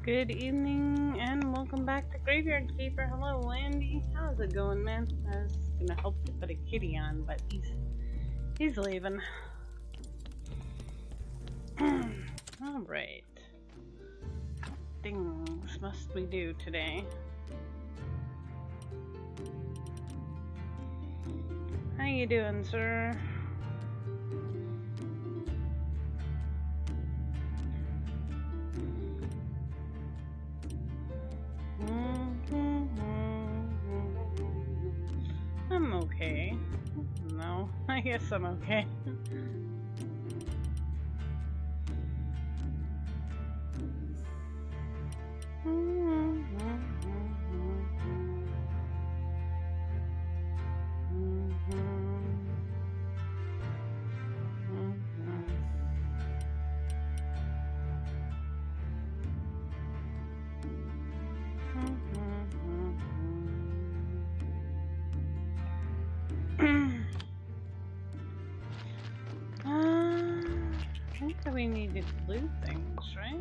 Good evening and welcome back to Graveyard Keeper. Hello, Andy. How's it going, man? I was gonna hope to put a kitty on, but he's leaving. Alright. What things must we do today? How you doing, sir? I'm okay. No, I guess I'm okay. I think that we needed blue things, right?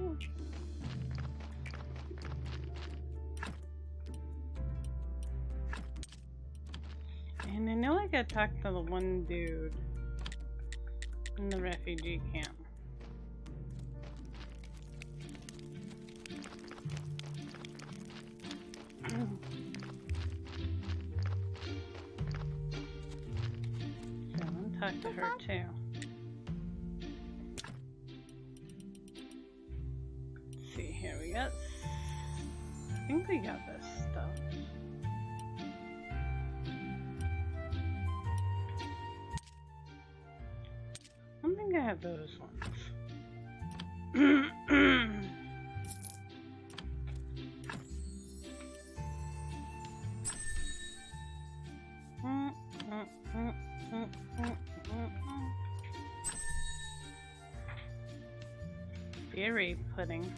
And I know I gotta talk to the one dude in the refugee camp. So I'll talk to her too. Let's see, here we got. I think we got this stuff. I don't think I have those ones. Berry pudding.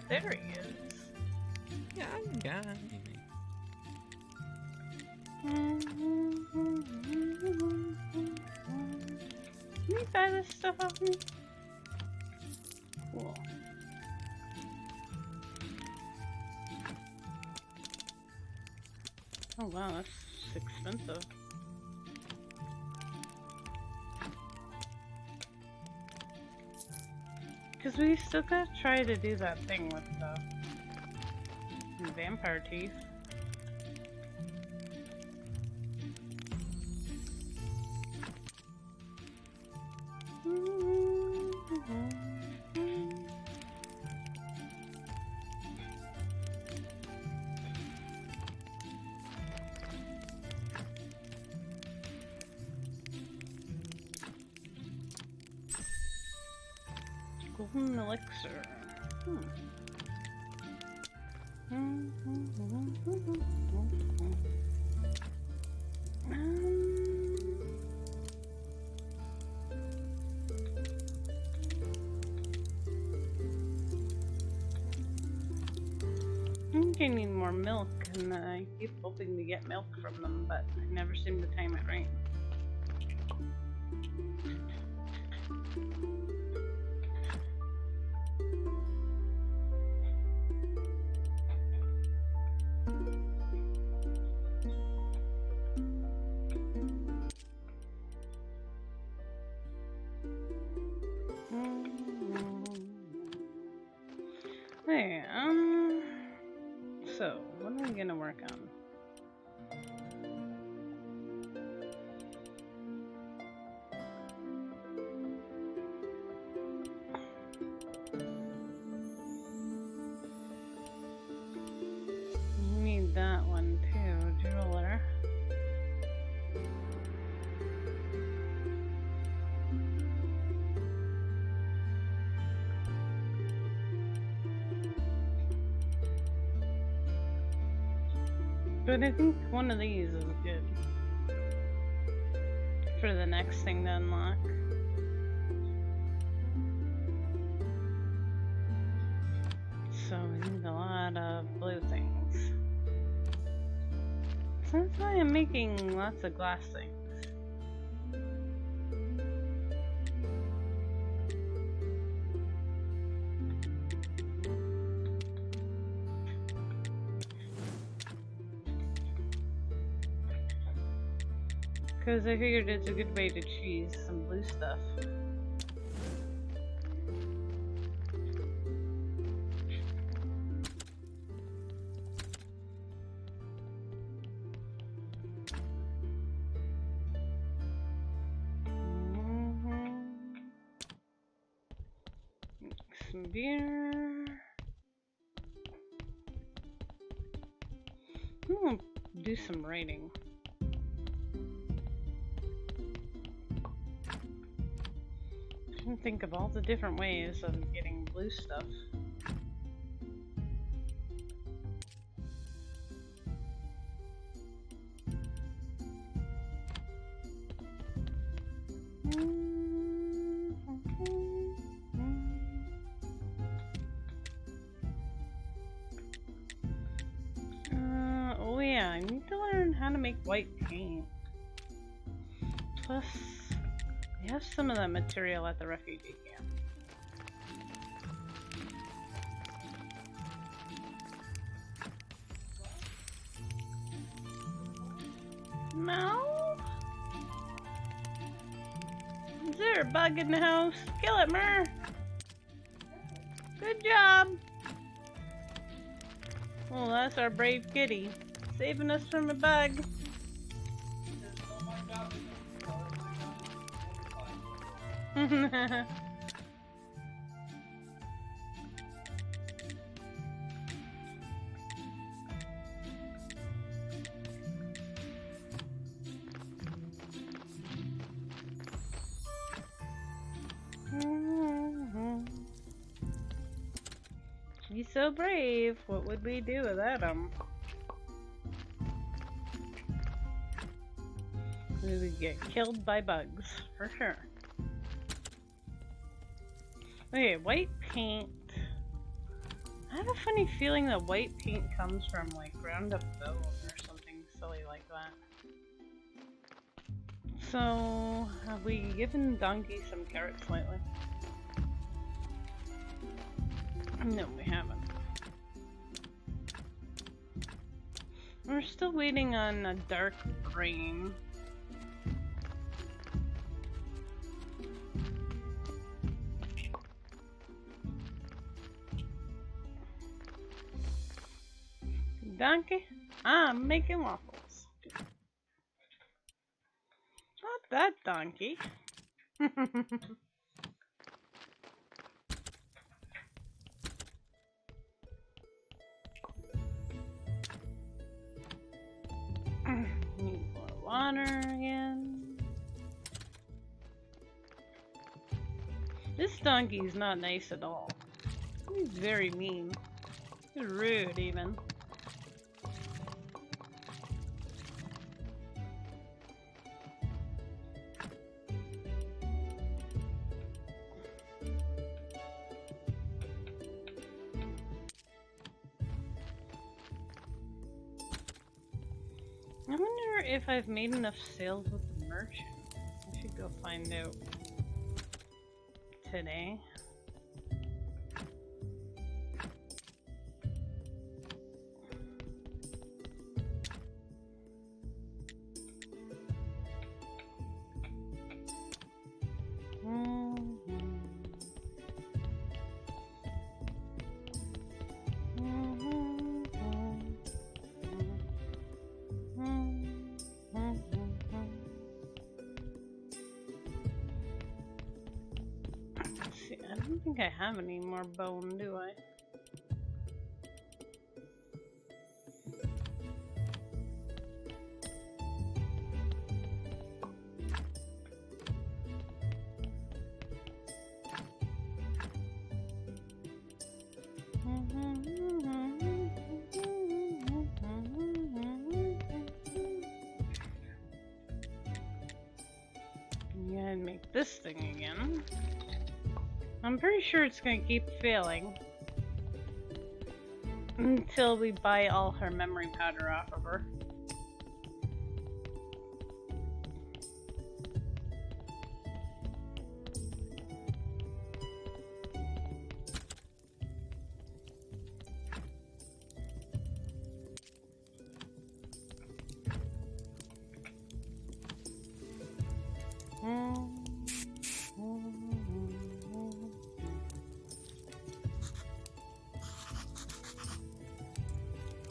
There he is. Yeah, I got it. Can you buy this stuff off me? Cool. Oh wow, that's expensive. Because we still gotta try to do that thing with the vampire teeth. Golden elixir. I think I need more milk, and I keep hoping to get milk from them, but I never seem to time it right. Hey, so what are we gonna work on? We need that one too, jeweler. But I think one of these is good for the next thing to unlock. So we need a lot of blue things. So that's why I'm making lots of glass things. Because I figured it's a good way to cheese some blue stuff. Some beer. I'm gonna do some writing. I can think of all the different ways of getting blue stuff. Oh yeah, I need to learn how to make white paint. Plus, we have some of that material at the refugee camp. No? Is there a bug in the house? Kill it, Mer! Good job! Well, that's our brave kitty, saving us from a bug. He's so brave. What would we do without him? We would get killed by bugs, for sure. Okay, white paint. I have a funny feeling that white paint comes from like ground up bone or something silly like that. So, have we given Donkey some carrots lately? No, we haven't. We're still waiting on a dark green. Donkey, I'm making waffles. Not that donkey. Need more water again. This donkey's not nice at all. He's very mean. He's rude even. I wonder if I've made enough sales with the merchant. I should go find out today. I don't think I have any more bone, do I? Yeah, and make this thing again. I'm pretty sure it's gonna keep failing until we buy all her memory powder off of her.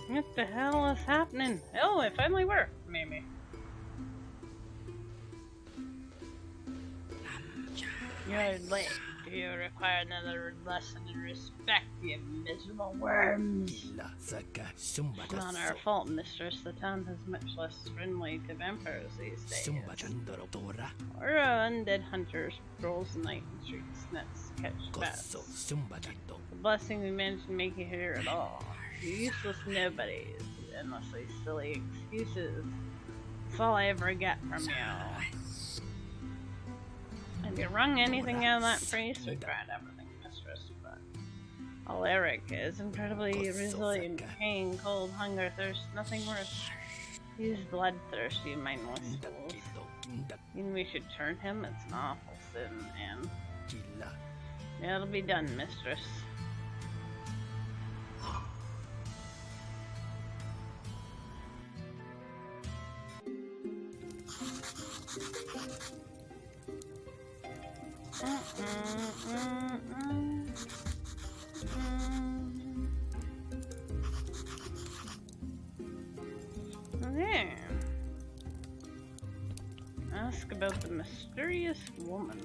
What the hell is happening? Oh, it finally worked, maybe. You're late. Do you require another lesson in respect, you miserable worms? It's not our fault, mistress. The town is much less friendly to vampires these days. Or undead hunters patrols the night in streets, nets, catch bats. The blessing we managed to make you here at all. You useless nobodies, endlessly silly excuses. That's all I ever get from you. Have you wrung anything out of that priest? We tried everything, mistress, but Alaric is incredibly resilient. Pain, cold, hunger, thirst, nothing worse. He's bloodthirsty, mindless fools. Mean we should turn him? It's an awful sin, and it'll be done, mistress. Okay. Ask about the mysterious woman.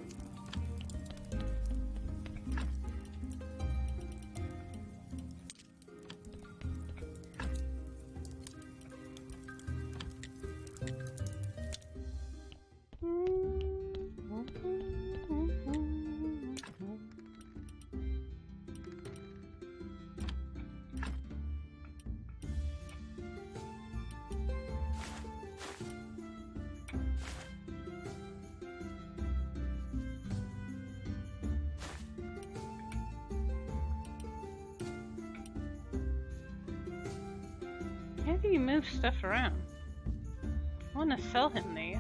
How do you move stuff around? I want to sell him these,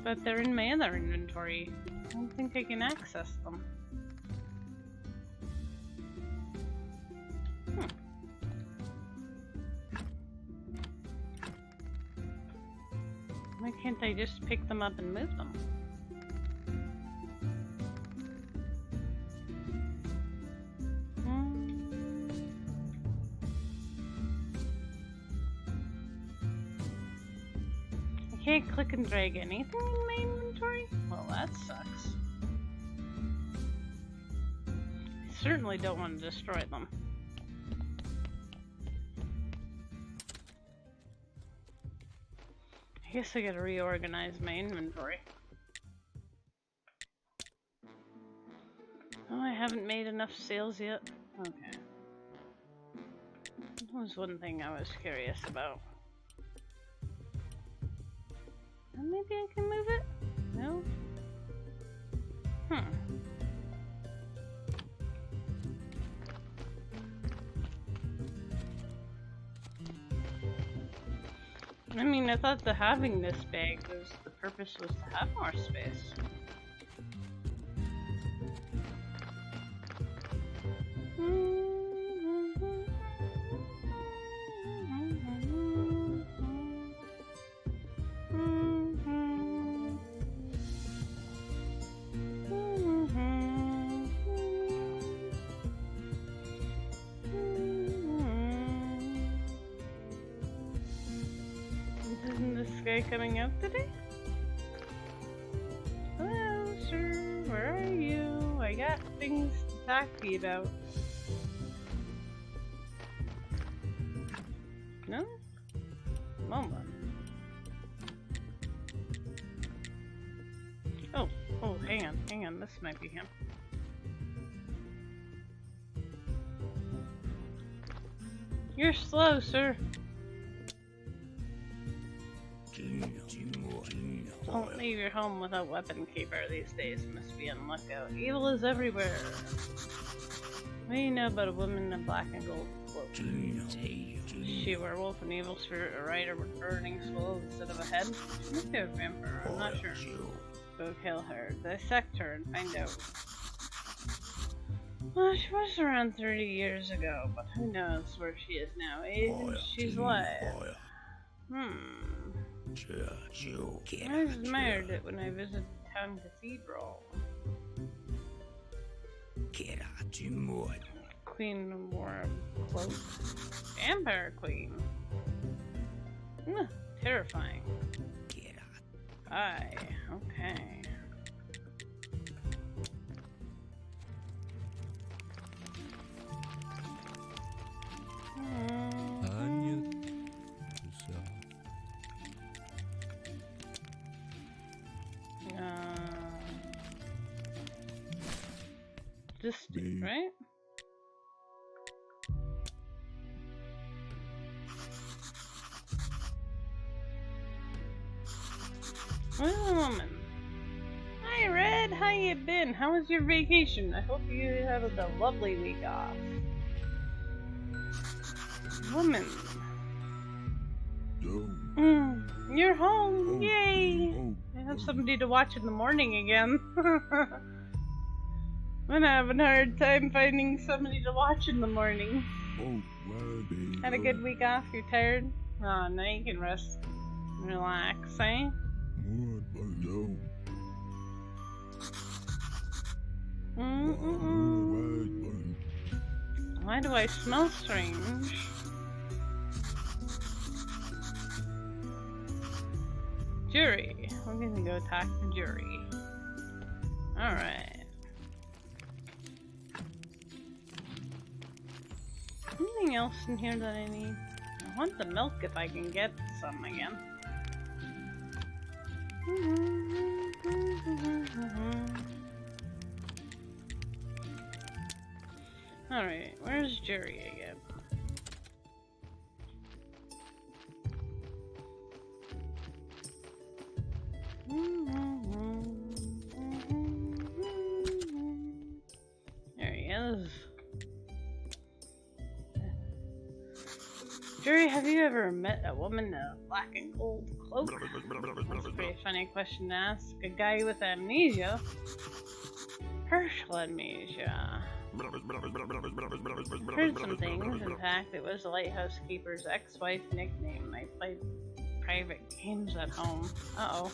but they're in my other inventory. I don't think I can access them. Why can't I just pick them up and move them? I can't click and drag anything in my inventory? Well, that sucks. I certainly don't want to destroy them. I guess I gotta reorganize my inventory. Oh, I haven't made enough sales yet? Okay. That was one thing I was curious about. Maybe I can move it? No? I mean, I thought that having this bag was, the purpose was to have more space. Coming out today? Hello, sir. Where are you? I got things to talk to you about. No? Moment. Oh, hang on. This might be him. You're slow, sir. Don't leave your home without weapon keeper these days. Must be on lookout. Evil is everywhere. What do you know about a woman in a black and gold cloak? She a werewolf, an evil spirit, a rider with burning skull instead of a head? She must be a vampire, I'm not sure. Go kill her, dissect her, and find out. Well, she was around 30 years ago, but who knows where she is now. She's alive. I admired it when I visited the town cathedral. Queen Worm Cloak. Vampire Queen. Terrifying. Aye, okay. Just right? Well, a woman. Hi, Red. How you been? How was your vacation? I hope you had a lovely week off. Woman. You're home. Yay! I have somebody to watch in the morning again. I'm having a hard time finding somebody to watch in the morning. Had a good week off? You're tired? Oh, now you can rest. Relax, eh? Why do I smell strange? Jury. We're gonna go talk to Jury. Alright. Anything else in here that I need? I want the milk if I can get some again. Alright, where's Jerry again? There he is. Jerry, have you ever met a woman in a black and gold cloak? That's a pretty funny question to ask. A guy with amnesia? Partial amnesia. Heard some things. In fact, it was the lighthouse keeper's ex-wife nickname. I played private games at home. Uh-oh.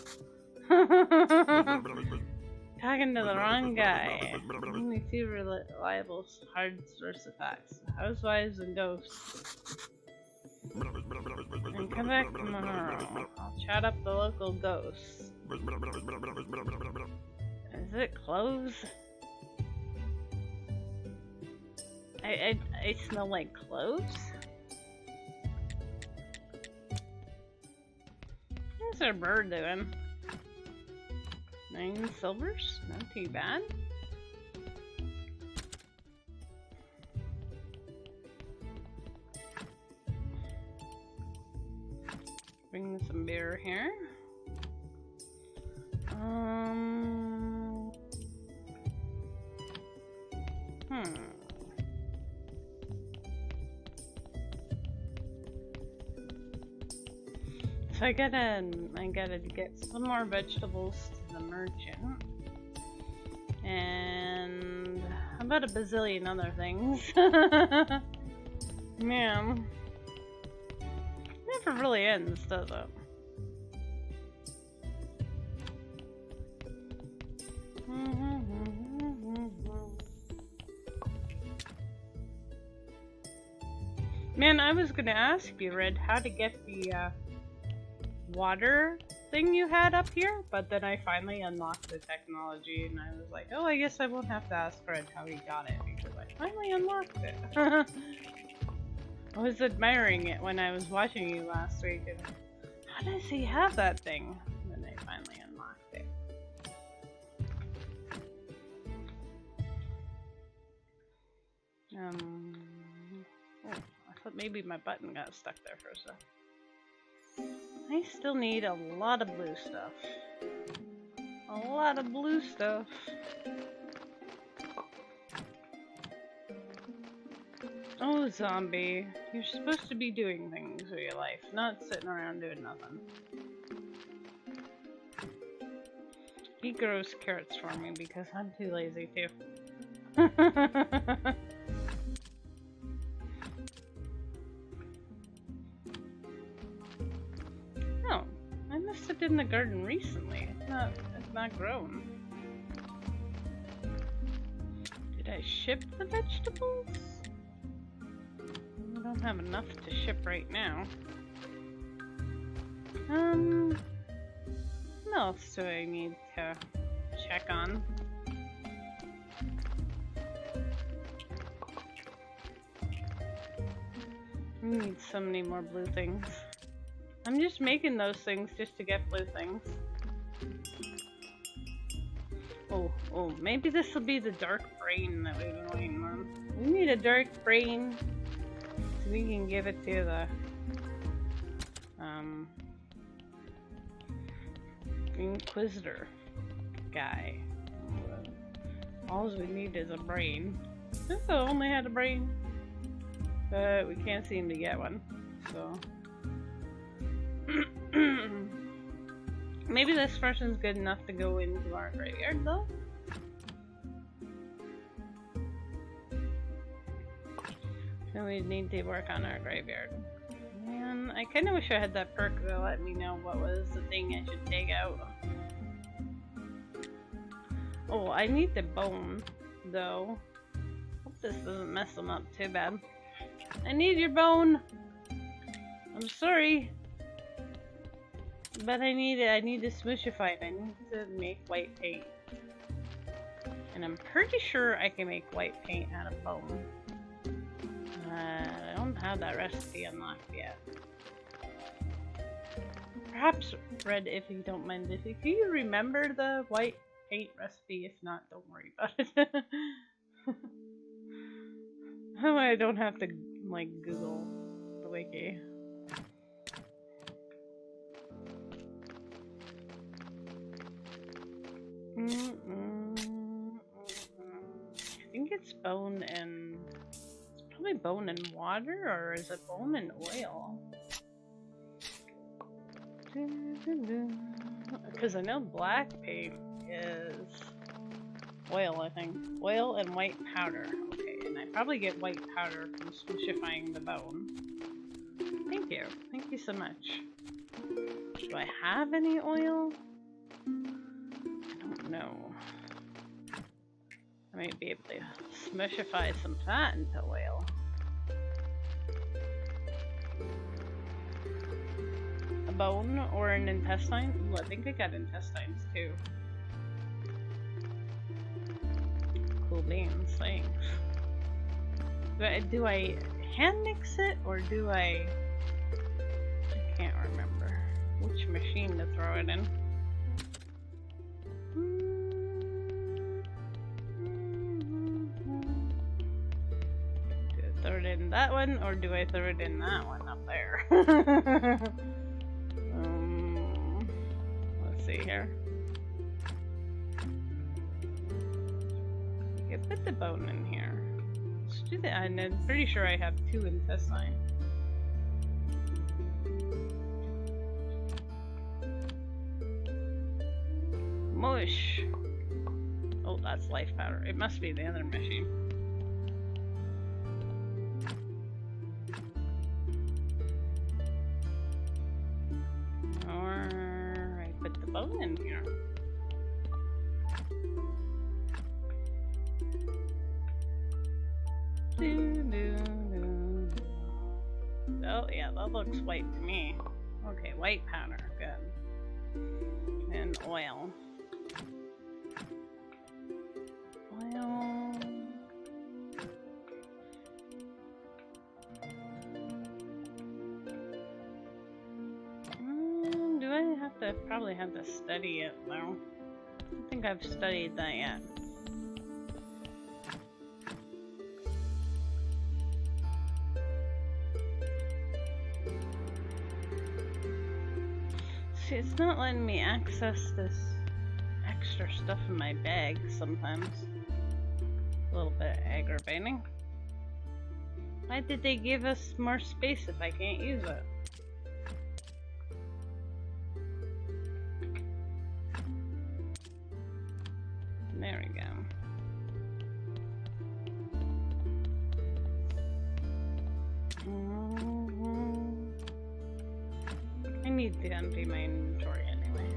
Talking to the wrong guy. Only two reliable hard source of facts. Housewives and ghosts. And come back tomorrow. I'll chat up the local ghosts. Is it cloves? I smell like cloves? What's our bird doing? 9 silvers? Not too bad. Bring some beer here. So I gotta get some more vegetables to the merchant. And about a bazillion other things. Yeah. Never really ends, does it? Man, I was gonna ask you, Red, how to get the water thing you had up here, but then I finally unlocked the technology and I was like, oh, I guess I won't have to ask Red how he got it because I finally unlocked it. I was admiring it when I was watching you last week and how does he have that thing? And then I finally unlocked it. Oh, I thought maybe my button got stuck there for a sec. I still need a lot of blue stuff. A lot of blue stuff. Oh, zombie. You're supposed to be doing things with your life, not sitting around doing nothing. He grows carrots for me because I'm too lazy too. Oh, I must have done the garden recently. It's not grown. Did I ship the vegetables? don't have enough to ship right now. What else do I need to check on? I need so many more blue things. I'm just making those things just to get blue things. Oh, maybe this will be the dark brain that we've been waiting on. We need a dark brain so we can give it to the Inquisitor guy. All we need is a brain. If I only had a brain. But we can't seem to get one, so. Maybe this person's good enough to go into our graveyard, though. So we need to work on our graveyard. Man, I kind of wish I had that perk that let me know what was the thing I should take out. Oh, I need the bone, though. Hope this doesn't mess them up too bad. I need your bone! I'm sorry. But I need it. I need to smooshify it. I need to make white paint. And I'm pretty sure I can make white paint out of bone. I don't have that recipe unlocked yet. Perhaps, Red, if you don't mind, if you remember the white paint recipe, if not, don't worry about it. I don't have to, like, Google the wiki. I think it's bone and... It's probably bone and water, or is it bone and oil? Because I know black paint is oil, I think. Oil and white powder. Okay, and I probably get white powder from smooshifying the bone. Thank you. Thank you so much. Do I have any oil? I don't know. I might be able to smushify some fat into oil. A bone or an intestine? Ooh, I think I got intestines too. Cool beans, thanks. Do I hand mix it or do I can't remember which machine to throw it in. Do I throw it in that one or do I throw it in that one up there? Let's see here. Okay, put the bone in here. Let's do that, and I'm pretty sure I have 2 intestines. Mush! Oh, that's life powder. It must be the other machine. Or I put the bone in here. Oh yeah, that looks white to me. Okay, white powder, good. And oil. Do I have to probably have to study it though? I don't think I've studied that yet. See, it's not letting me access this extra stuff in my bag sometimes. A little bit aggravating. Why did they give us more space if I can't use it? There we go. I need to empty my inventory anyway.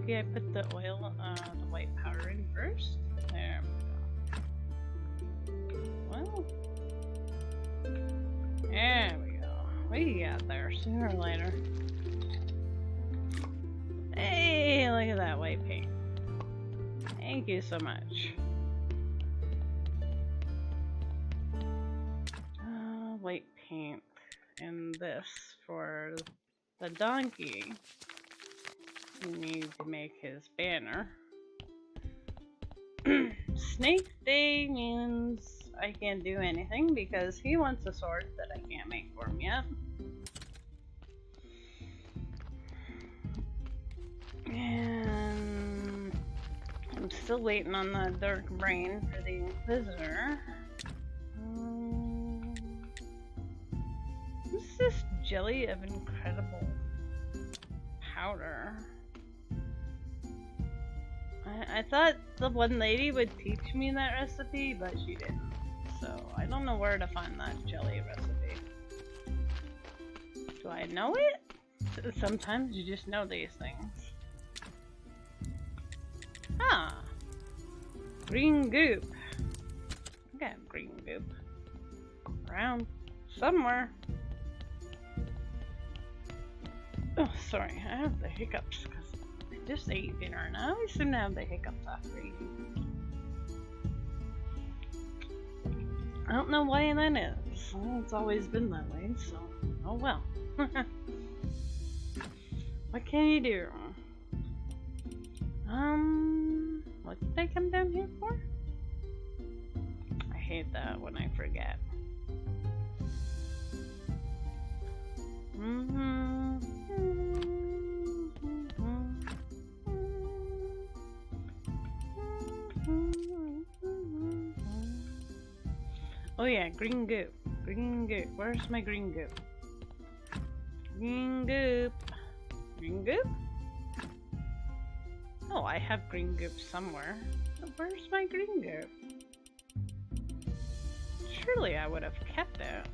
maybe I put the oil, the white powder in first. There we go. Well, there we go. We got there sooner or later. Hey, look at that white paint. Thank you so much. White paint and this for the donkey. We need to make his banner. Snake Day means I can't do anything because he wants a sword that I can't make for him yet. And I'm still waiting on the dark brain for the Inquisitor. What's this jelly of incredible powder? I thought the one lady would teach me that recipe, but she didn't. So I don't know where to find that jelly recipe. Do I know it? Sometimes you just know these things. Ah! Green goop. I got green goop. Around somewhere. Oh, sorry, I have the hiccups because I just ate dinner and I always seem to have the hiccups after eating. I don't know why that is. Well, it's always been that way, so oh well. What can you do? What did I come down here for? I hate that when I forget. Oh yeah, green goop. Green goop. Where's my green goop? Green goop. Green goop? Oh, I have green goop somewhere. But where's my green goop? Surely I would have kept it.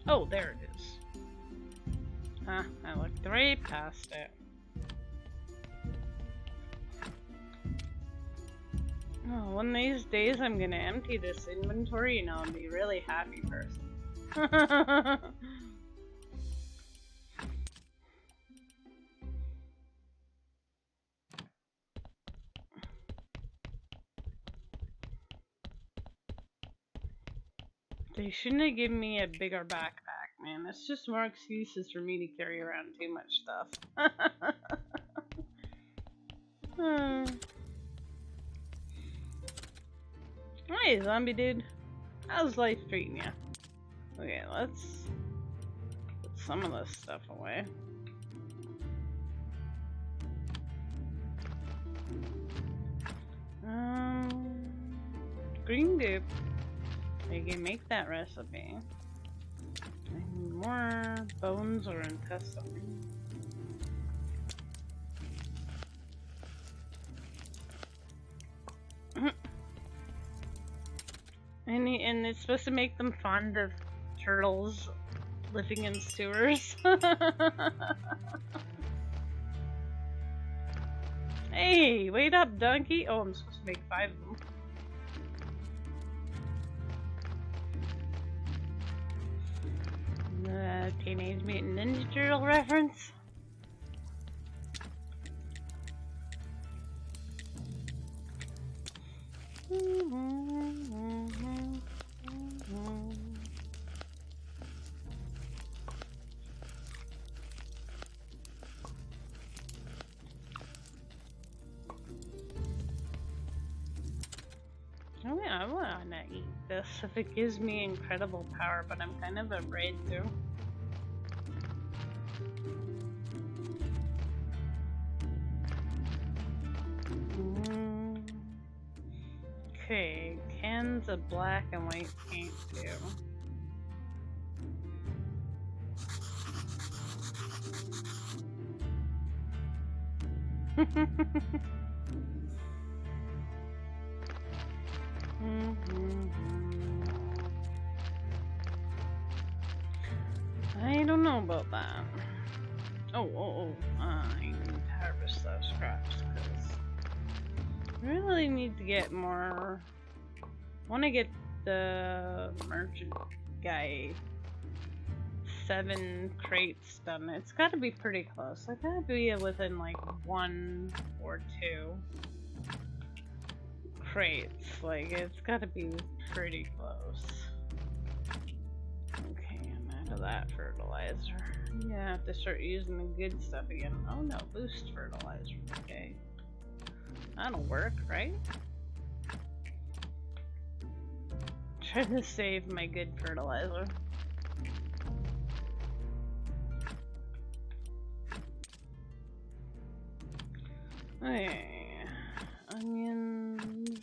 Oh, there it is. Huh, I looked right past it. Oh, one of these days I'm gonna empty this inventory and I'll be a really happy person. They shouldn't have given me a bigger backpack, man. That's just more excuses for me to carry around too much stuff. Hey, zombie dude. How's life treating you? Okay, let's put some of this stuff away. Green goop. We can make that recipe. And more bones or intestines. And it's supposed to make them fond of turtles living in sewers. Hey, wait up, donkey! Oh, I'm supposed to make 5 of them. Teenage Mutant Ninja Turtle reference. Oh yeah, I wanna eat this if it gives me incredible power, but I'm kind of afraid to. Okay, cans of black and white paint too. I don't know about that. I need to harvest those scraps because I really need to get more. I want to get the merchant guy 7 crates done. It's got to be pretty close. I gotta be within like 1 or 2 crates. Like it's got to be pretty close. Okay, I'm out of that fertilizer. Yeah, I have to start using the good stuff again. Oh no, boost fertilizer. Okay, that'll work, right? Try to save my good fertilizer. Okay, onions.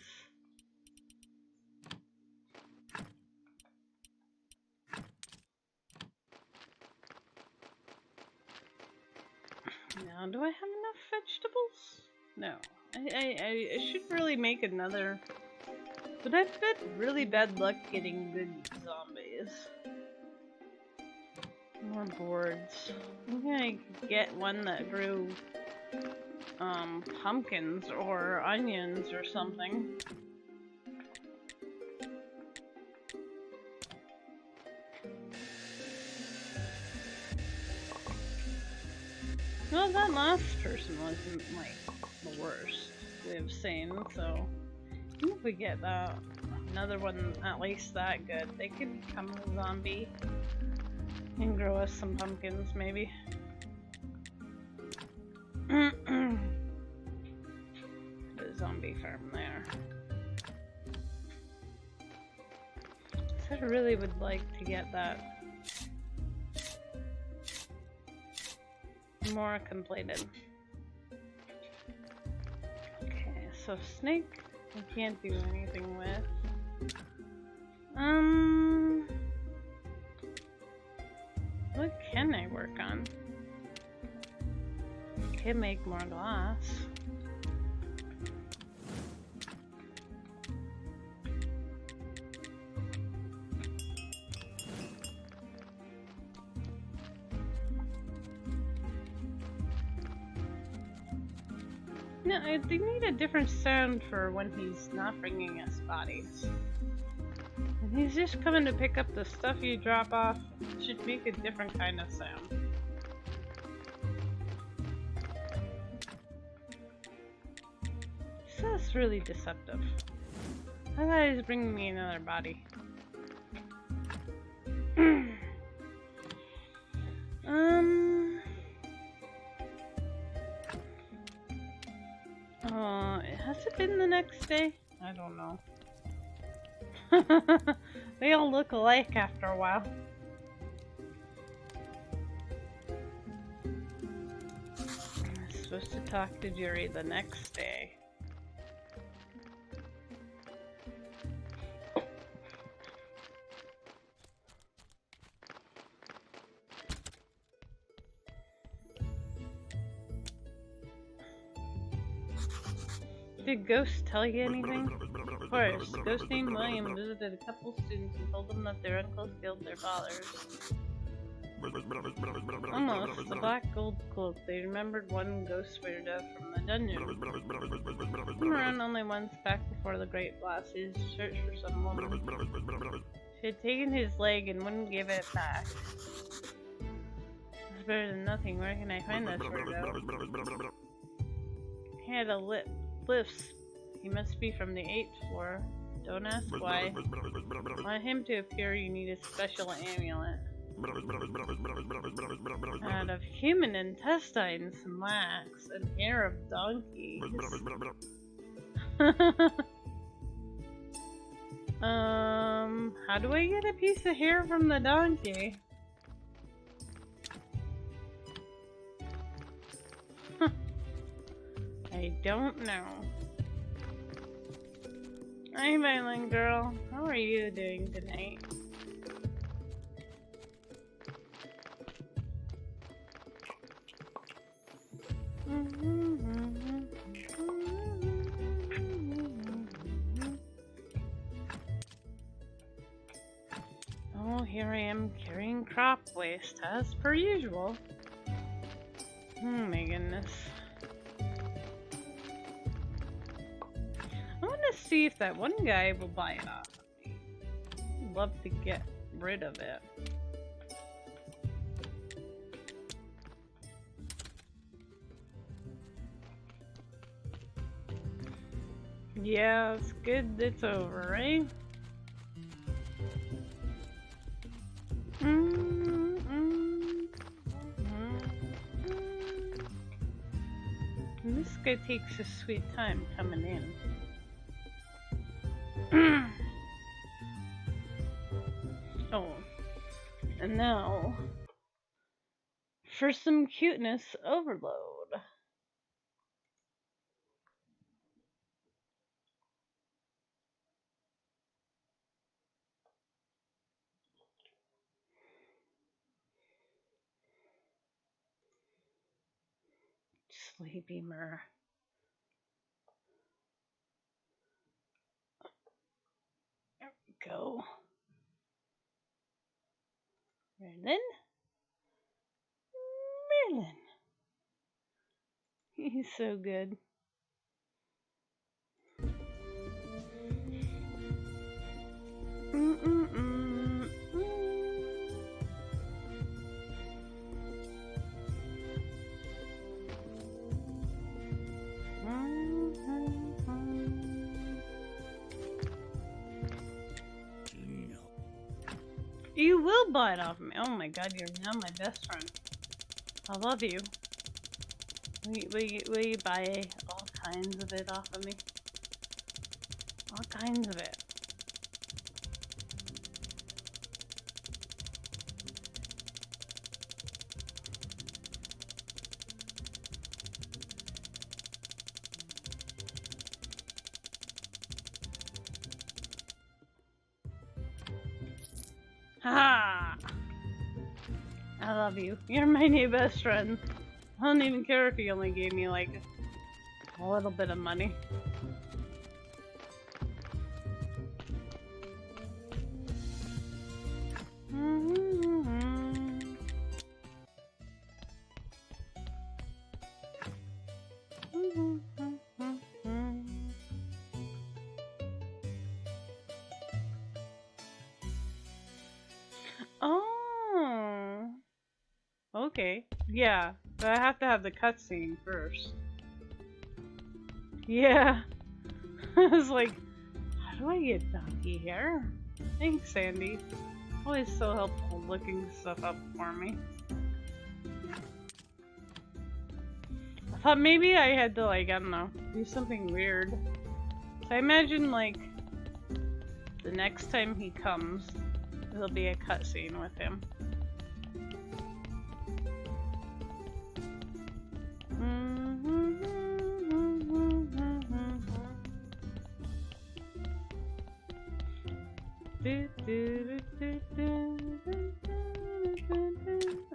Now, do I have enough vegetables? No. I should really make another. But I've had really bad luck getting good zombies. More boards. Maybe I could get one that grew pumpkins or onions or something. Well, that last person wasn't like the worst we've seen, so if we get that another one at least that good, they could become a zombie and grow us some pumpkins maybe. The zombie farm there. So I really would like to get that more completed. Okay, so snake I can't do anything with. What can I work on? I can make more glass. No, I do need a different sound for when he's not bringing us bodies. And he's just coming to pick up the stuff you drop off. It should make a different kind of sound. So that's really deceptive. I thought he was bringing me another body. Has it been the next day? I don't know. They all look alike after a while. I'm supposed to talk to Jerry the next day. Did Ghost tell you anything? Of course, Ghost named William visited a couple students and told them that their uncles killed their fathers. Almost, the black gold cloak. They remembered one ghost spider death from the dungeon. Came around only once back before the Great Blast. He searched for some woman. She had taken his leg and wouldn't give it back. It's better than nothing. Where can I find this weirdo? He had a lifts. He must be from the 8th floor. Don't ask why. Want him to appear, you need a special amulet. Out of human intestines, wax, and hair of donkeys. How do I get a piece of hair from the donkey? I don't know. Hi, Violin Girl. How are you doing tonight? Oh, here I am carrying crop waste as per usual. Oh my goodness. I want to see if that one guy will buy it off of me. I'd love to get rid of it. Yeah, it's good it's over, right? And this guy takes his sweet time coming in. Oh, and now for some cuteness overload. Sleepy Mer. There we go. Merlin? Merlin. He's so good. You will buy it off of me. Oh my god, you're now my best friend. I love you. Will you buy all kinds of it off of me? All kinds of it. Ha! I love you. You're my new best friend. I don't even care if you only gave me like a little bit of money. Oh, okay. Yeah, but I have to have the cutscene first. Yeah. I was like, how do I get donkey hair? Thanks, Sandy. Always so helpful looking stuff up for me. I thought maybe I had to, like, I don't know, do something weird. So I imagine, like, the next time he comes, there'll be a cutscene with him.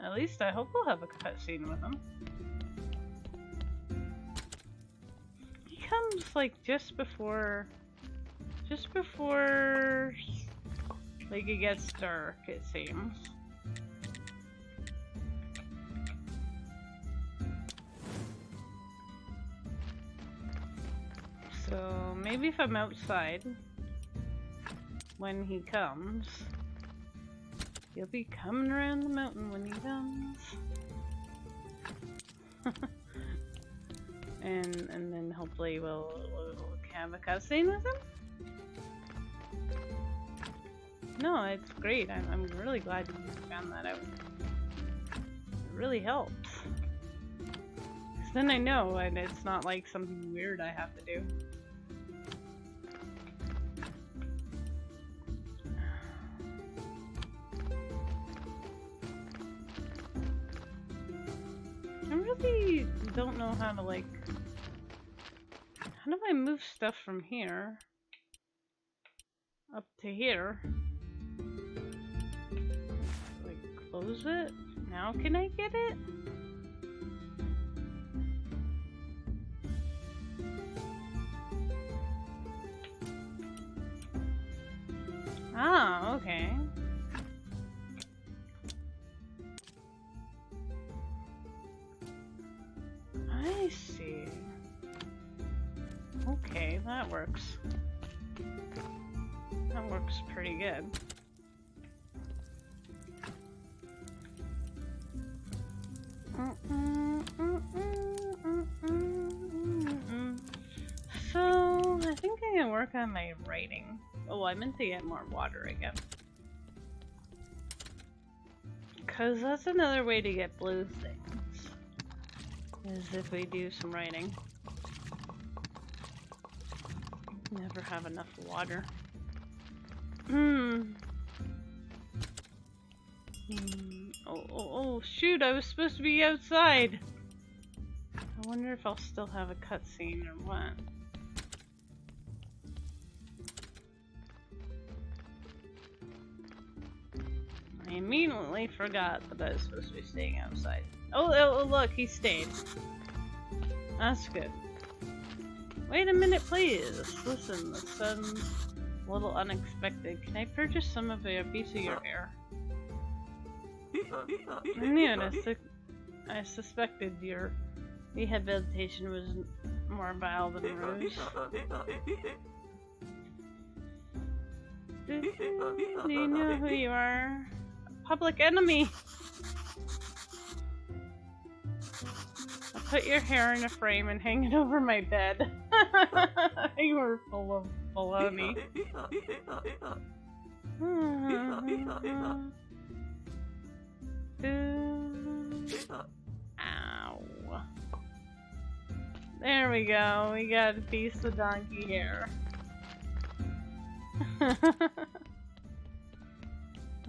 At least I hope we'll have a cutscene with him. He comes like just before like it gets dark, it seems. So maybe if I'm outside when he comes, he'll be coming around the mountain when he comes. and then hopefully we'll have a cutscene with him. No, it's great. I'm really glad you found that out. It really helps. 'Cause then I know, and it's not like something weird I have to do. I really don't know how to, like... How do I move stuff from here up to here? Like, close it? Now can I get it? Ah, okay. I see. Okay, that works. That works pretty good. So, I think I can work on my writing. Oh, I meant to get more water again. Because that's another way to get blue things. Is if we do some writing. Never have enough water. Oh, shoot, I was supposed to be outside. I wonder if I'll still have a cutscene or what. I immediately forgot that I was supposed to be staying outside. Oh, look, he stayed. That's good. Wait a minute, please. Listen, this sounds a little unexpected. Can I purchase some of a piece of your hair? I knew it. I suspected your rehabilitation was more vile than ruse. Do you know who you are? A public enemy! I'll put your hair in a frame and hang it over my bed. You were full of baloney. Ow. There we go. We got a piece of donkey hair.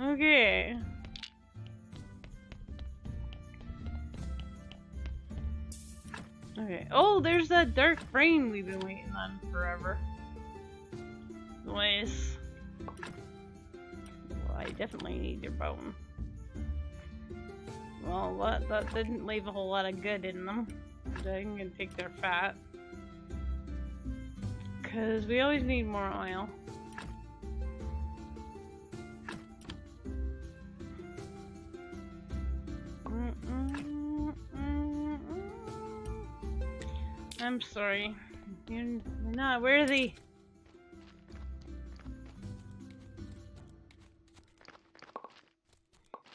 Okay. Okay. Oh, there's that dark brain we've been waiting on forever. Nice. Well, I definitely need your bone. Well, that didn't leave a whole lot of good in them. I'm gonna take their fat. Cause we always need more oil. I'm sorry. You're not worthy.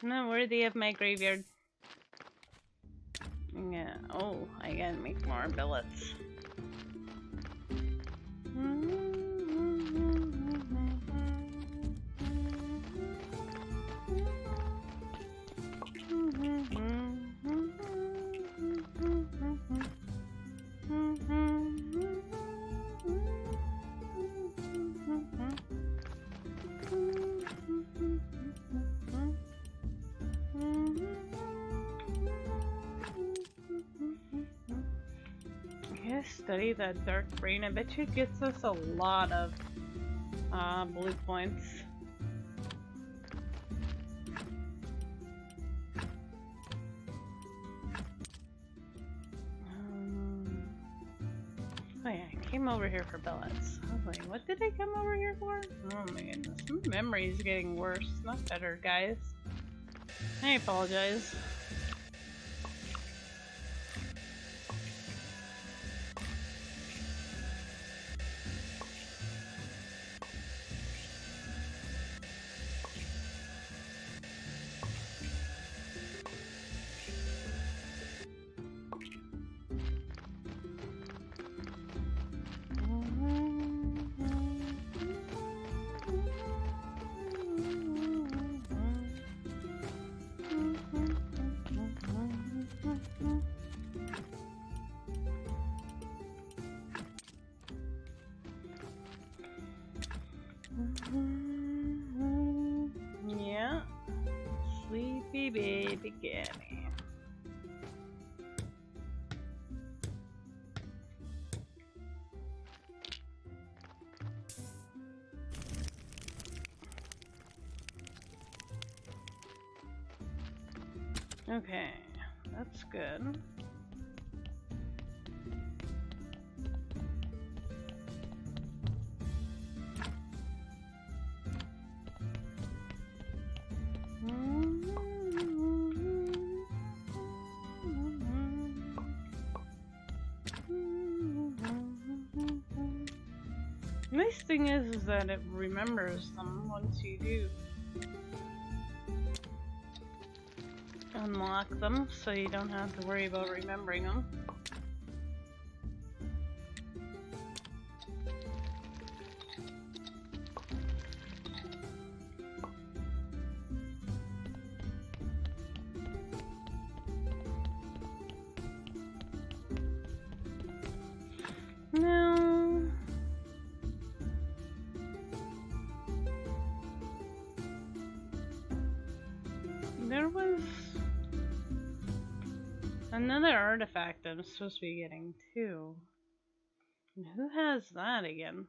I'm not worthy of my graveyard. Yeah. Oh, I gotta make more billets. Study that dark brain. I bet you it gets us a lot of blue points. Oh yeah, I came over here for billets. I was like, what did I come over here for? Oh my goodness, my memory is getting worse, not better, guys. I apologize. Yeah, sleepy baby Gammy. Okay, that's good. Nice thing is that it remembers them once you do unlock them, so you don't have to worry about remembering them. No. There was another artifact I'm supposed to be getting too. And who has that again?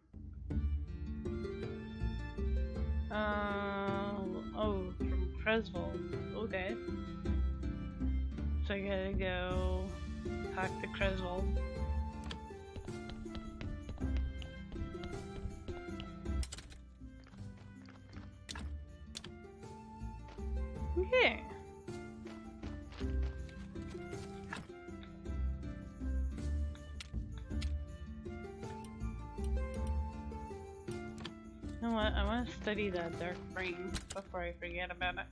Oh, from Creswell. Okay. So I gotta go talk to Creswell. Okay. You know what? I want to study that dark brain before I forget about it.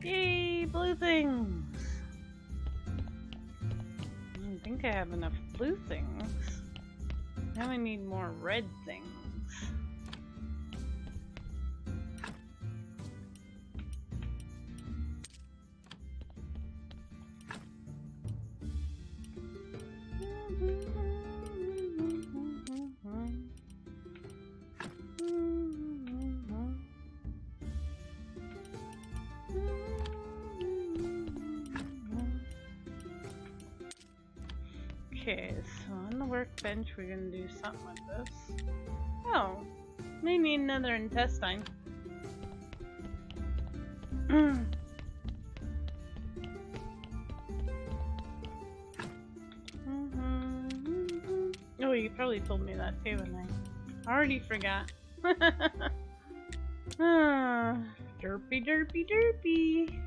Yay, blue things! I don't think I have enough blue things. Now I need more red things. Okay, so on the workbench we're gonna do something with this. Oh, may need another intestine. Oh, you probably told me that too, and I already forgot. Derpy, derpy, derpy.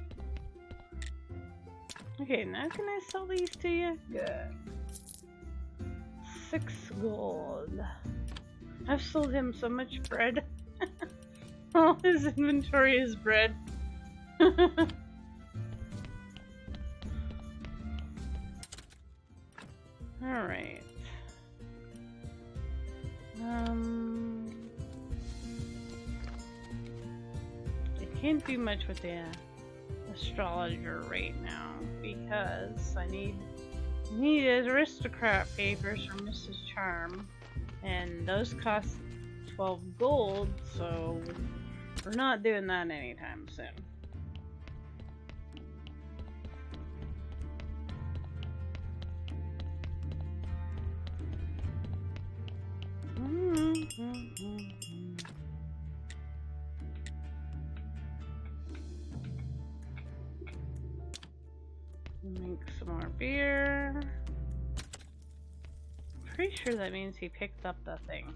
Okay, now can I sell these to you? Good. 6 gold. I've sold him so much bread. All his inventory is bread. Alright. I can't do much with the astrologer right now because I need aristocrat papers from Mrs. Charm, and those cost 12 gold, so we're not doing that anytime soon. Make some more beer. Pretty sure that means he picked up the thing.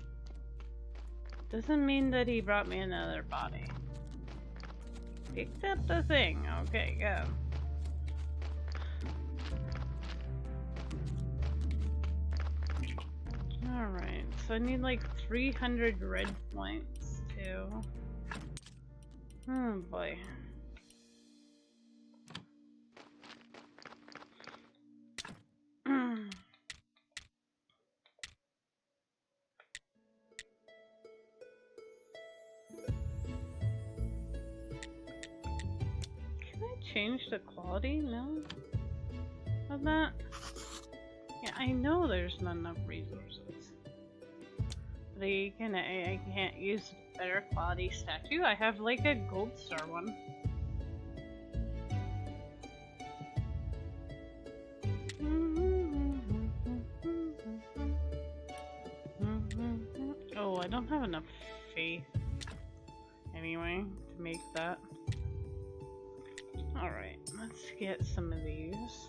Doesn't mean that he brought me another body. Picked up the thing. Okay, go. Alright, so I need like 300 red points too. Oh boy. Change the quality? No? Of that? Yeah, I know there's not enough resources. But I can't use a better quality statue. I have like a gold star one. Oh, I don't have enough faith anyway to make that. Alright, let's get some of these.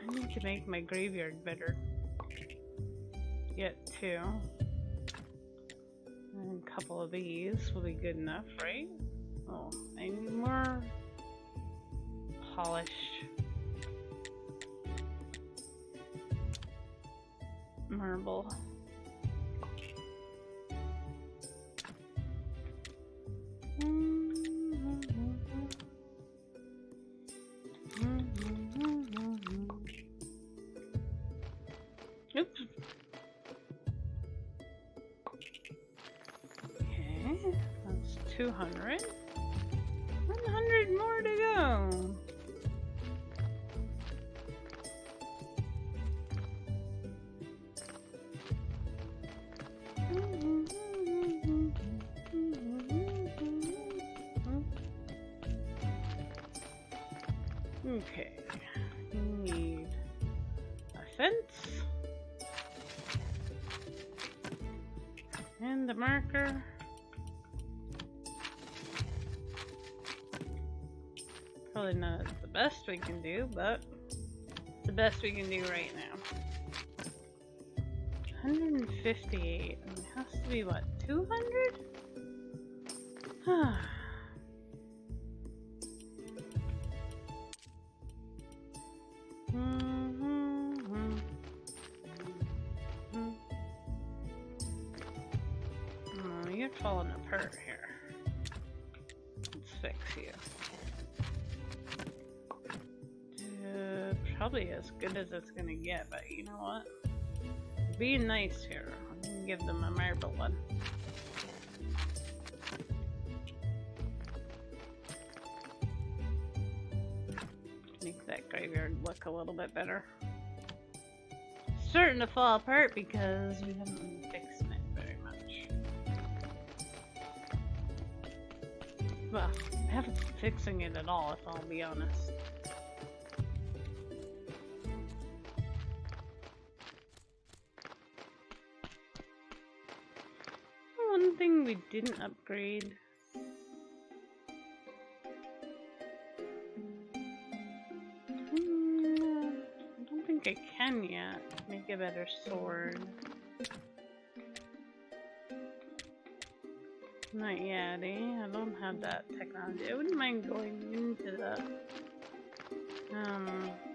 I need to make my graveyard better. Get 2. And a couple of these will be good enough, right? Oh, I need more polished marble. Oops. Okay, that's 200. 100 more to go. Okay, we need a fence and a marker. Probably not the best we can do, but the best we can do right now. 158. It has to be what, 200? Oh, you're falling apart here. Let's fix you. Probably as good as it's gonna get, but you know what? Being nice here. I'm gonna give them a marble one. Make that graveyard look a little bit better. It's starting to fall apart because we haven't been fixing it very much. Well, I haven't been fixing it at all, if I'll be honest. One thing we didn't upgrade. I don't think I can yet. Make a better sword. Not yet, eh? I don't have that technology. I wouldn't mind going into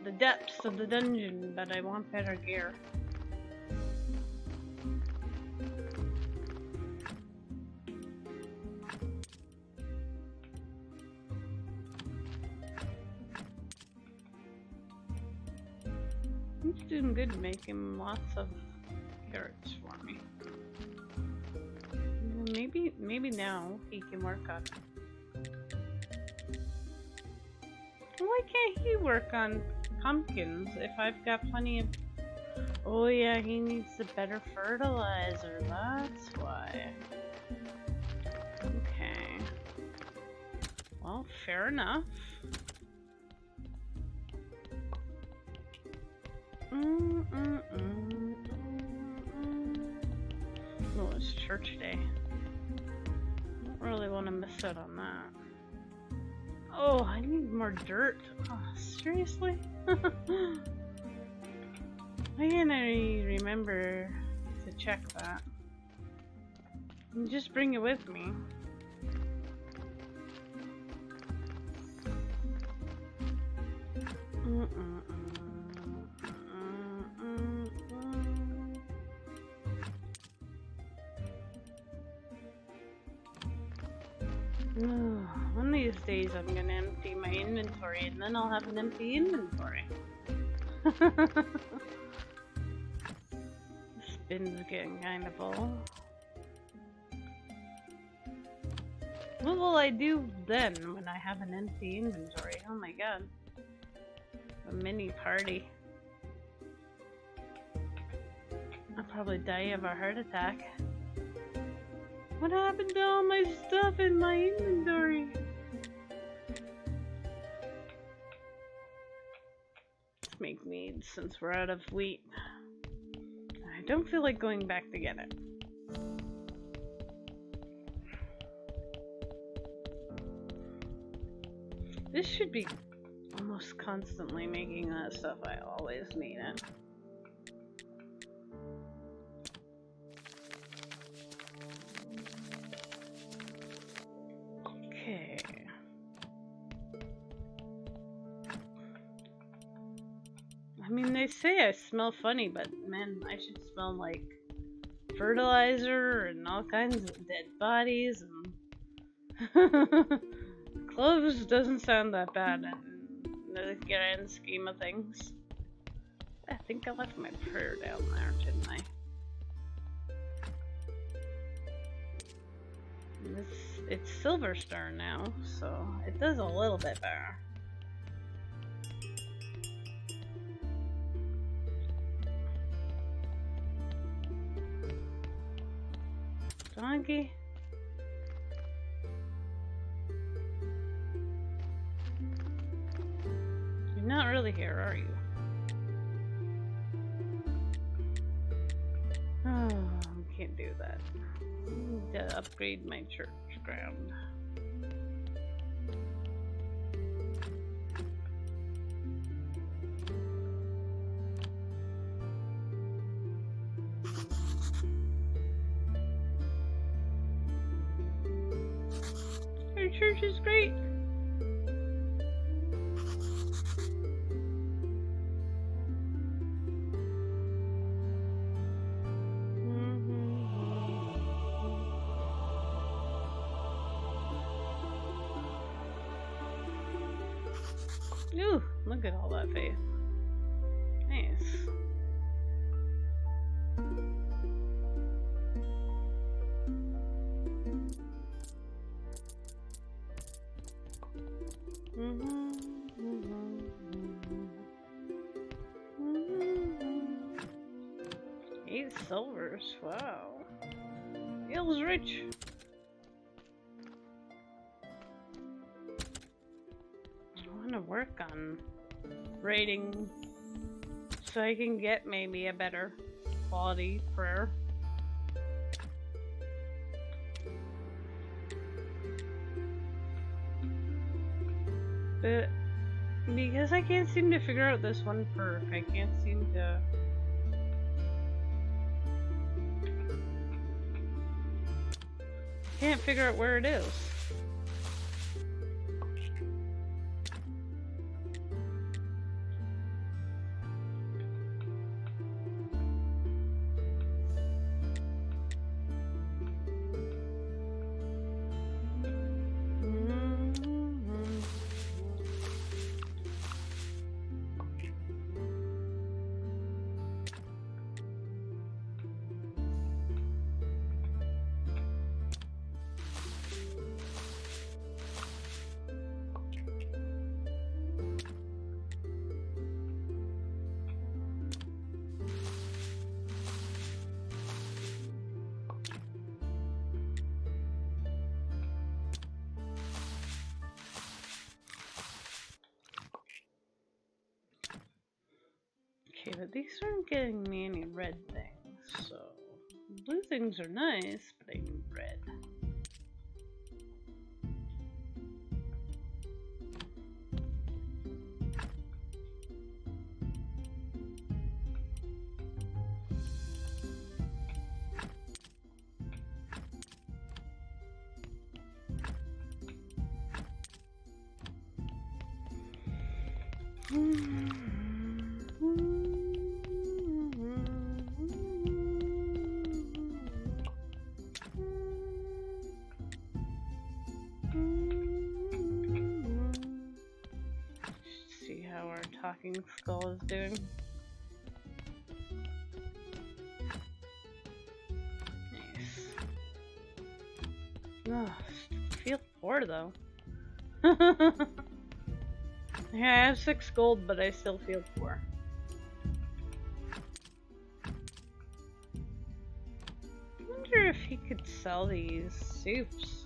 the depths of the dungeon, but I want better gear. He's doing good making lots of carrots for me. Maybe now he can work on. Why can't he work on pumpkins if I've got plenty of... Oh yeah, he needs the better fertilizer, that's why. Okay. Well, fair enough. Oh, it's church day. Don't really want to miss out on that. Oh, I need more dirt. Oh, seriously? Why can't I remember to check that? And just bring it with me. One of these days I'm gonna empty my inventory and then I'll have an empty inventory. This bin's getting kind of full. What will I do then when I have an empty inventory? Oh my god. A mini party. I'll probably die of a heart attack. What happened to all my stuff in my inventory? Let's make mead since we're out of wheat. I don't feel like going back to get it. This should be almost constantly making that stuff. I always need it. Okay. I mean, they say I smell funny, but man, I should smell like fertilizer and all kinds of dead bodies and cloves doesn't sound that bad in the grand scheme of things. I think I left my prayer down there, didn't I? It's Silver Star now, so it does a little bit better. Donkey? You're not really here, are you? Oh, I can't do that. I need to upgrade my church ground. Our church is great. Ooh, look at all that faith. Nice. Eight silvers, wow. Feels rich. I want to work on rating so I can get maybe a better quality prayer. But because I can't seem to figure out this one perk, I can't seem to... Can't figure out where it is. Okay, but these aren't getting me any red things, so blue things are nice, but I need red. See how our talking skull is doing. Nice. Oh, feel poor though. Yeah, I have 6 gold, but I still feel poor. I wonder if he could sell these soups.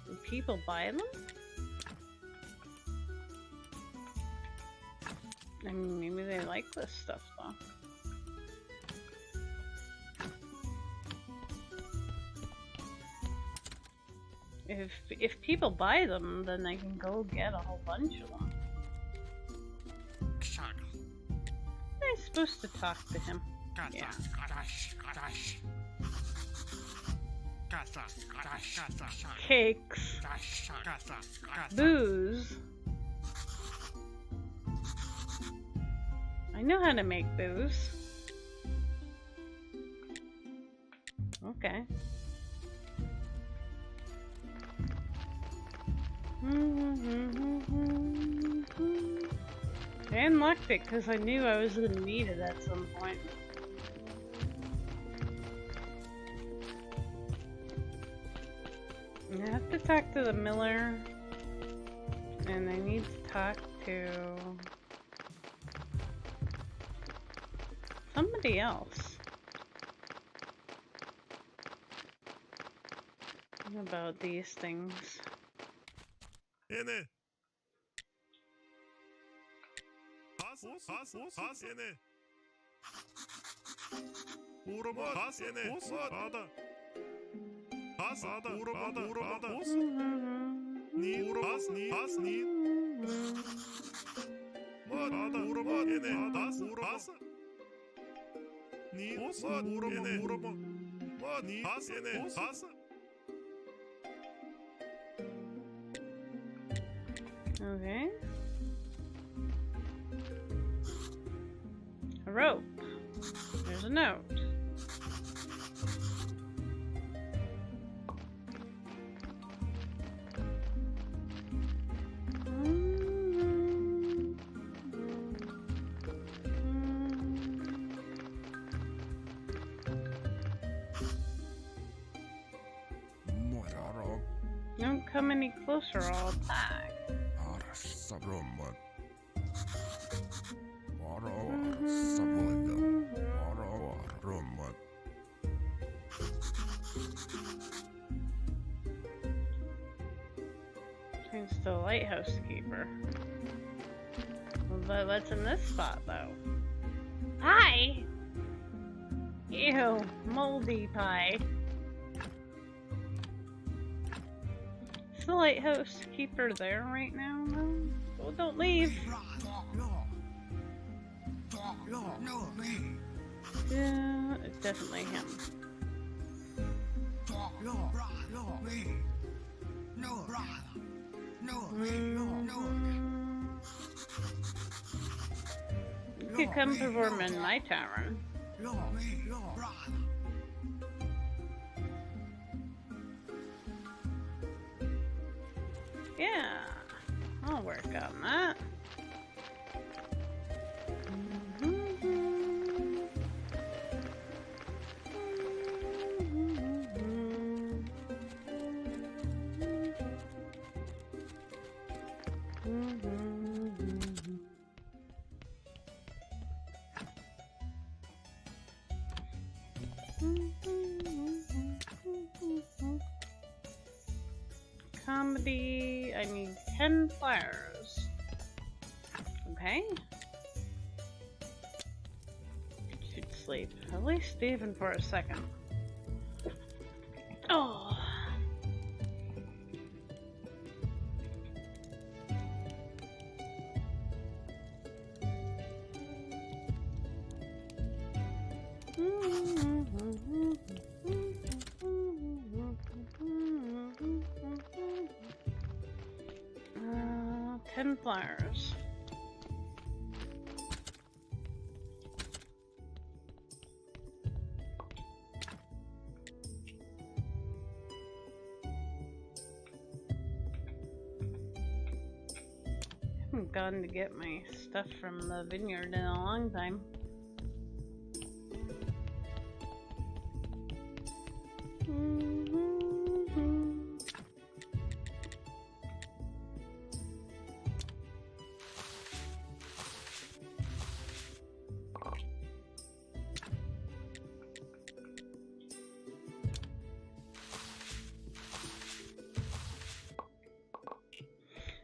Do people buy them? I mean, maybe they like this stuff though. If people buy them, then they can go get a whole bunch of them. I'm supposed to talk to him. Yeah. Cakes. Booze. I know how to make booze. Okay. I unlocked it because I knew I was going to need it at some point. I have to talk to the miller, and I need to talk to somebody else about these things. Okay. A rope. There's a note. Don't come any closer, I'll attack. Change to lighthouse keeper. But what's in this spot, though? Pie! Ew, moldy pie. Is the lighthouse keeper there right now, though? Oh, don't leave! Yeah, it's definitely him. You could come perform in my tavern. Yeah, I'll work on that. Comedy, I need 10 flyers. Okay. Should sleep. At least even for a second. Oh. Flyers. I haven't gone to get my stuff from the vineyard in a long time.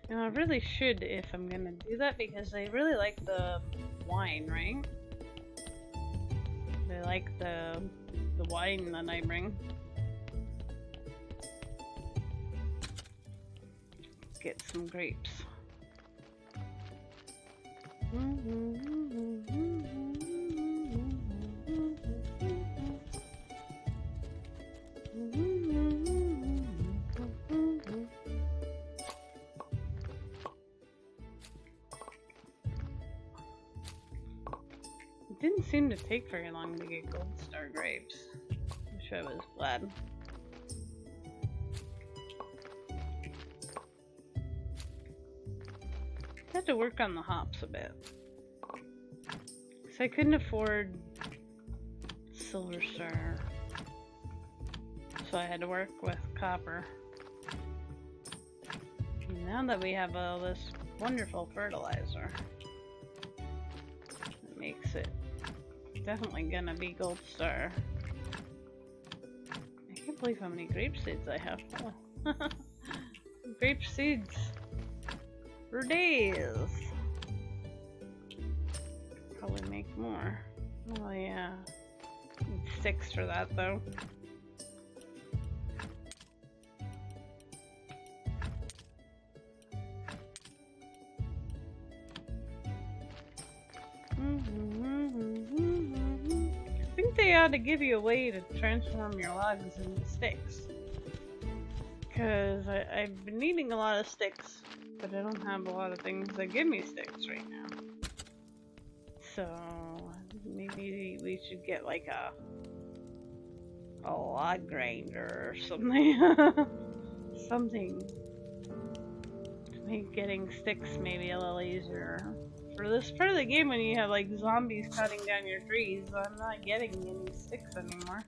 And I really should if I'm gonna do that because they really like the wine, right? They like the wine that I bring. get some grapes. It didn't seem to take very long to get gold star grapes. Wish I was glad. I had to work on the hops a bit. Because I couldn't afford silver star. So I had to work with copper. And now that we have all this wonderful fertilizer, it makes it definitely gonna be gold star. I can't believe how many grape seeds I have. Oh. Grape seeds for days. Probably make more. Oh yeah. Need sticks for that though. I think they ought to give you a way to transform your logs into sticks. Because I've been needing a lot of sticks, but I don't have a lot of things that give me sticks right now. So maybe we should get like a log grinder or something. Something to make getting sticks maybe a little easier. For this part of the game, when you have like zombies cutting down your trees, I'm not getting any sticks anymore.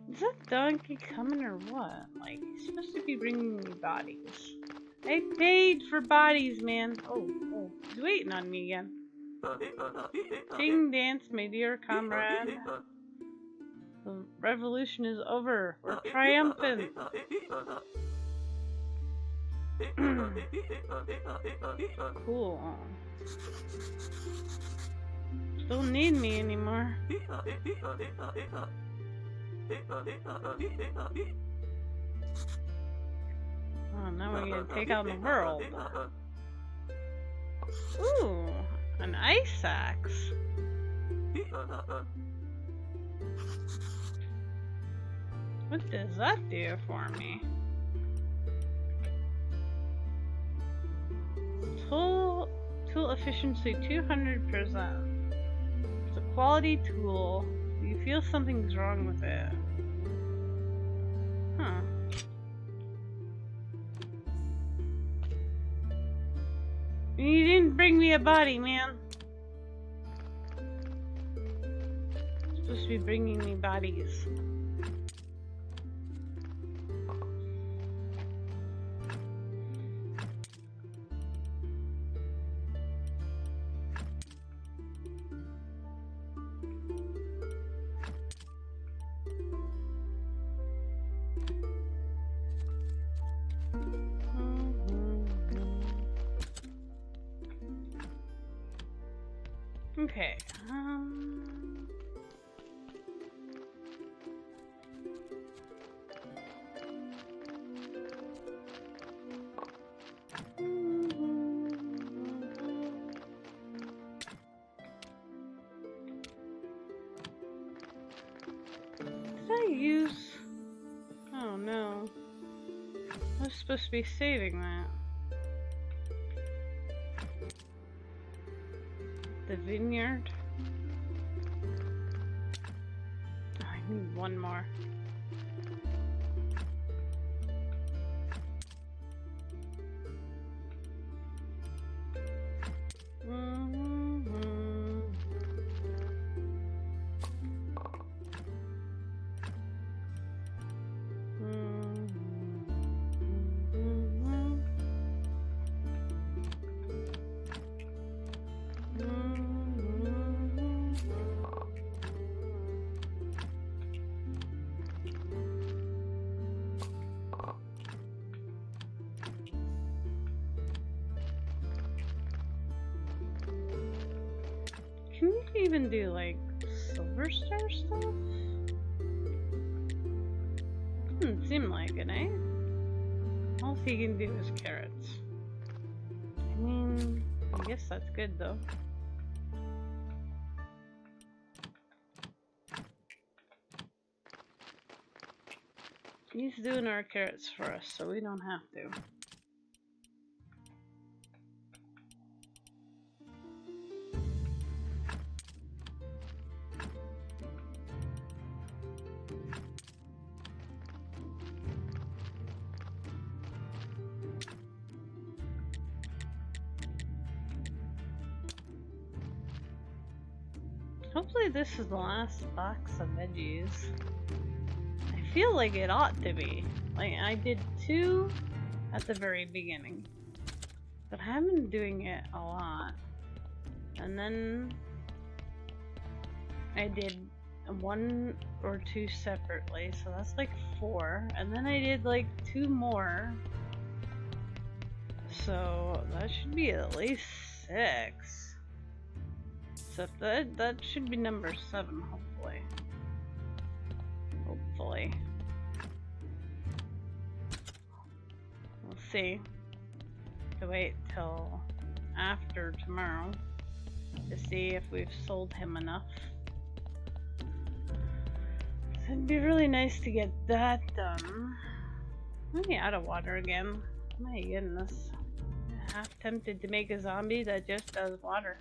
Is that donkey coming or what? Like, he's supposed to be bringing me bodies. I paid for bodies, man. Oh, he's waiting on me again. Sing, dance, my dear comrade. The revolution is over. We're triumphant. Cool. Don't need me anymore. Oh, now we're gonna take out the world. Ooh, an ice axe. What does that do for me? Tool efficiency 200%. It's a quality tool. You feel something's wrong with it. Huh. You didn't bring me a body, man. You're supposed to be bringing me bodies. Okay, did I use... Oh no. I was supposed to be saving that. The vineyard. Oh, I need one more. Can you even do like silver star stuff? Doesn't seem like it, eh? All he can do is carrots. I mean, I guess that's good though. He's doing our carrots for us, so we don't have to. Hopefully this is the last box of veggies. I feel like it ought to be. Like, I did 2 at the very beginning. But I have been doing it a lot. And then I did 1 or 2 separately, so that's like 4. And then I did like 2 more. So that should be at least 6. So that should be number 7, hopefully. Hopefully. We'll see. To wait till after tomorrow to see if we've sold him enough. So it'd be really nice to get that done. I'm running out of water again. My goodness. I'm half tempted to make a zombie that just does water.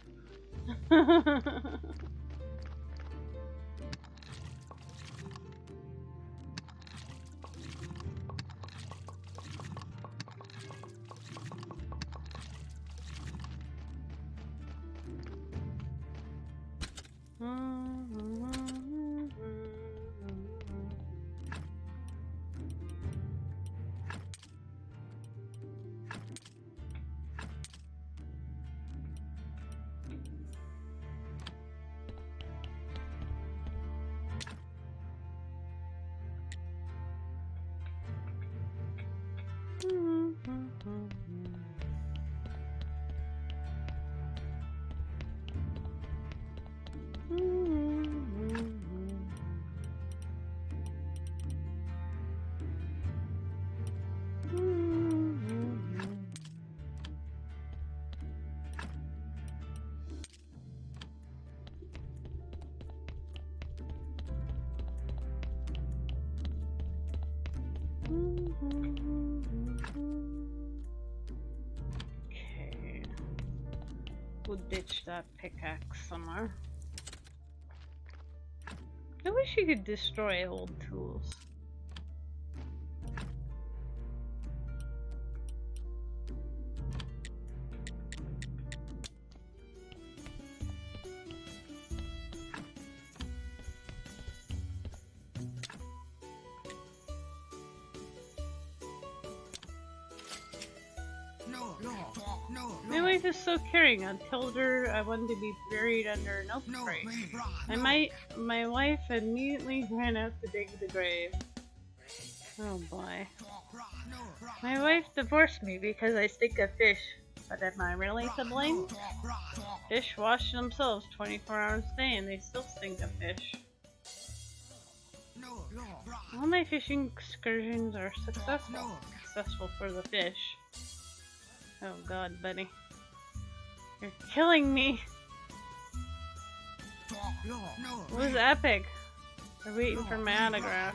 Okay. We'll ditch that pickaxe somewhere. I wish you could destroy old tools. My wife is so caring. I told her I wanted to be buried under an oak tree. My wife immediately ran out to dig the grave. Oh boy. My wife divorced me because I stink of fish. But am I really to blame? Fish wash themselves 24 hours a day and they still stink of fish. All my fishing excursions are successful. Successful for the fish. Oh god, buddy. You're killing me! It was epic. They're waiting for my autograph.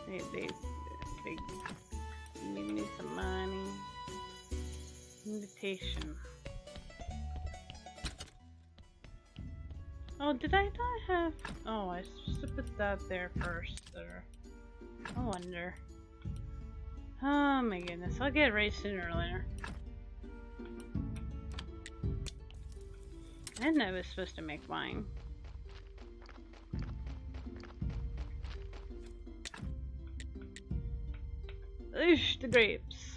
They give me some money. Invitation. Oh, did I not have... Oh, I supposed to put that there first. There. I wonder. Oh my goodness, I'll get it right sooner or later. And I was supposed to make wine. Oosh, the grapes.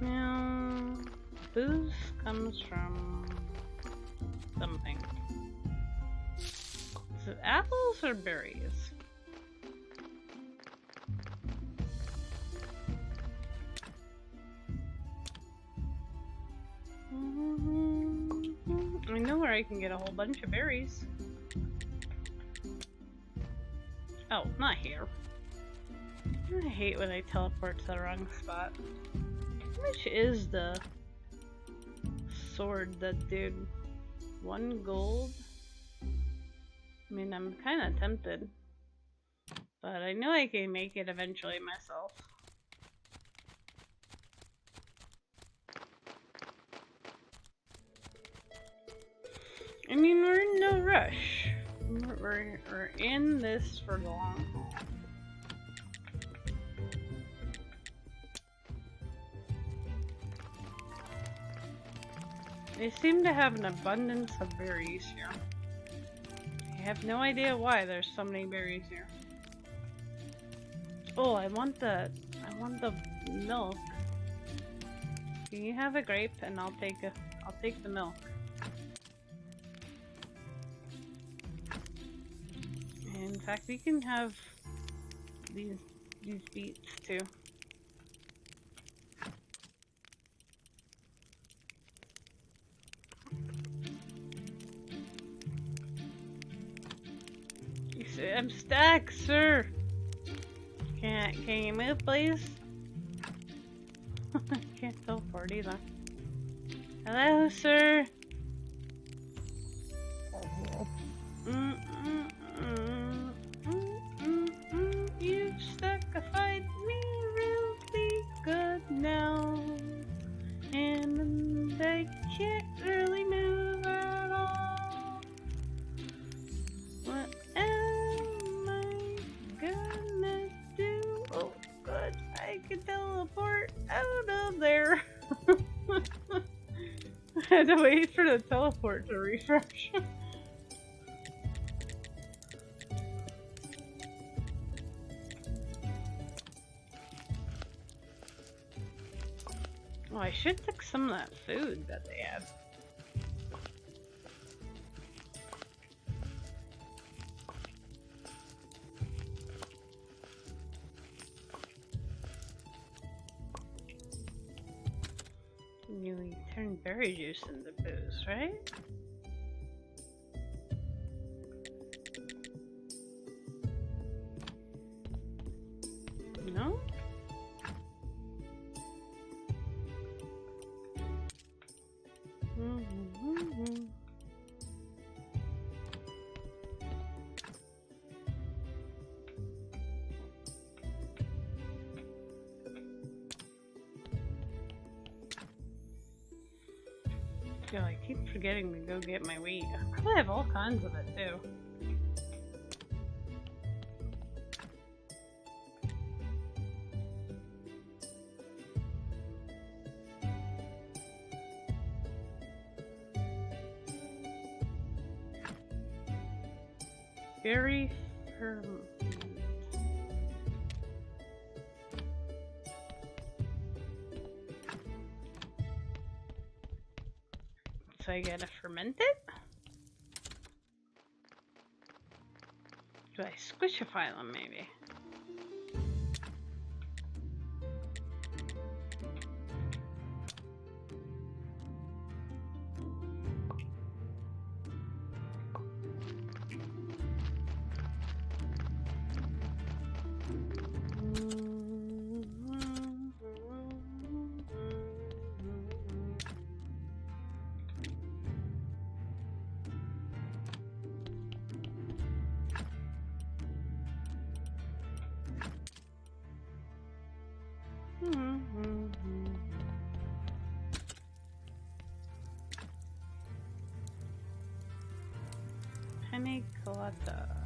Now, booze comes from something. Is it apples or berries? I know where I can get a whole bunch of berries. Oh, not here. I hate when I teleport to the wrong spot. How much is the sword that did? 1 gold? I mean, I'm kind of tempted. But I know I can make it eventually myself. I mean, we're in no rush. We're in this for the long haul. They seem to have an abundance of berries here. I have no idea why there's so many berries here. Oh, I want the milk. Can you have a grape and I'll take the milk. In fact, we can have these beets too. I'm stuck, sir. Can you move, please? I can't teleport either. Hello, sir. You've stuckified me really good now, and I can't really move at all. What am I gonna do? Oh, good, I can teleport out of there. I had to wait for the teleport to refresh. Oh, I should take some of that food that they have. You turn berry juice into booze, right? No? Oh, I keep forgetting to go get my wheat. I probably have all kinds of it too. Very firm. So I gotta ferment it? Do I squishify them maybe? Penny colada.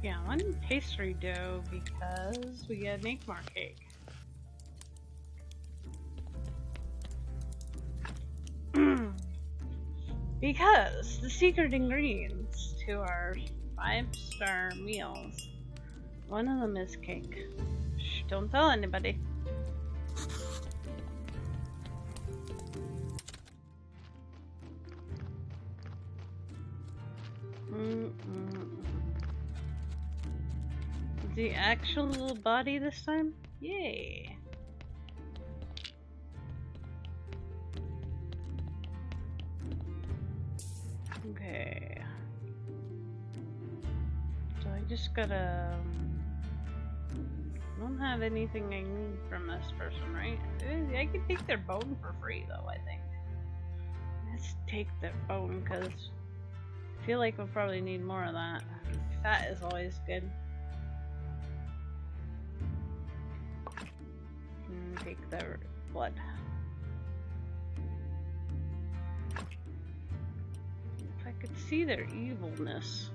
Yeah, one pastry dough because we gotta make more cake. Because the secret ingredients to our 5-star meals, one of them is cake. Shh, don't tell anybody. The actual little body this time? Yay! Okay. So I just gotta... I don't have anything I need from this person, right? I can take their bone for free though, I think. Let's take their bone, because I feel like we'll probably need more of that. Fat is always good. And take their blood. If I could see their evilness.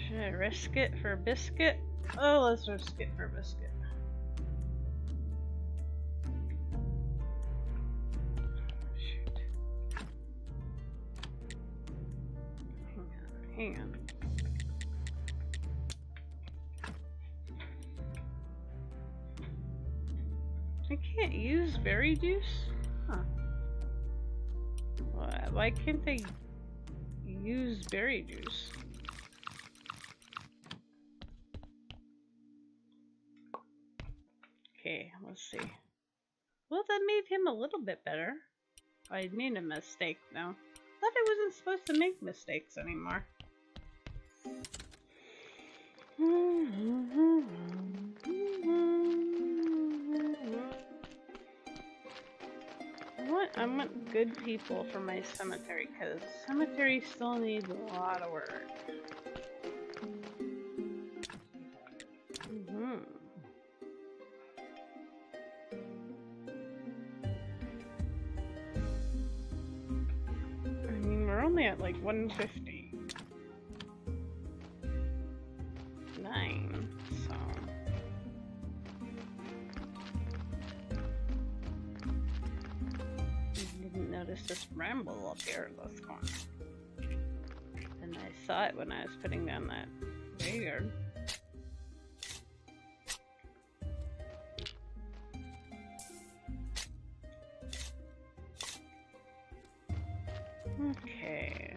Should I risk it for a biscuit? Oh, let's risk it for a biscuit. Shoot. Hang on. I can't use berry juice? Huh. Why can't I use berry juice? Okay, let's see. Well, that made him a little bit better. I made a mistake now. Thought I wasn't supposed to make mistakes anymore. I want good people for my cemetery, because cemetery still needs a lot of work. I mean, we're only at like 159, so... Notice this ramble up here in this corner. And I saw it when I was putting down that graveyard. Okay.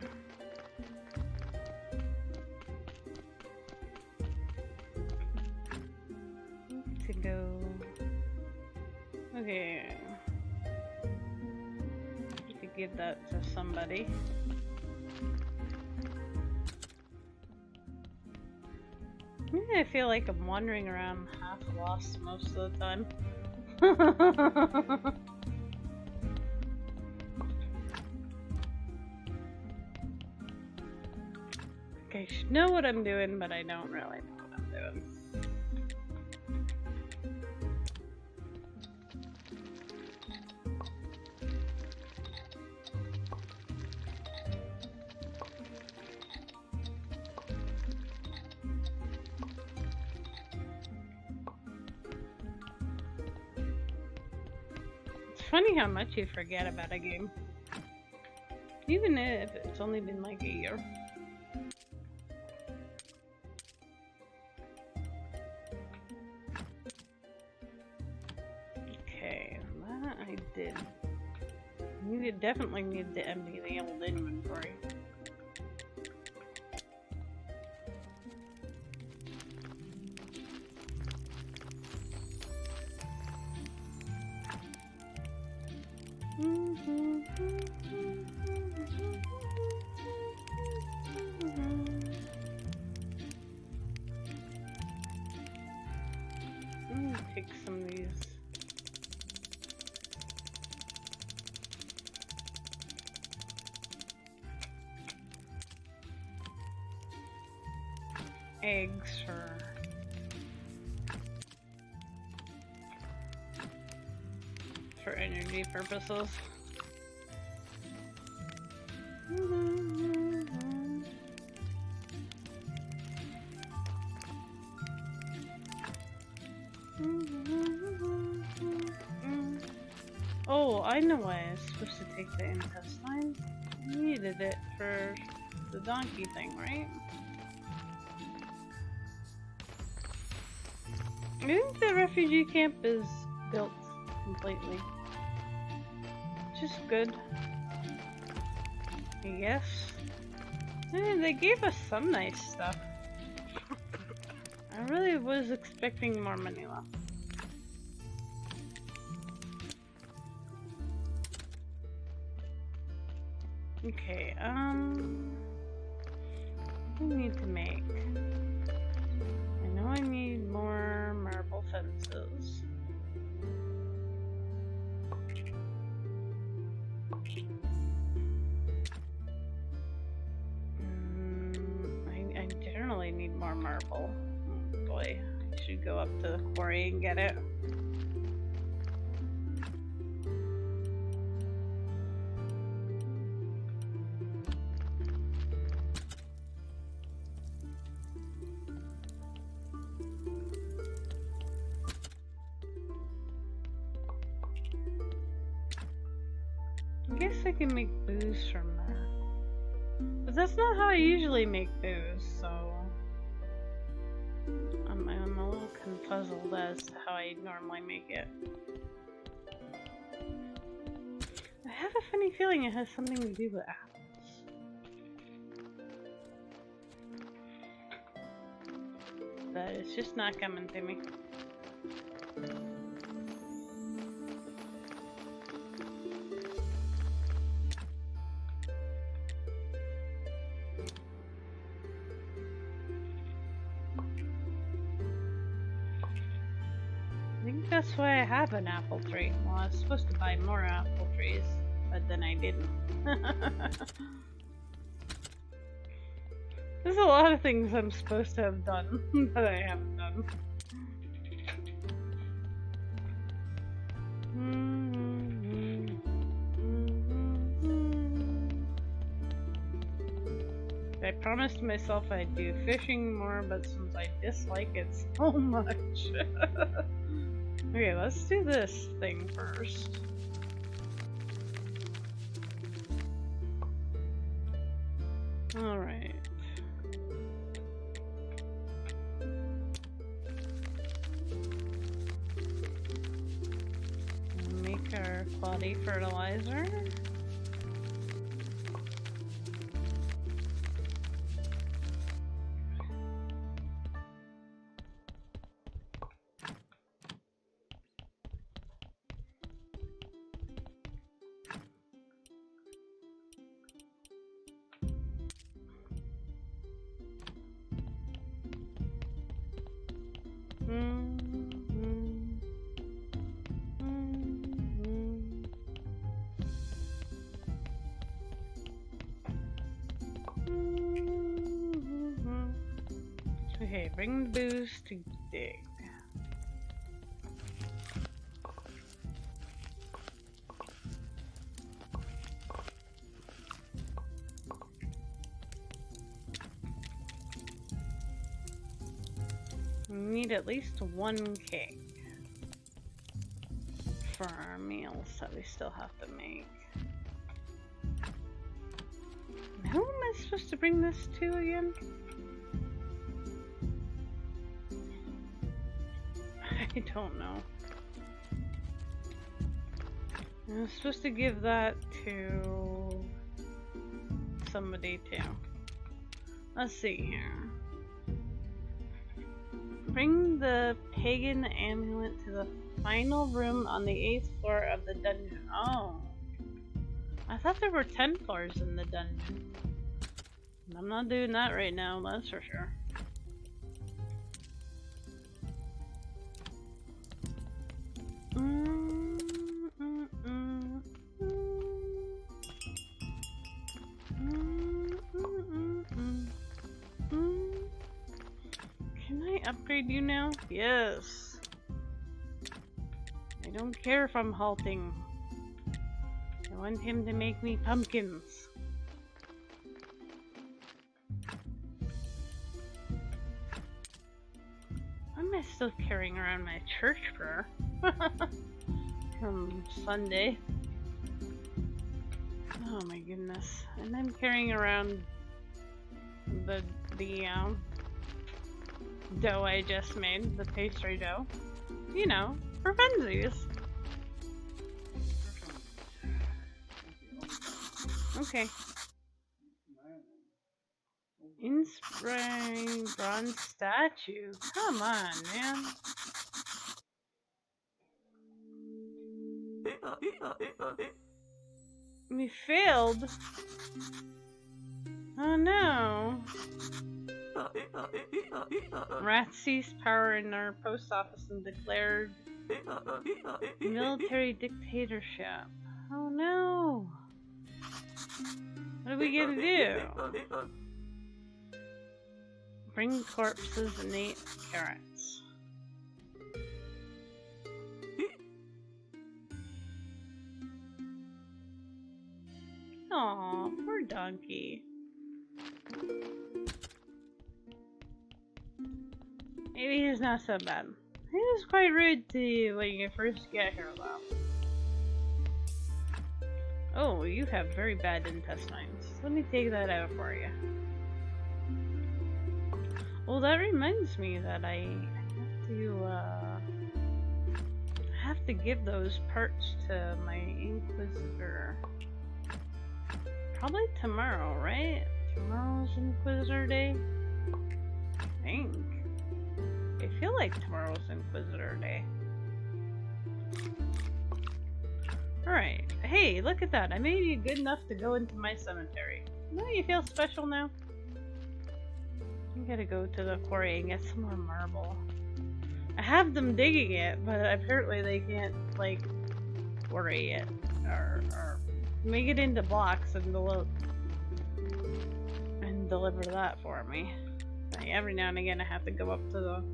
To go. Okay. Give that to somebody. I feel like I'm wandering around half lost most of the time. Okay, I should know what I'm doing, but I don't really know what I'm doing. Funny how much you forget about a game, even if it's only been like a year. Okay, that I did. You definitely need to empty the old inventory. Take some of these. Eggs for energy purposes. Oh, I know why I was supposed to take the intestine. I needed it for the donkey thing, right? I think the refugee camp is built completely. Which is good. I guess. They gave us some nice stuff. I really was expecting more Manila. Okay, what do I need to make? I know I need more marble fences. I generally need more marble. Oh boy, I should go up to the quarry and get it. I guess I can make booze from that. But that's not how I usually make booze, so I'm a little confuzzled as to how I normally make it. I have a funny feeling it has something to do with apples. But it's just not coming to me. That's why I have an apple tree. Well, I was supposed to buy more apple trees, but then I didn't. There's a lot of things I'm supposed to have done, that I haven't done. I promised myself I'd do fishing more, but since I dislike it so much. Okay, let's do this thing first. Alright. Make our quality fertilizer. Okay, bring the booze to dig. We need at least one cake for our meals that we still have to make. And who am I supposed to bring this to again? I don't know. I was supposed to give that to somebody too. Let's see here. Bring the pagan amulet to the final room on the 8th floor of the dungeon. Oh. I thought there were 10 floors in the dungeon. I'm not doing that right now, that's for sure. Can I upgrade you now? Yes. I don't care if I'm halting. I want him to make me pumpkins. Why am I still carrying around my church prayer? from Sunday. Oh my goodness. And I'm carrying around the dough I just made, the pastry dough. You know, for funsies. Okay. Inspiring bronze statue. Come on, man. We failed. Oh no. Rats seized power in our post office and declared military dictatorship. Oh no. What are we gonna do? Bring corpses and eat carrots. Aw, poor donkey. Maybe he's not so bad. He was quite rude to you when you first get here, though. Oh, you have very bad intestines. Let me take that out for you. Well, that reminds me that I have to give those parts to my Inquisitor. Probably tomorrow, right? Tomorrow's Inquisitor Day? I think. I feel like tomorrow's Inquisitor Day. Alright. Hey, look at that. I made you good enough to go into my cemetery. Don't you feel special now? I gotta go to the quarry and get some more marble. I have them digging it, but apparently they can't, like, quarry it. Or make it into blocks and deliver that for me. Like, every now and again I have to go up to the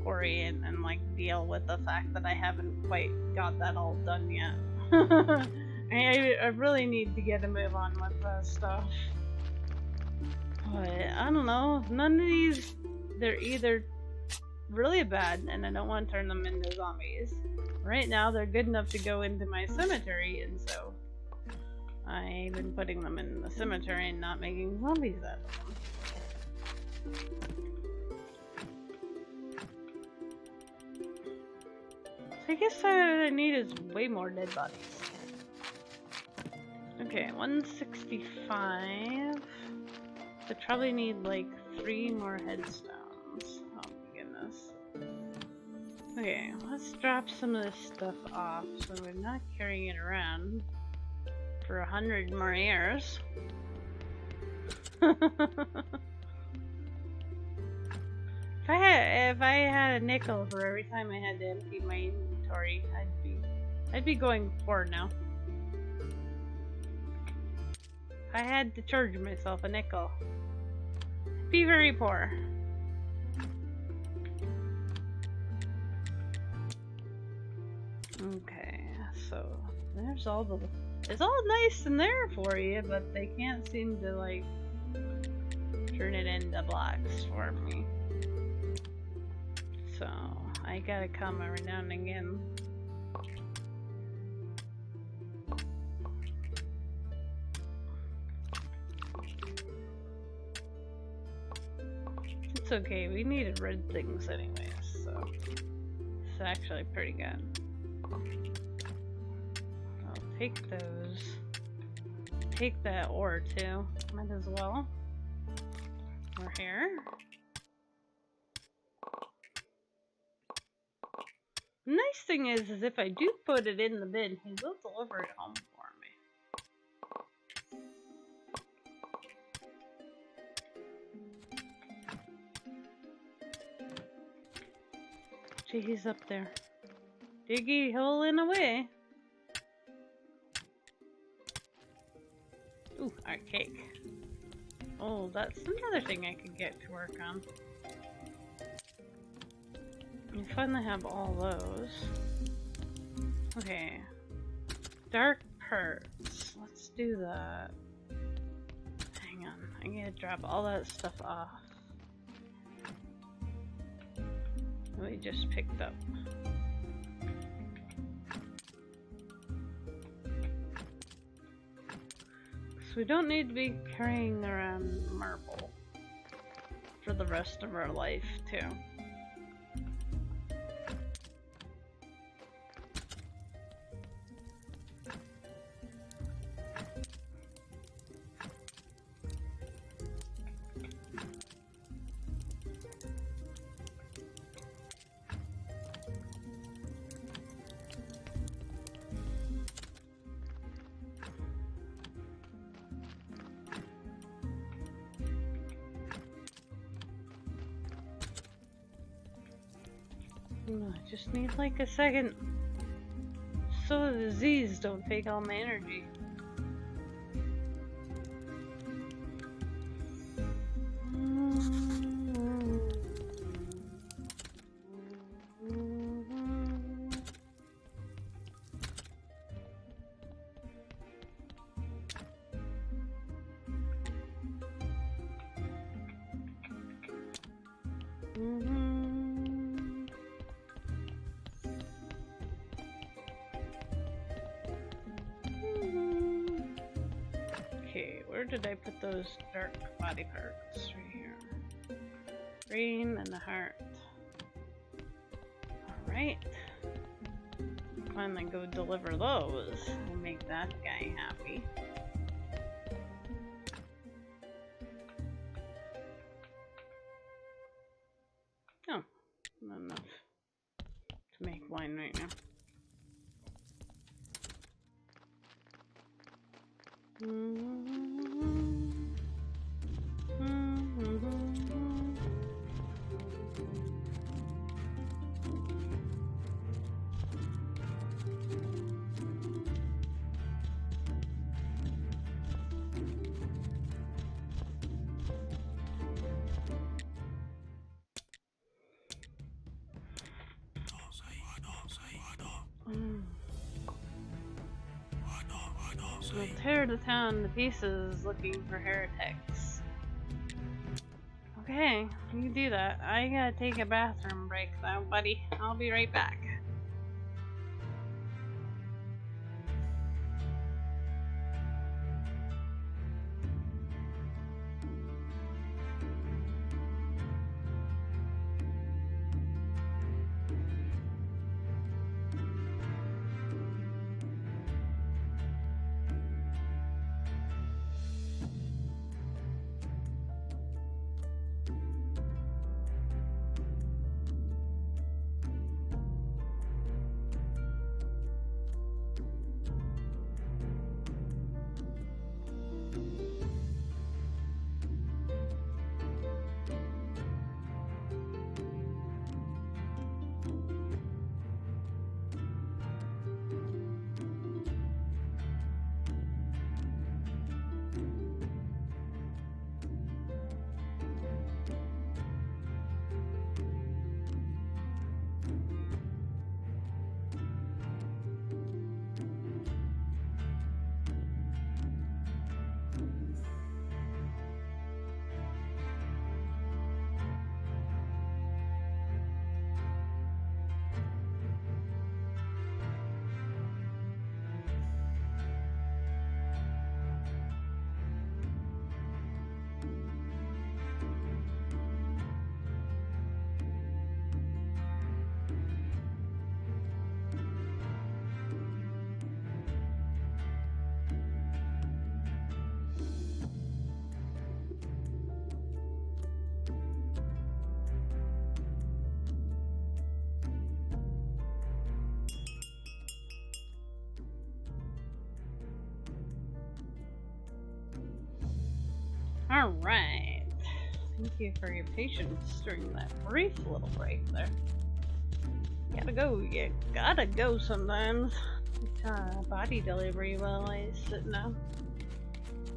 quarry and like deal with the fact that I haven't quite got that all done yet. I really need to get a move on with that stuff. But I don't know, none of these, they're either really bad and I don't want to turn them into zombies. Right now they're good enough to go into my cemetery, and so I've been putting them in the cemetery and not making zombies out of them. So I guess what I need is way more dead bodies. Okay, 165. I probably need like 3 more headstones. Oh my goodness. Okay, let's drop some of this stuff off so we're not carrying it around for 100 more years. If I had a nickel for every time I had to empty my inventory, I'd be going poor now. If I had to charge myself a nickel, I'd be very poor. Okay, so there's all the. It's all nice in there for you, but they can't seem to like turn it into blocks for me. So I gotta come every now and again. It's okay, we needed red things anyways, so it's actually pretty good. I'll take those. Take that ore too, might as well. We're here. The nice thing is if I do put it in the bin, he will deliver it home for me. Gee, he's up there. Diggy holing away. Ooh, our cake. Oh, that's another thing I could get to work on. You finally have all those. Okay. Dark parts. Let's do that. Hang on. I gotta drop all that stuff off. We just picked up. we don't need to be carrying around marble for the rest of our life, too. I just need like a second so the disease don't take all my energy. Where did I put those dark body parts? Right here. Brain and the heart. Alright. Finally go deliver those. We'll make that guy happy. Oh, not enough to make wine right now. We'll tear the town to pieces looking for heretics. Okay, you can do that. I gotta take a bathroom break though, buddy. I'll be right back. Alright. Thank you for your patience during that brief little break there. You gotta go sometimes. Body delivery while I sit now.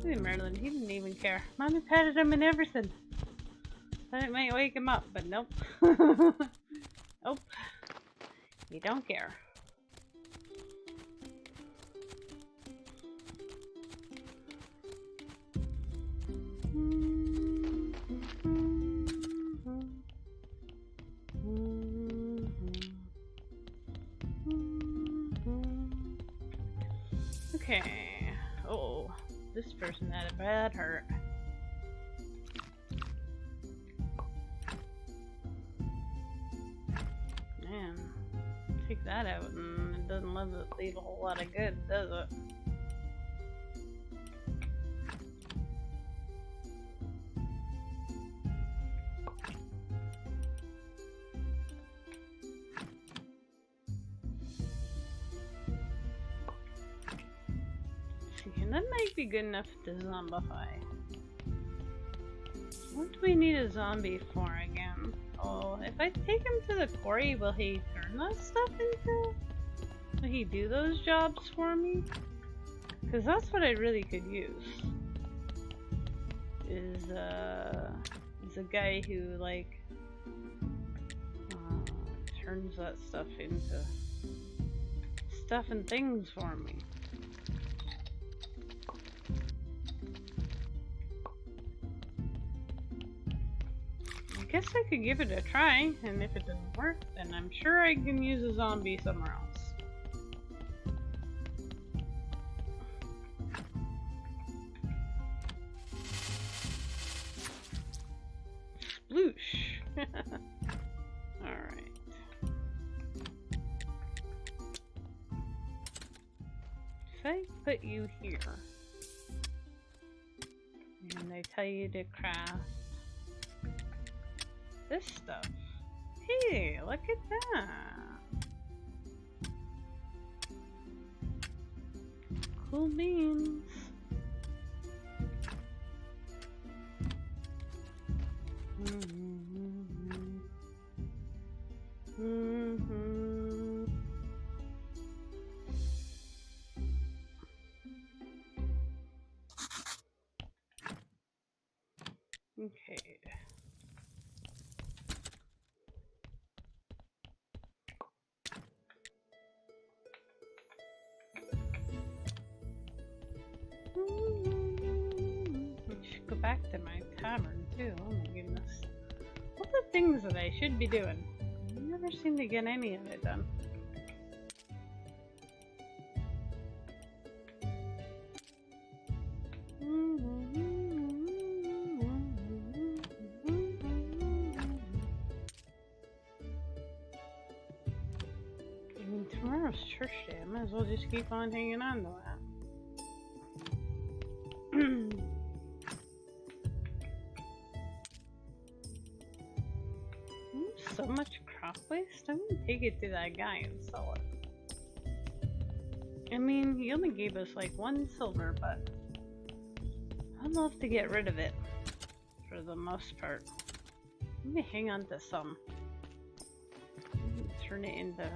Look at Merlin, he didn't even care. Mommy patted him and everything. Thought it might wake him up, but nope. Nope. You don't care. Okay. Oh, this person had a bad heart. Man, take that out and it doesn't leave a whole lot of good, does it? That might be good enough to zombify. What do we need a zombie for again? Oh, if I take him to the quarry, will he turn that stuff into? Will he do those jobs for me? Because that's what I really could use. Is a guy who like turns that stuff into stuff and things for me. I guess I could give it a try, and if it doesn't work, then I'm sure I can use a zombie somewhere else. Sploosh! Alright. If I put you here, and I tell you to craft this stuff. Hey, look at that. Cool beans. Okay. Go back to my tavern too. Oh my goodness. What are the things that I should be doing? I never seem to get any of it done. I mean, tomorrow's church day. I might as well just keep on hanging on to that. So much crop waste? I'm gonna take it to that guy and sell it. I mean, he only gave us like 1 silver, but I'd love to get rid of it for the most part. Let me hang on to some. Turn it into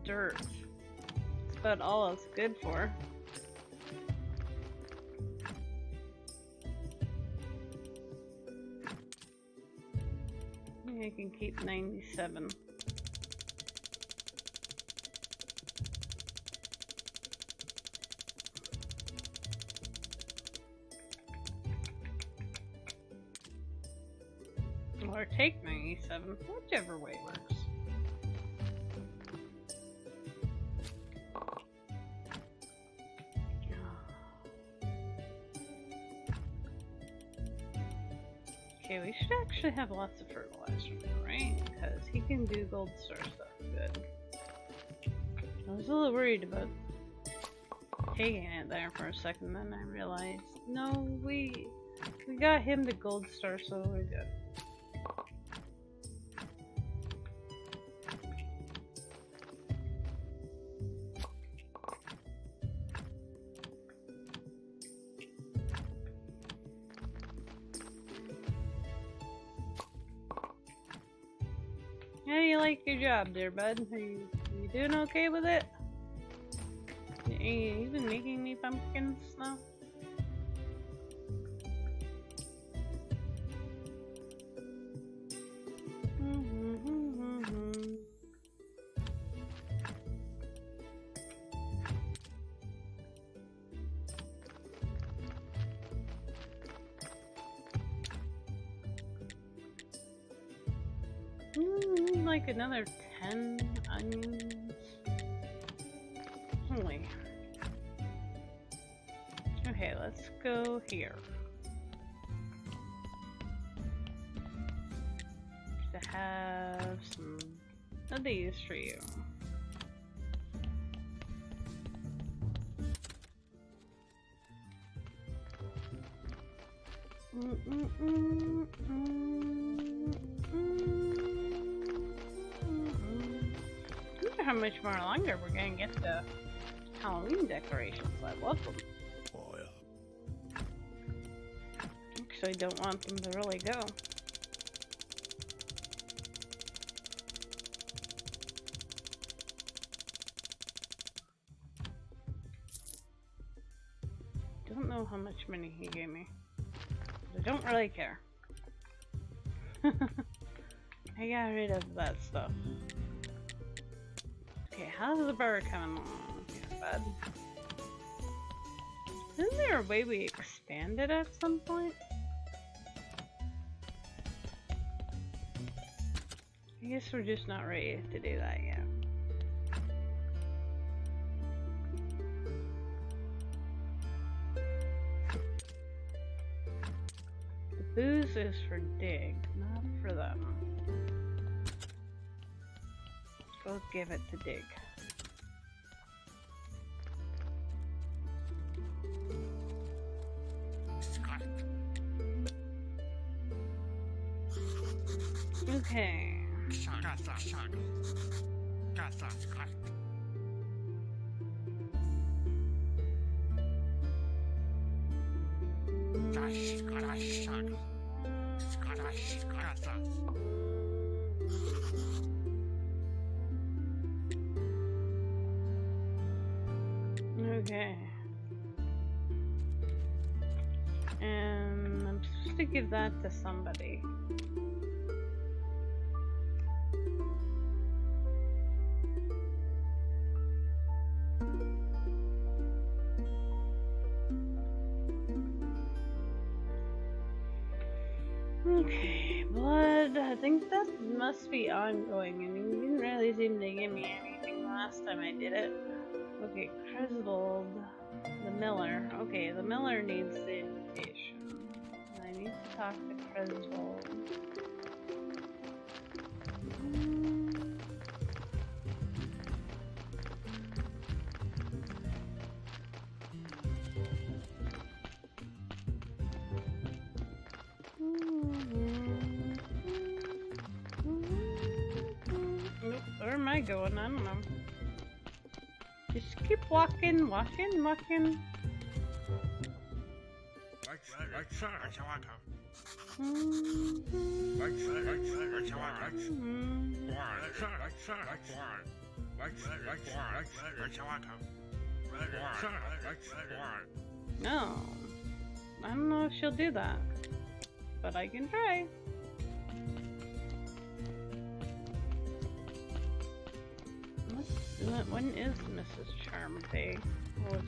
dirt. That's about all it's good for. I can keep 97. Or take 97, whichever way works. Okay, we should actually have lots of fertilizer now, right? Because he can do gold star stuff good. I was a little worried about taking it there for a second, then I realized, no, we got him the gold star, so we're good. How do you like your job there, bud? Are you doing okay with it? Are you even making me pumpkins now? Like another 10 onions. Holy. Okay, let's go here. To have some of these for you. I wonder how much more longer we're gonna get the Halloween decorations. I love them. Oh yeah. Actually, don't want them to really go. Don't know how much money he gave me. I don't really care. I got rid of that stuff. Okay, how's the bar coming along here, bud? Isn't there a way we expand it at some point? I guess we're just not ready to do that yet. The booze is for Dig, not for them. Go give it to Dig. Okay. Okay. And I'm supposed to give that to somebody. Okay, blood. I think that must be ongoing, and you didn't really seem to give me anything last time I did it. Okay, Cresvold, the miller. Okay, the miller needs the invitation. I need to talk to Cresvold. Nope, where am I going? I don't know. Just keep walking, walking, walking. No. I don't know if she'll do that. But I can try. When is Mrs. Charmpay? Oh,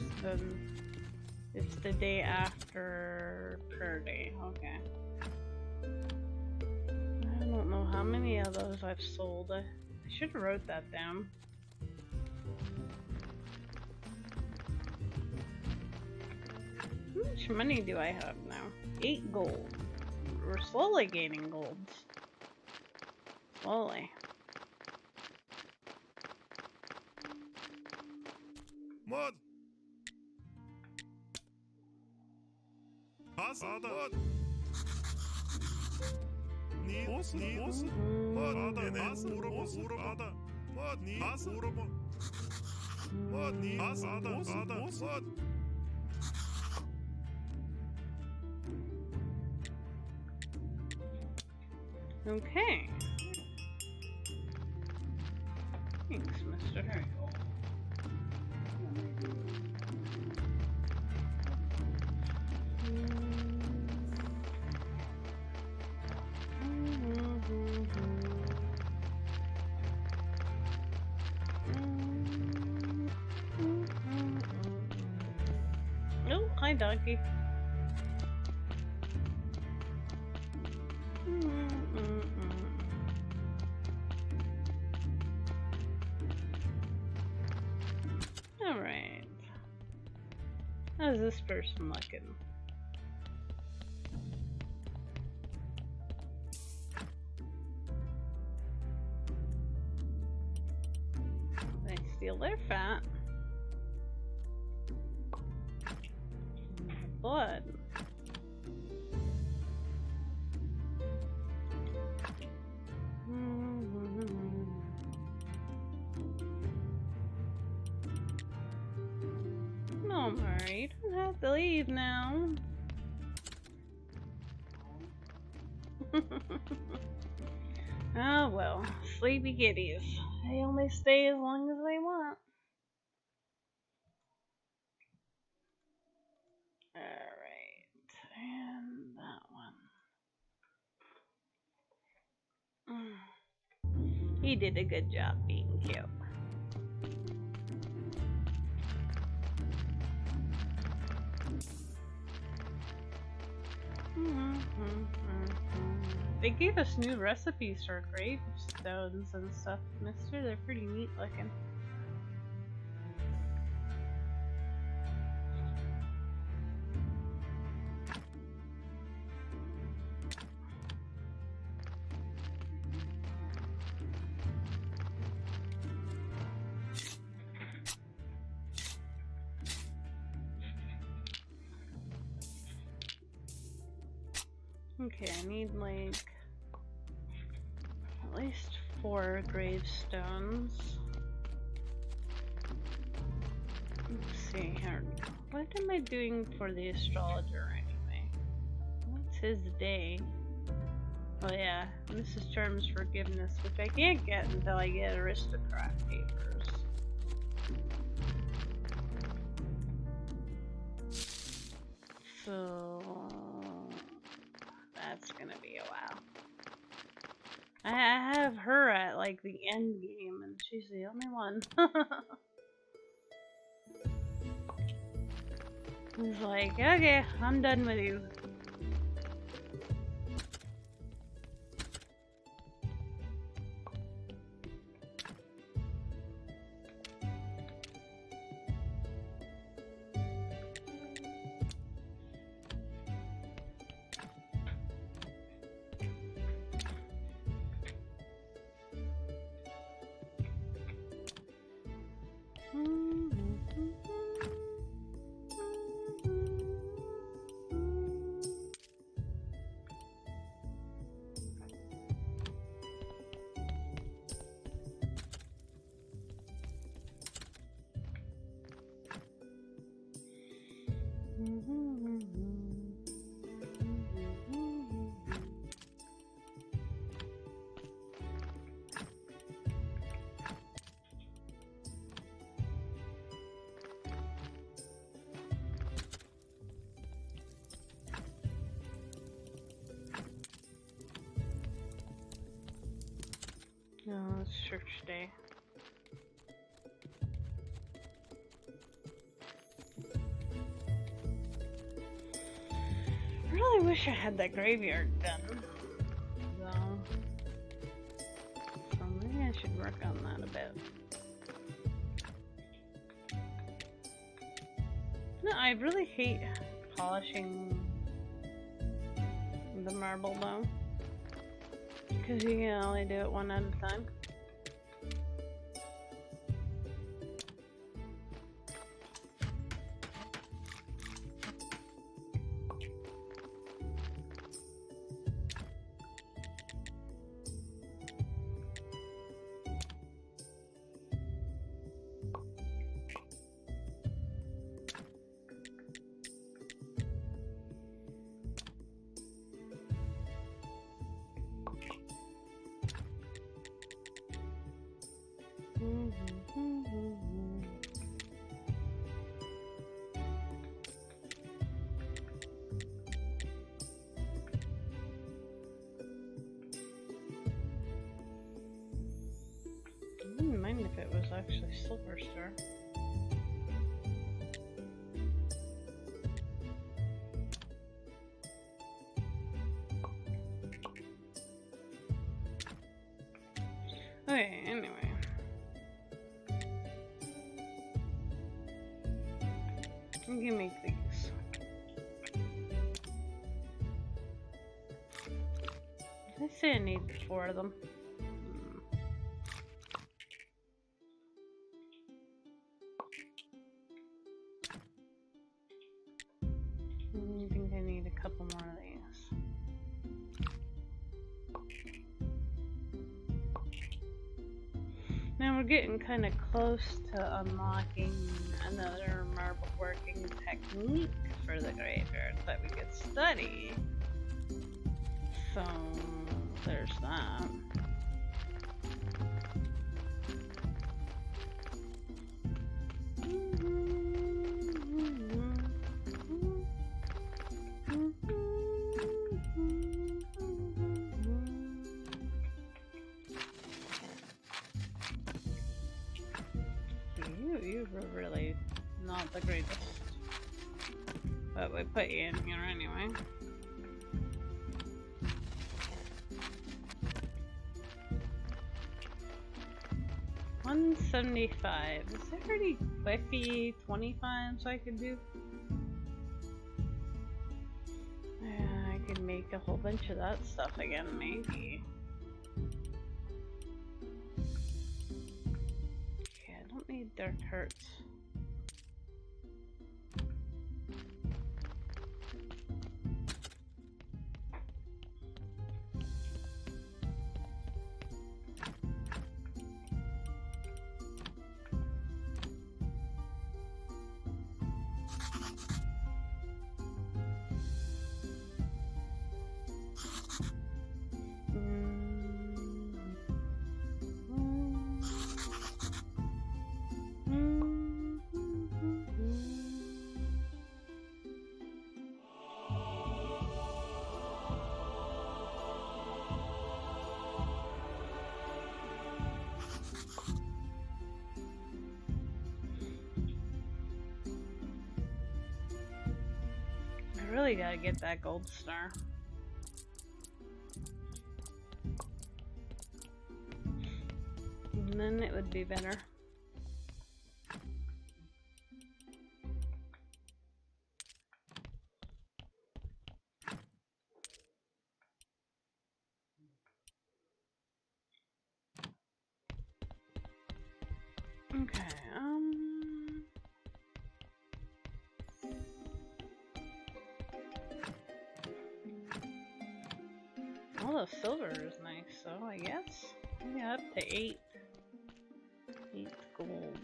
it's the day after Prayer Day. Okay. I don't know how many of those I've sold. I should have wrote that down. How much money do I have now? 8 gold. We're slowly gaining golds. Slowly. Mod. Mod. Okay. Thanks, Mr. Harry. Oh, hi, donkey. Alright. How's this person looking? They steal their fat. And blood. No, Murray, you don't have to leave now. Oh well, sleepy kitties. They only stay as long as they want. Alright, and that one. He did a good job being cute. They gave us new recipes for gravestones and stuff, mister. They're pretty neat looking. Okay, I need like at least 4 gravestones. Let's see here. What am I doing for the astrologer anyway? What's his day? Oh yeah, Mrs. Charm's forgiveness, which I can't get until I get aristocrat papers. So that's gonna be a while. I have her at like the end game, and she's the only one. He's like, okay, I'm done with you. No, it's church day. I really wish I had that graveyard done. So maybe I should work on that a bit. No, I really hate polishing the marble though. Because you can only do it one at a time. I wouldn't mind if it was actually Silver Star. Okay, anyway. You can make these. I say I need 4 of them. I think I need a couple more of these. Now we're getting kind of close to unlocking another marble working technique for the graveyard that we could study. So there's that. You were really not the greatest, but we put you in here anyway. $175. Is there any quickie 25s I could do? Yeah, I could make a whole bunch of that stuff again, maybe. Okay, I don't need dark hearts. I really gotta get that gold star. And then it would be better. Okay, all the silver is nice, so I guess. Yeah, up to 8 gold.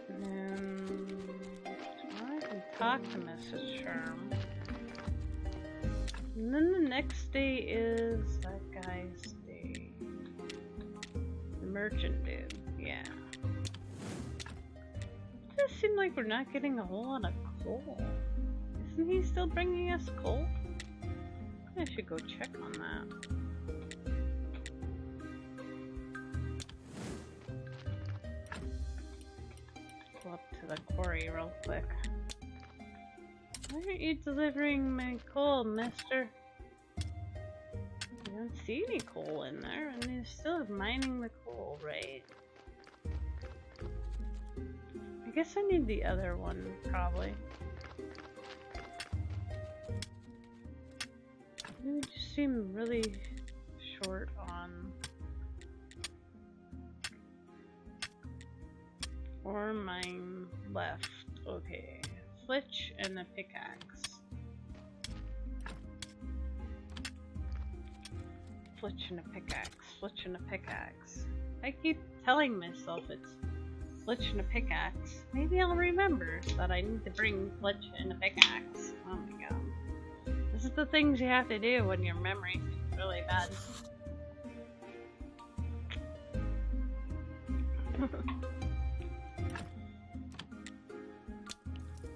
And then I can talk to Mrs. Sherm. And then the next day is that guy's day. The merchant dude, yeah. It does seem like we're not getting a whole lot of coal. Isn't he still bringing us coal? I should go check on that. Go up to the quarry real quick. Why aren't you delivering my coal, mister? I don't see any coal in there, and you're still mining the coal, right? I guess I need the other one, probably. You just seem really short on ore mine left. Okay, flitch and a pickaxe. Flitch and a pickaxe. Flitch and a pickaxe. I keep telling myself it's flitch and a pickaxe. Maybe I'll remember that I need to bring flitch and a pickaxe. Oh my god. This is the things you have to do when your memory is really bad.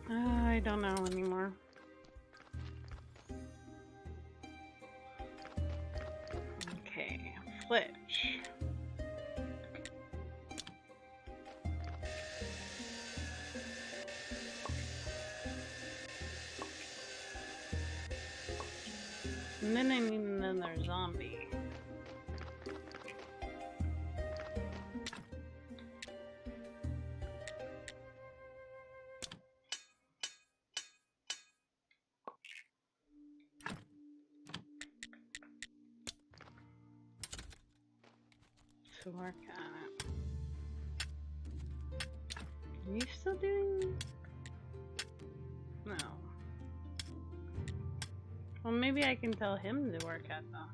I don't know anymore. Okay, flitch. And then I need another zombie. to work on it. Are you still doing? No. Well, maybe I can tell him to work at that.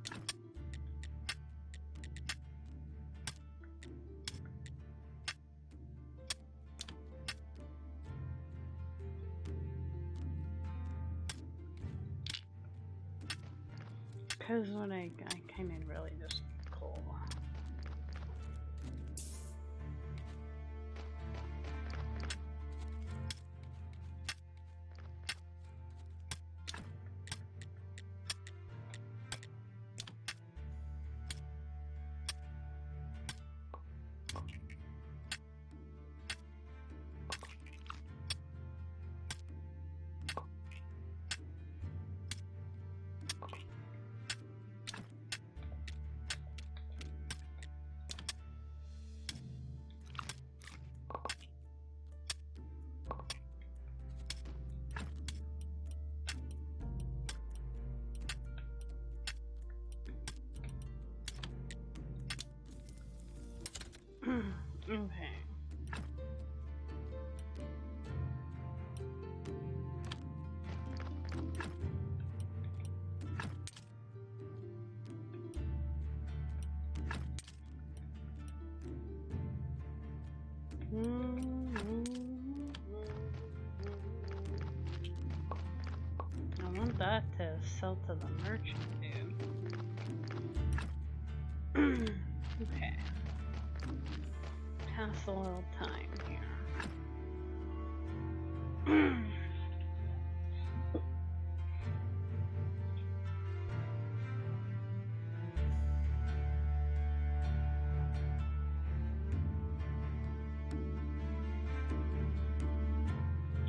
Because what I kind of really just cool. Okay. I want that to sell to the merchant, dude. Okay. Pass a little time here.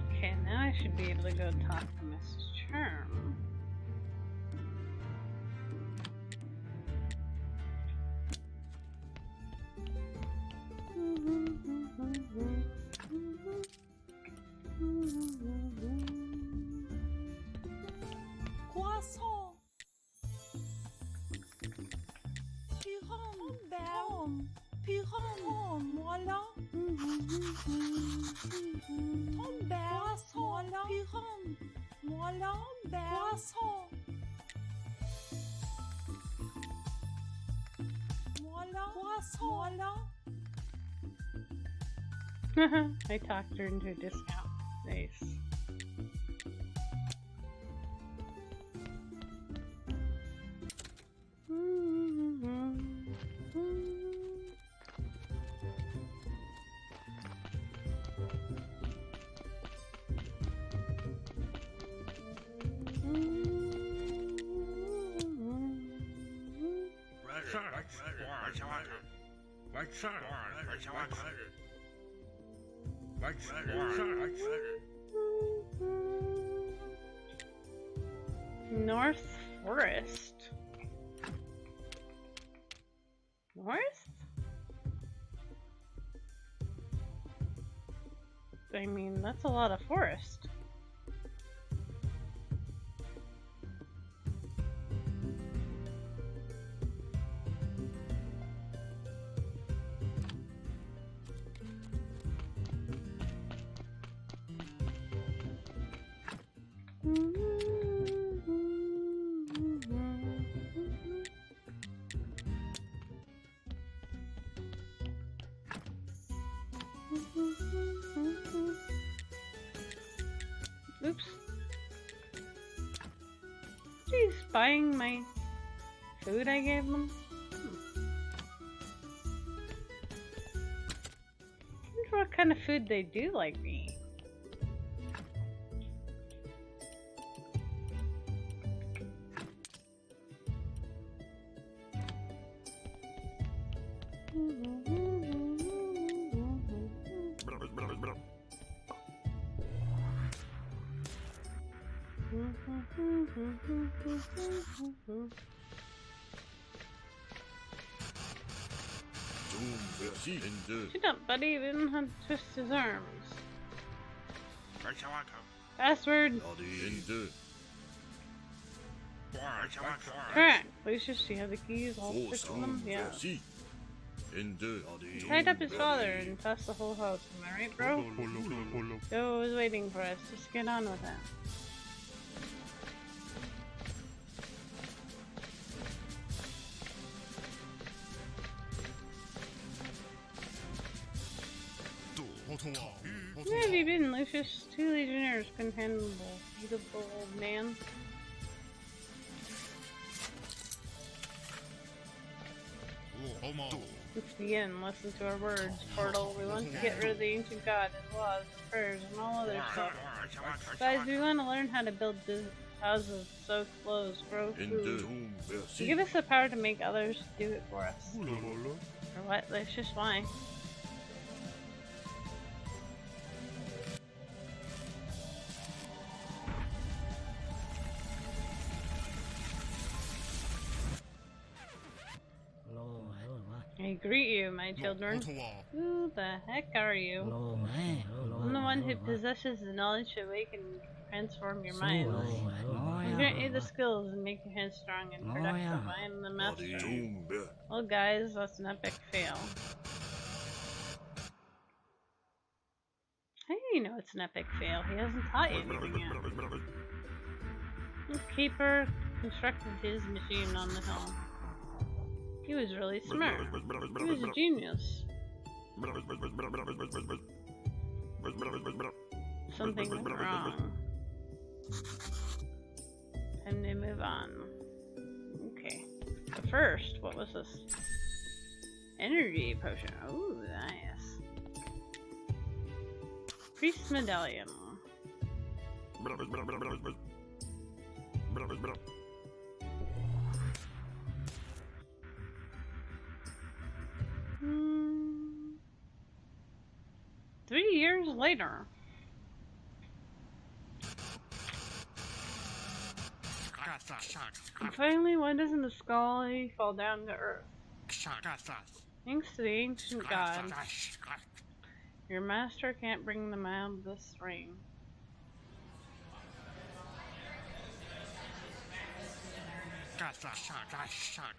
Okay, now I should be able to go talk to Miss Charm. Croissant. Piron, Tom, Piron, voilà. Tombert, voilà. Piron, voilà. Croissant. Voilà, croissant, voilà. I talked her into a discount. Nice. North Forest. North? I mean, that's a lot of forest. Oops. He's buying my food I gave them. I wonder what kind of food they do like me. Shut up, buddy. We didn't have to twist his arms. Password. Correct. Lucius, do you have the keys? All 6 of them? Yeah. Tied up his father and tossed the whole house. Am I right, bro? Joe was waiting for us. Just get on with it. Where have you been, Lucius? 2 legionnaires couldn't handle the beautiful old man. Let's begin. Listen to our words, Portal. We want to get rid of the ancient god, his laws, his prayers, and all other stuff. Besides, we want to learn how to build houses, soak clothes, grow food. You give us the power to make others do it for us. Or what? That's just why. I greet you, my children. Who the heck are you? I'm the one who possesses the knowledge to awaken and transform your minds. I grant you the skills and make your hands strong and productive. I am the master. Well, guys, that's an epic fail. How do you know it's an epic fail? He hasn't taught you anything yet. The keeper constructed his machine on the hill. He was really smart. He was a genius. Something went wrong. And they move on. Okay. But first, what was this? Energy potion. Oh, nice. Priest medallion. Hmm. 3 years later. And finally, why doesn't the Scully fall down to earth? Thanks to the ancient god. Your master can't bring them out of this ring.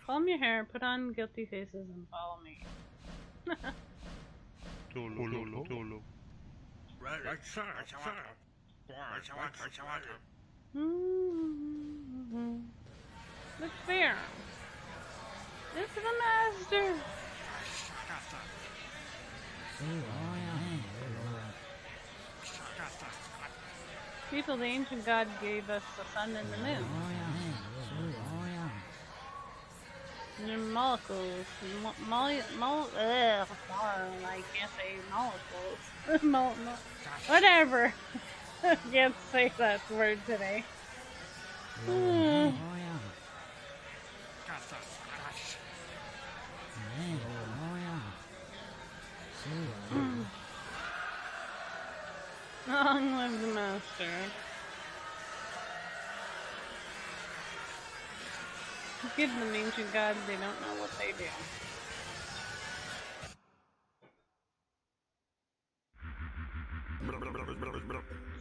Comb your hair, put on guilty faces, and follow me. Look fair. It's the master. People, the ancient god gave us the sun and the moon. They're molecules. I can't say molecules. Whatever. I can't say that word today. Long live the master. Give them ancient gods, they don't know what they do.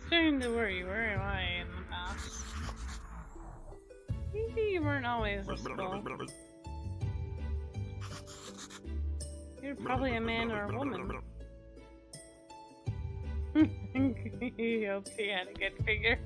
Starting to worry, where am I in the past? Maybe you weren't always a skull. You're probably a man or a woman. He hopes he had a good figure.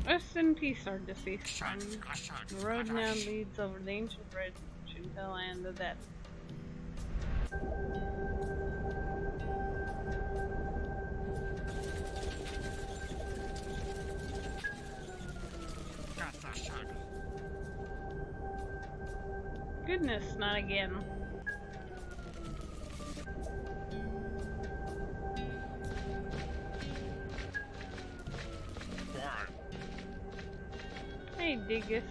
Rest in peace, our deceased friend. The road now leads over the ancient bridge into the land of death. Goodness, not again. Hey, Diggus.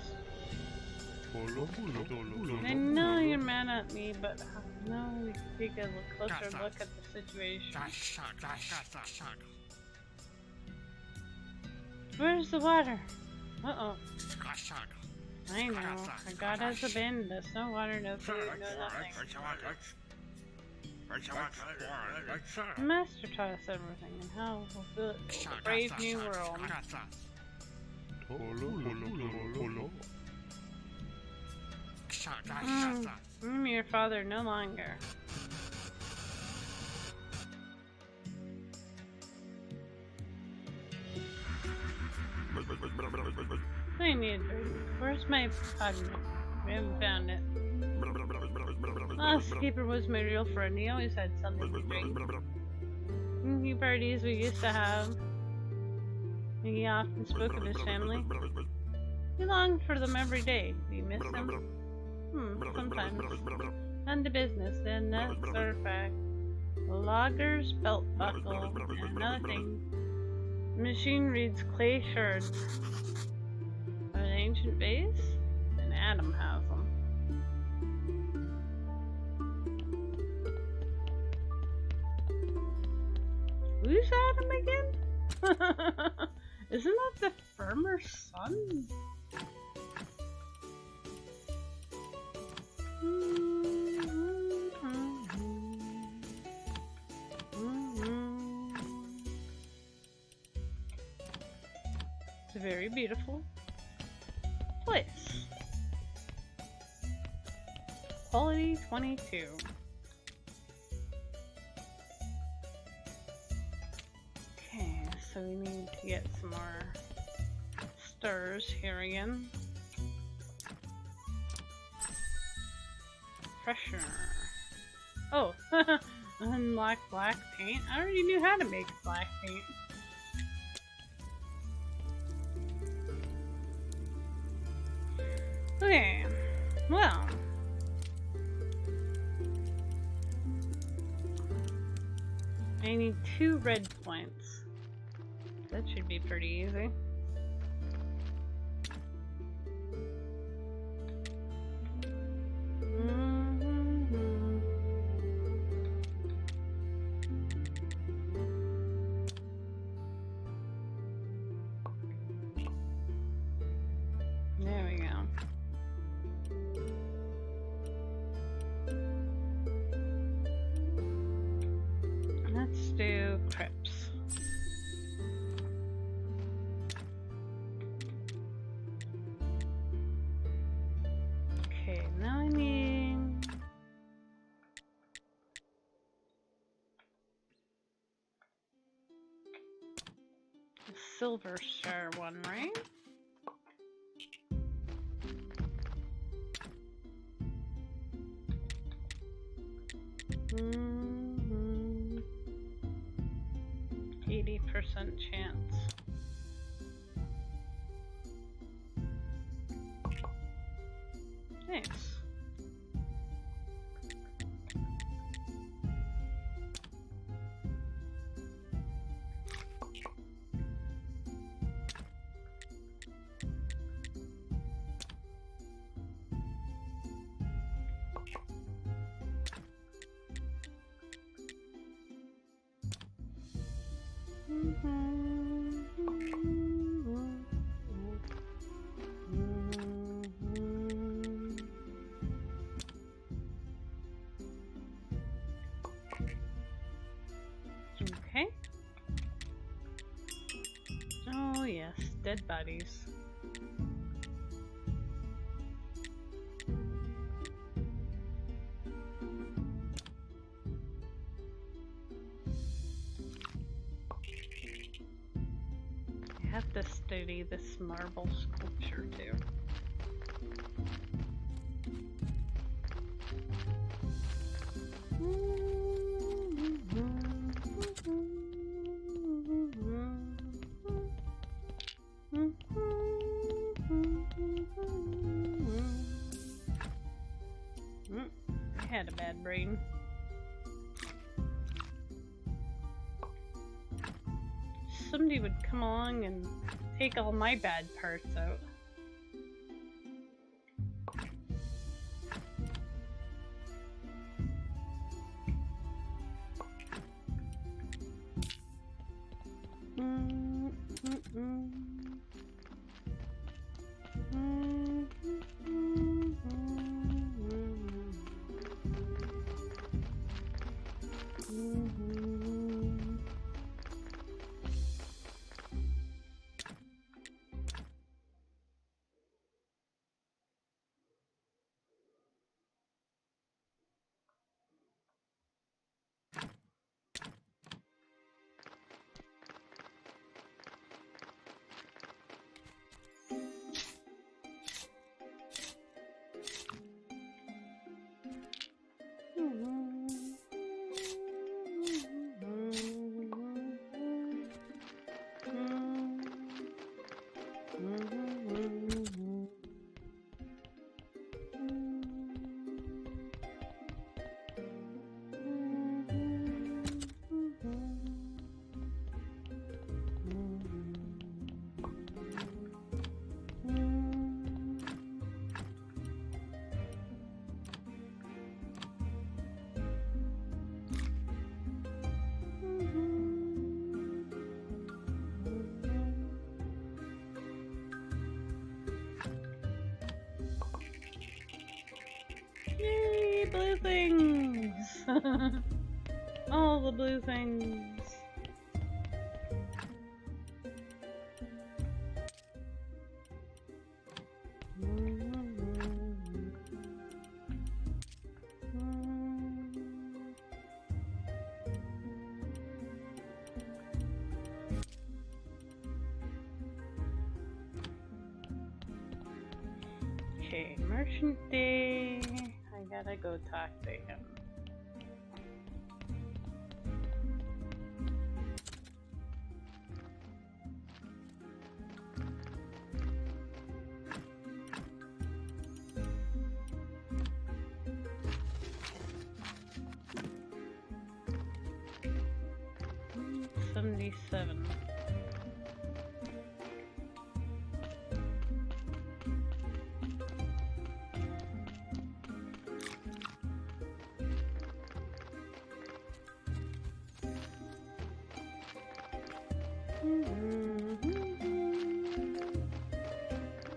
I know you're mad at me, but no, we can take a closer look at the situation. Where's the water? Uh-oh. I know. Our God has abandoned us. No water, no food, no nothing. The Master taught us everything and how we'll build a brave new world. I'm your father no longer. I need a drink. Where's my partner? We haven't found it. Last keeper was my real friend. He always had something to drink. The parties we used to have. He often spoke of his family. He longed for them every day. Do you miss them? Sometimes. And the business, then that's our fact. The logger's belt buckle, and another thing. The machine reads clay shards. An ancient vase? And Adam has them. Who's Adam again? Isn't that the farmer's son? It's a very beautiful place. Quality 22. Okay, so we need to get some more stars here again. Freshener. Oh, unlock black paint. I already knew how to make black paint. Okay, well. I need 2 red points. That should be pretty easy. There we go. Let's do crepes. Okay, now I need a silver star one, right? Mm-hmm. 80% chance. Nice. Okay. Oh yes, dead bodies. I have to study this marble sculpture too. I had a bad brain. Somebody would come along and take all my bad parts out. Yay, blue things! All the blue things. Okay, Merchant Day. I gotta go talk to him. Mm, 77.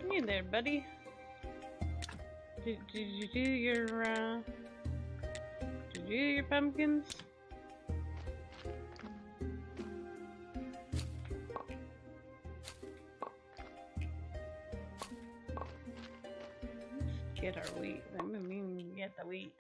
Hey there, buddy. Did you do your pumpkins? Let's get our wheat. I mean, get the wheat.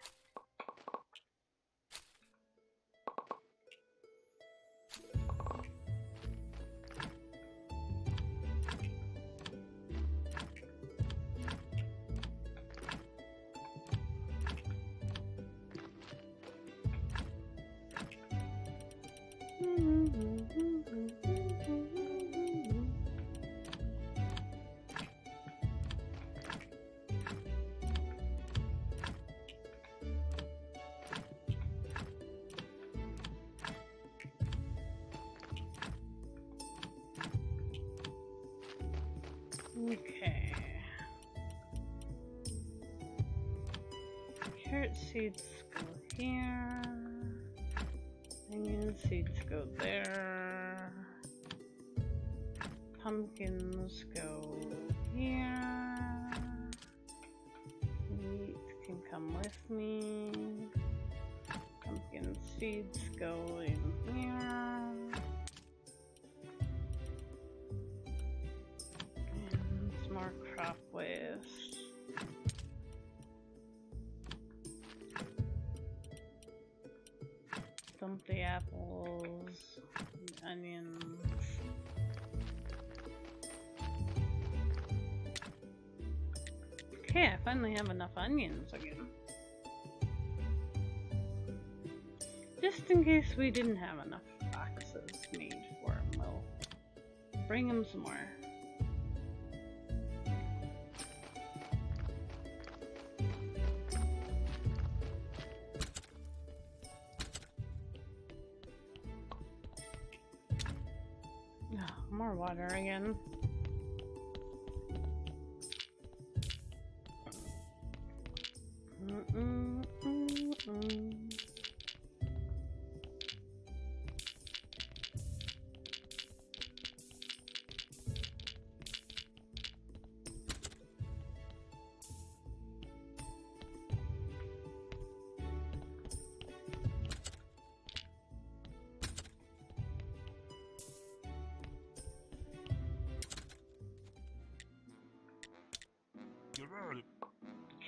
Okay. Carrot seeds go here. Onion seeds go there. Pumpkins go here. Wheat can come with me. Pumpkin seeds go in here. And some more crop waste. Dump the apples, the onions. Okay, I finally have enough onions again. Just in case we didn't have enough boxes made for him, we'll bring him some more. More water again.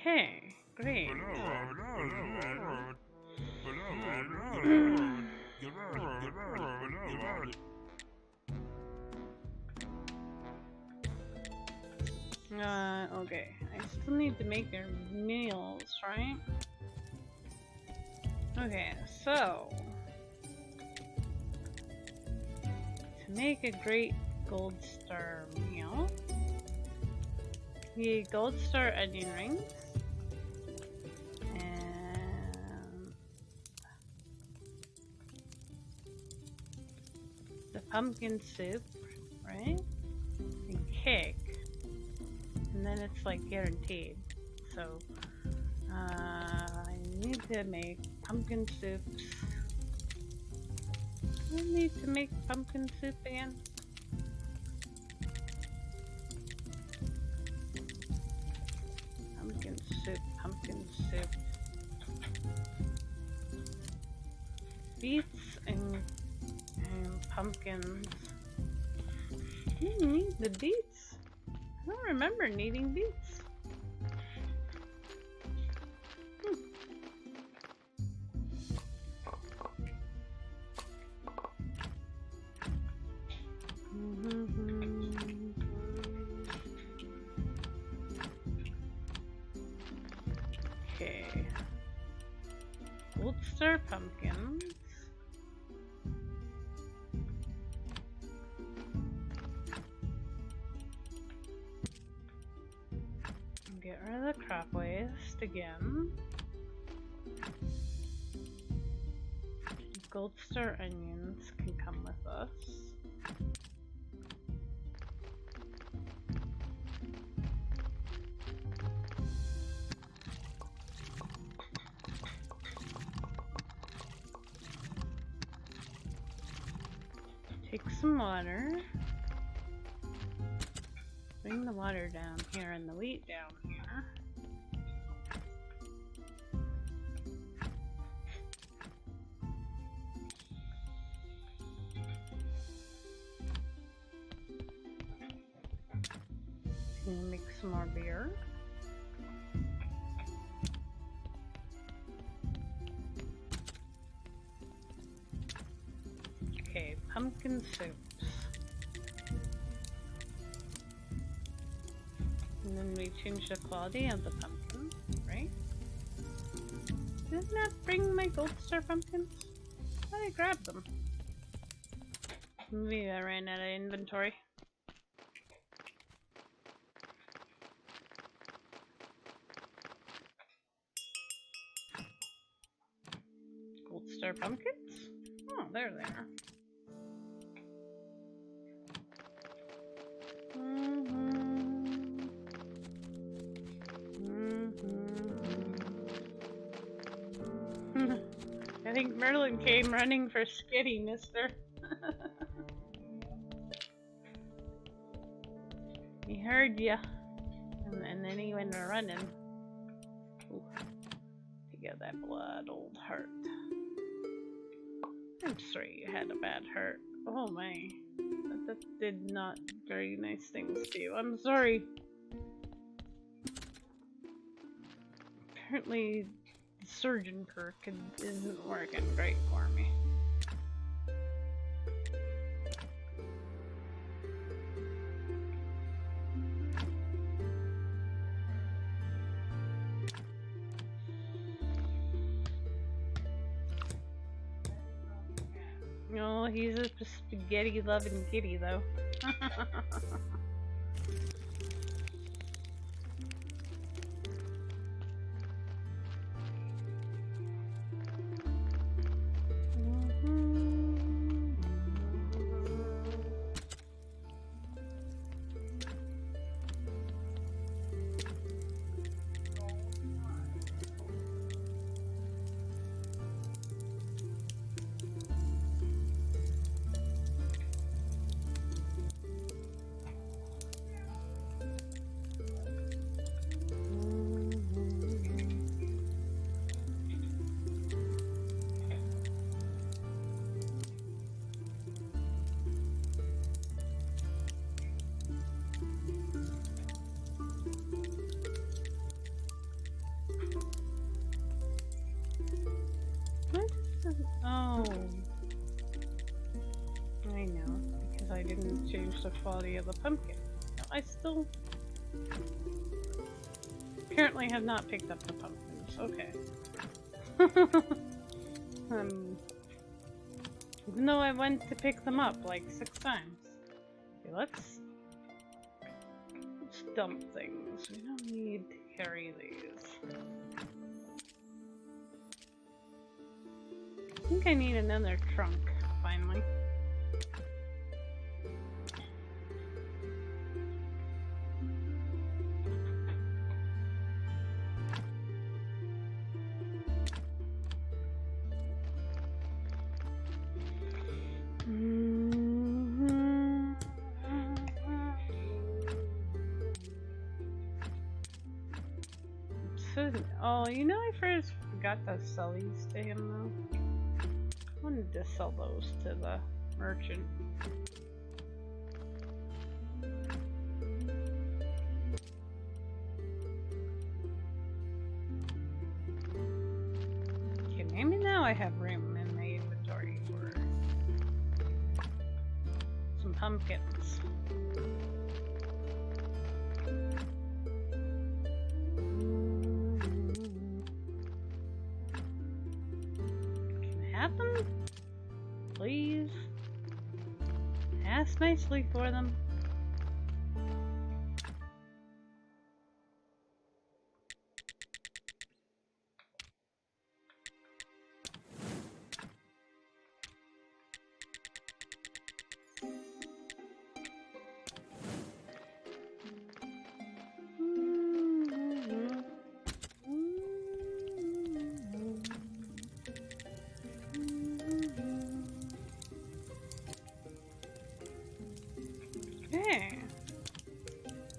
Okay, great. Okay. I still need to make their meals, right? Okay, so to make a great gold star meal, the gold star onion rings. And the pumpkin soup, right? And cake. And then it's like guaranteed. So, I need to make pumpkin soups. I need to make pumpkin soup again. Pumpkin soup, pumpkin soup. Beets and pumpkins. You need the beets? I don't remember needing beets. Okay. Gold star pumpkins. Get rid of the crop waste again. Gold star onions can come with us. Take some water. Bring the water down here and the wheat down here. And make some more beer. Okay, pumpkin soups. And then we change the quality of the pumpkin, right? Didn't that bring my gold star pumpkins? I thought I grabbed them. Maybe I ran out of inventory. Gold star pumpkins? Oh, there they are. I think Merlin came running for Skitty, mister. He heard ya. And then he went running. Ooh. To get that blood old heart. I'm sorry you had a bad hurt. Oh my. That did not very nice things to you. I'm sorry. Apparently, the surgeon perk isn't working great for me. No, he's a spaghetti loving kitty though. Oh, I know, because I didn't change the quality of the pumpkin. I still apparently have not picked up the pumpkins. Okay. Even though I went to pick them up like 6 times. Okay, let's dump things. We don't need to carry these. I think I need another trunk, finally. Oh, you know, I first forgot to sell these to him though. I wanted to sell those to the merchant. Okay, maybe now I have room in my inventory for some pumpkins. Have them? Please? Ask nicely for them.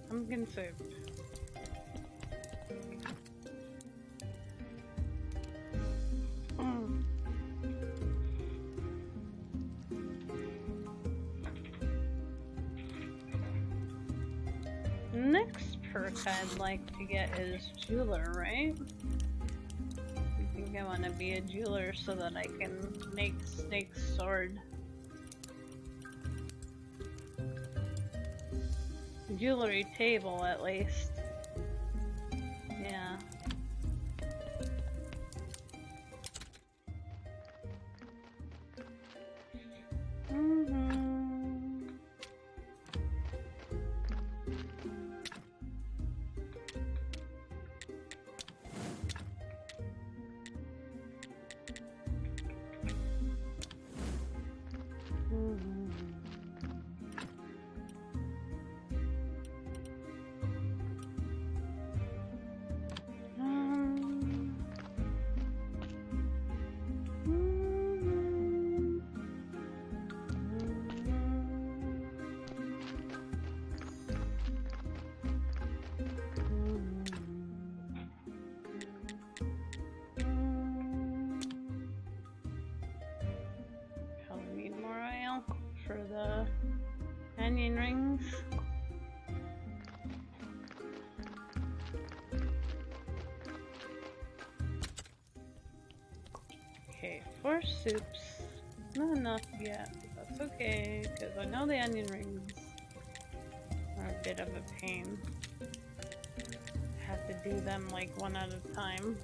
Pumpkin soup. Next perk I'd like to get is jeweler, right? I think I want to be a jeweler so that I can make Snake's sword. Jewelry table, at least. Yeah. For the onion rings. Okay, 4 soups. Not enough yet. That's okay, because I know the onion rings are a bit of a pain. I have to do them like one at a time.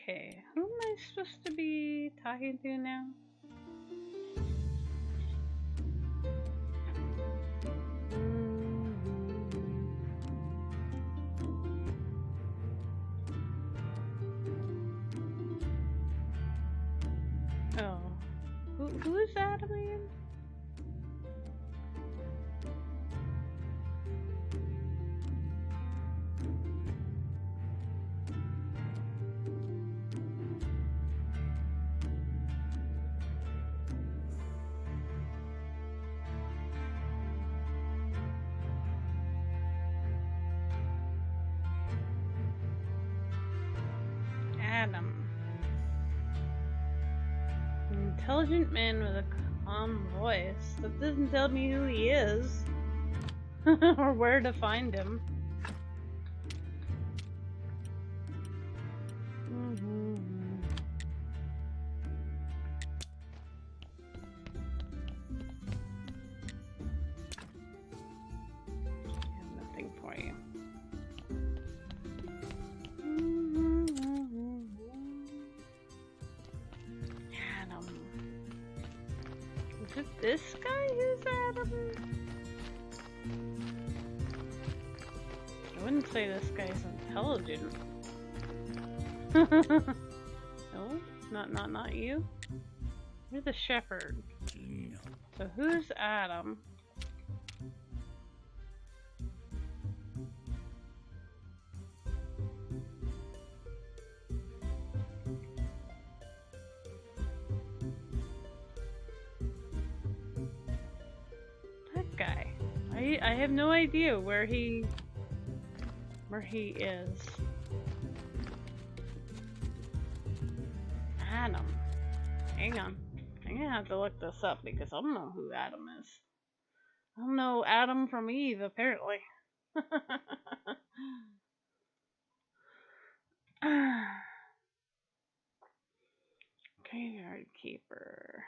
Okay, who am I supposed to be talking to now? Oh, who is Adam again? Adam. An intelligent man with a calm voice. That doesn't tell me who he is. Or where to find him. this guy who's Adam? I wouldn't say this guy's intelligent. No, not you. You're the shepherd. So who's Adam? That guy. I have no idea where he is. Adam. Hang on. I'm gonna have to look this up because I don't know who Adam is. I don't know Adam from Eve, apparently. Graveyard keeper.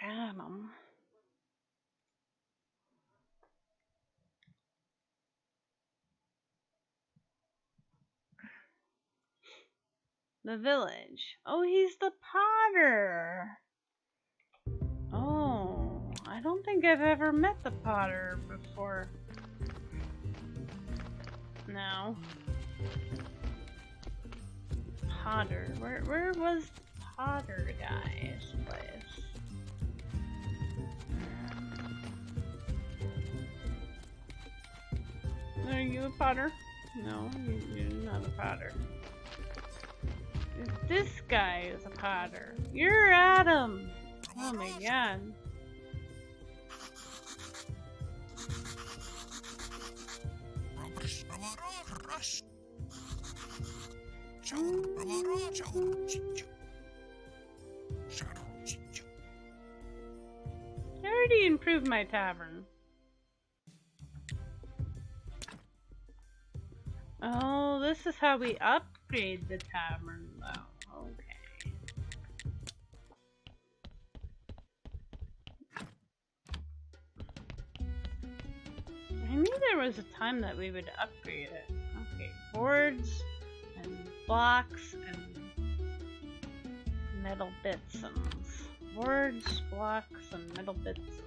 Adam. The village. Oh, he's the potter. Oh, I don't think I've ever met the potter before. No. Potter. Where was the potter guy's place? Are you a potter? No, you're not a potter. This guy is a potter. You're Adam! Oh my god. I already improved my tavern. Oh, this is how we upgrade the tavern, though. Okay. I knew there was a time that we would upgrade it. Okay, boards and blocks and metal bitsons. Boards, blocks, and metal bitsons.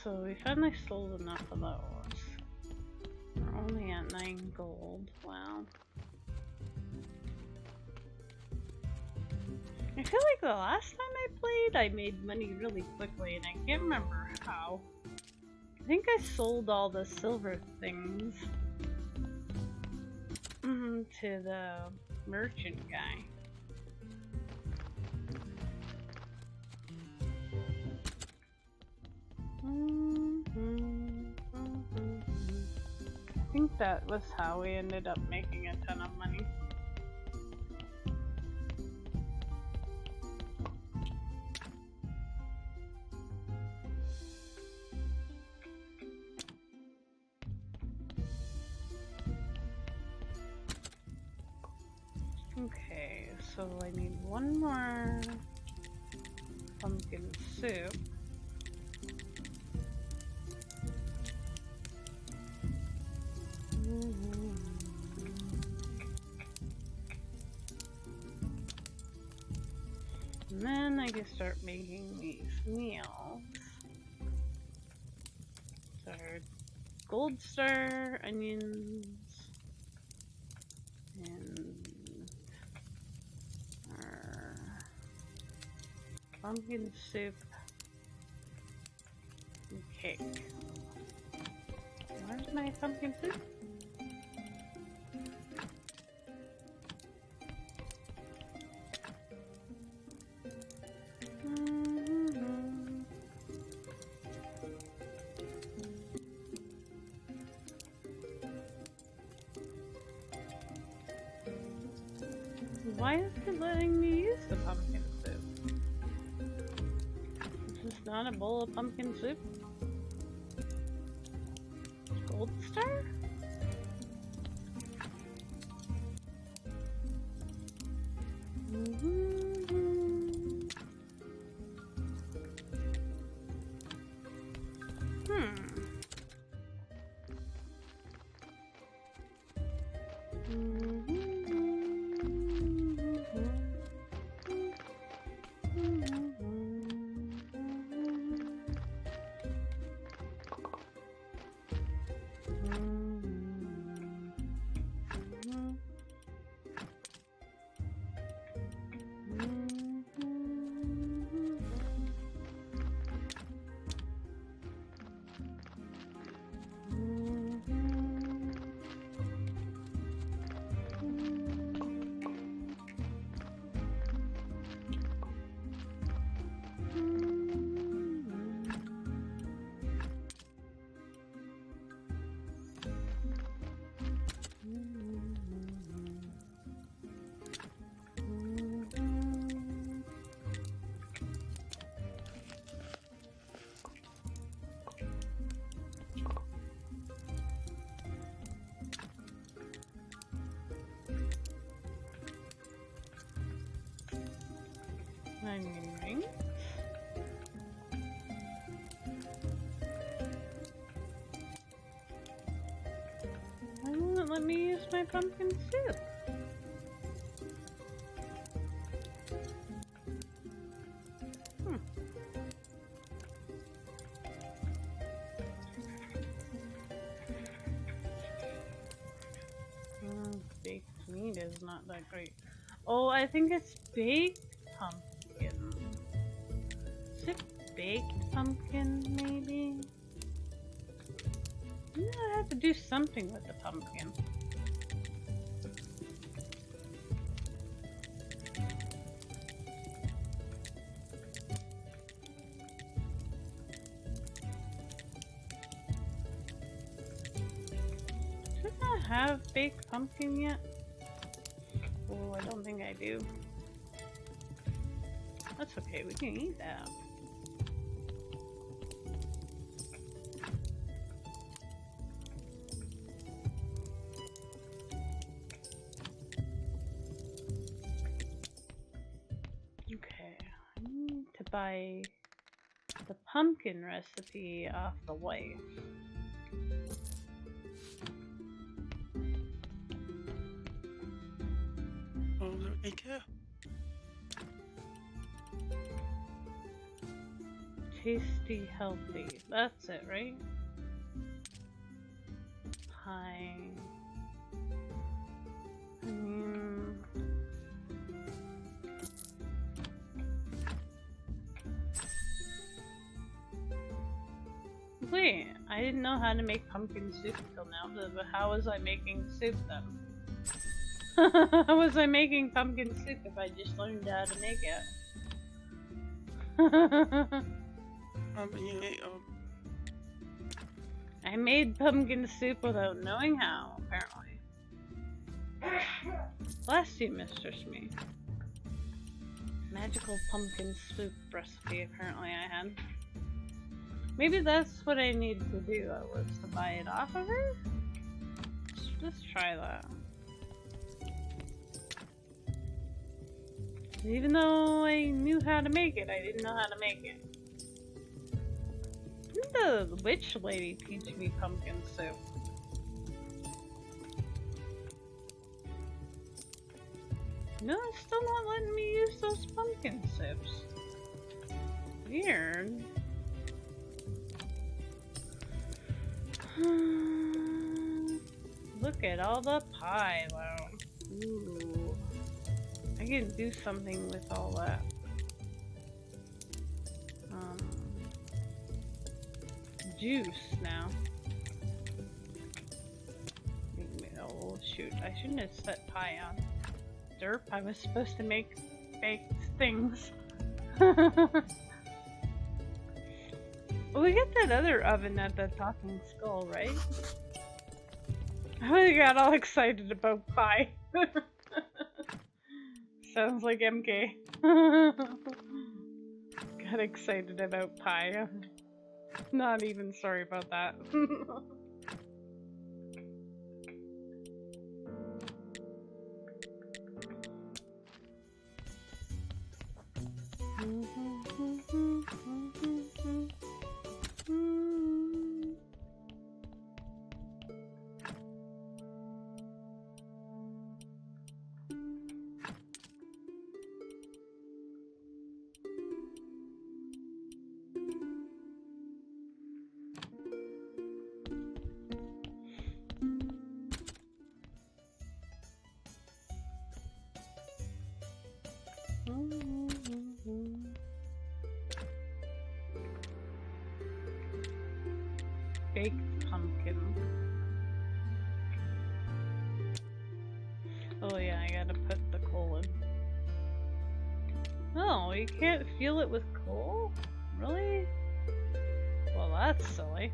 So we finally sold enough of those. We're only at 9 gold. Wow. I feel like the last time I played, I made money really quickly, and I can't remember how. I think I sold all the silver things to the merchant guy. I think that was how we ended up making a ton of money. Okay, so I need one more pumpkin soup. And then I can start making these meals. So gold star, onions, and our pumpkin soup and cake. Where's my pumpkin soup? Why is it letting me use the pumpkin soup? Is this not a bowl of pumpkin soup? Gold star? Onion rings. Why won't it let me use my pumpkin soup? Baked meat is not that great. Oh, I think it's baked pumpkin. Is it baked pumpkin, maybe? Yeah, I have to do something with the pumpkin. Should I have baked pumpkin yet? Oh, I don't think I do. That's okay, we can eat that. Okay, I need to buy the pumpkin recipe off the wife. Oh, take care. Tasty, healthy. That's it, right? Pie. Wait, I didn't know how to make pumpkin soup until now, but how was I making soup then? How was I making pumpkin soup if I just learned how to make it? I made pumpkin soup without knowing how, apparently. Bless you, Mr. Smee. Magical pumpkin soup recipe apparently I had. Maybe that's what I need to do, was to buy it off of her? Let's try that. Even though I knew how to make it, I didn't know how to make it. Didn't the witch lady teach me pumpkin soup? No, it's still not letting me use those pumpkin soups. Weird. Look at all the pie, wow. Ooh. I can do something with all that. Juice now. Oh shoot, I shouldn't have set pie on. Derp, I was supposed to make baked things. Well, we got that other oven at the Talking Skull, right? I really got all excited about pie. Sounds like MK. Got excited about pie. Not even sorry about that. Baked pumpkin. Oh yeah, I gotta put the coal in. Oh, you can't fuel it with coal? Really? Well, that's silly.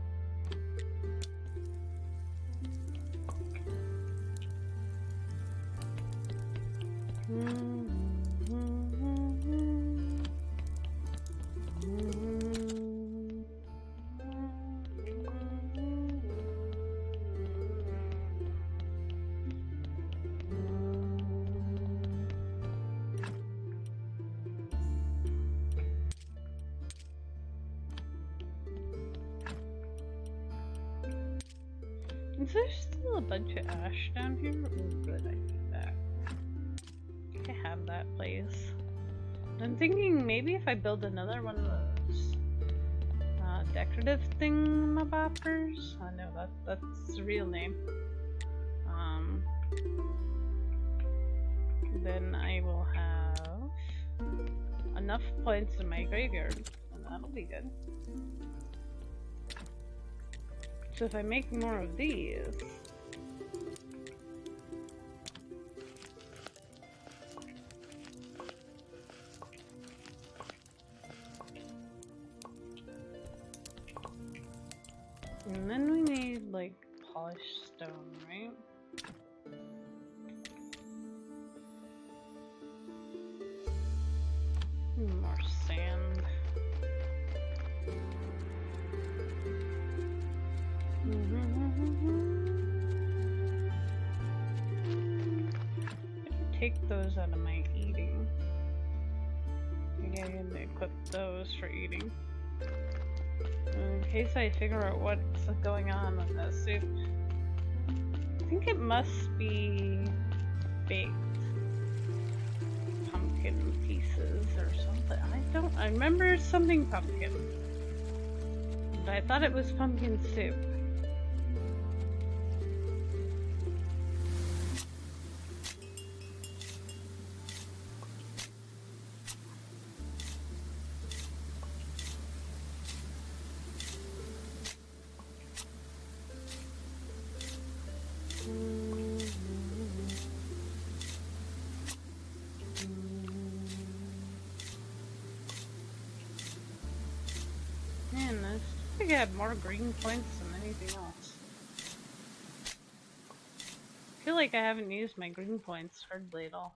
Is there still a bunch of ash down here? Oh good, I need that. I have that place. I'm thinking maybe if I build another one of those decorative thingamaboppers. Oh no, that's the real name. Then I will have enough points in my graveyard, and that'll be good. So if I make more of these, and then we need like polished stone, right? More sand. Take those out of my eating. Maybe I can equip those for eating. In case I figure out what's going on with that soup. I think it must be baked pumpkin pieces or something. I remember something pumpkin. But I thought it was pumpkin soup. Man, I think I had more green points than anything else. I feel like I haven't used my green points hardly at all.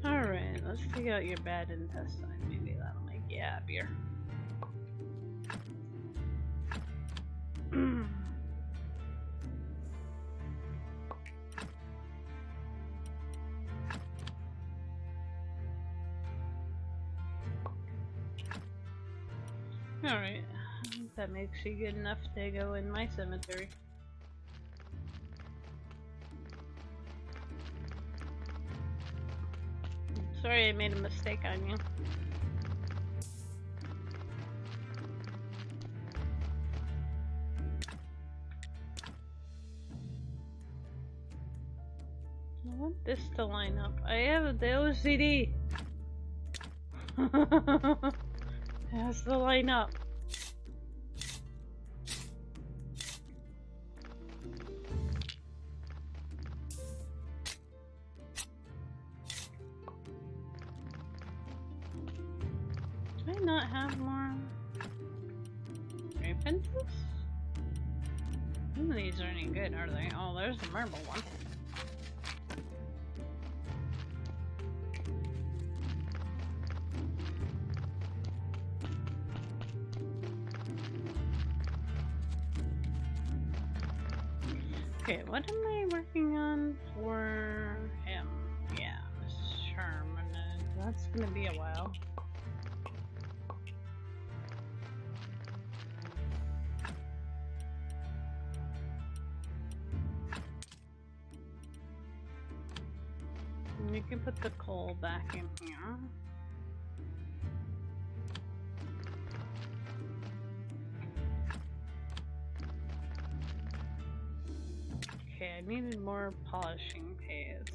Alright, let's take out your bad intestine. Maybe that'll make you happier. Alright, that makes you good enough to go in my cemetery. Sorry I made a mistake on you. I want this to line up. I have the OCD. It has to line up. Do I not have more repentance? None of these are any good, are they? Oh, there's the marble one. Okay, what am I working on for him? Yeah, Charm, and that's gonna be a while. And you can put the coal back in here. Okay, I needed more polishing paste.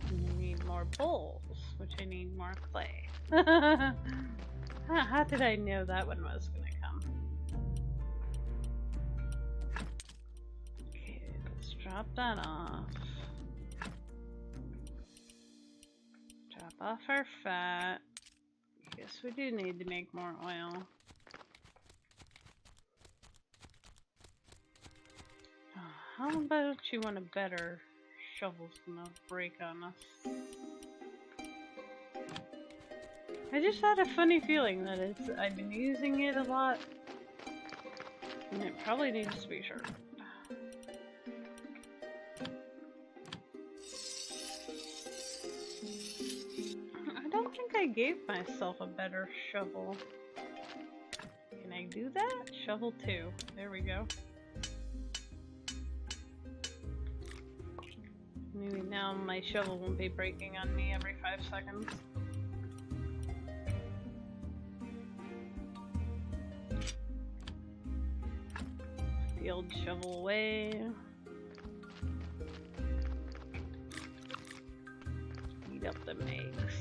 I need more bowls, which I need more clay. How did I know that one was gonna come? Okay, let's drop that off. Drop off our fat. Guess we do need to make more oil. How about you want a better shovel's gonna break on us? I just had a funny feeling that I've been using it a lot, and it probably needs to be sharpened. I don't think I gave myself a better shovel. Can I do that? Shovel 2. There we go. Maybe now my shovel won't be breaking on me every 5 seconds. The old shovel away. Eat up the eggs.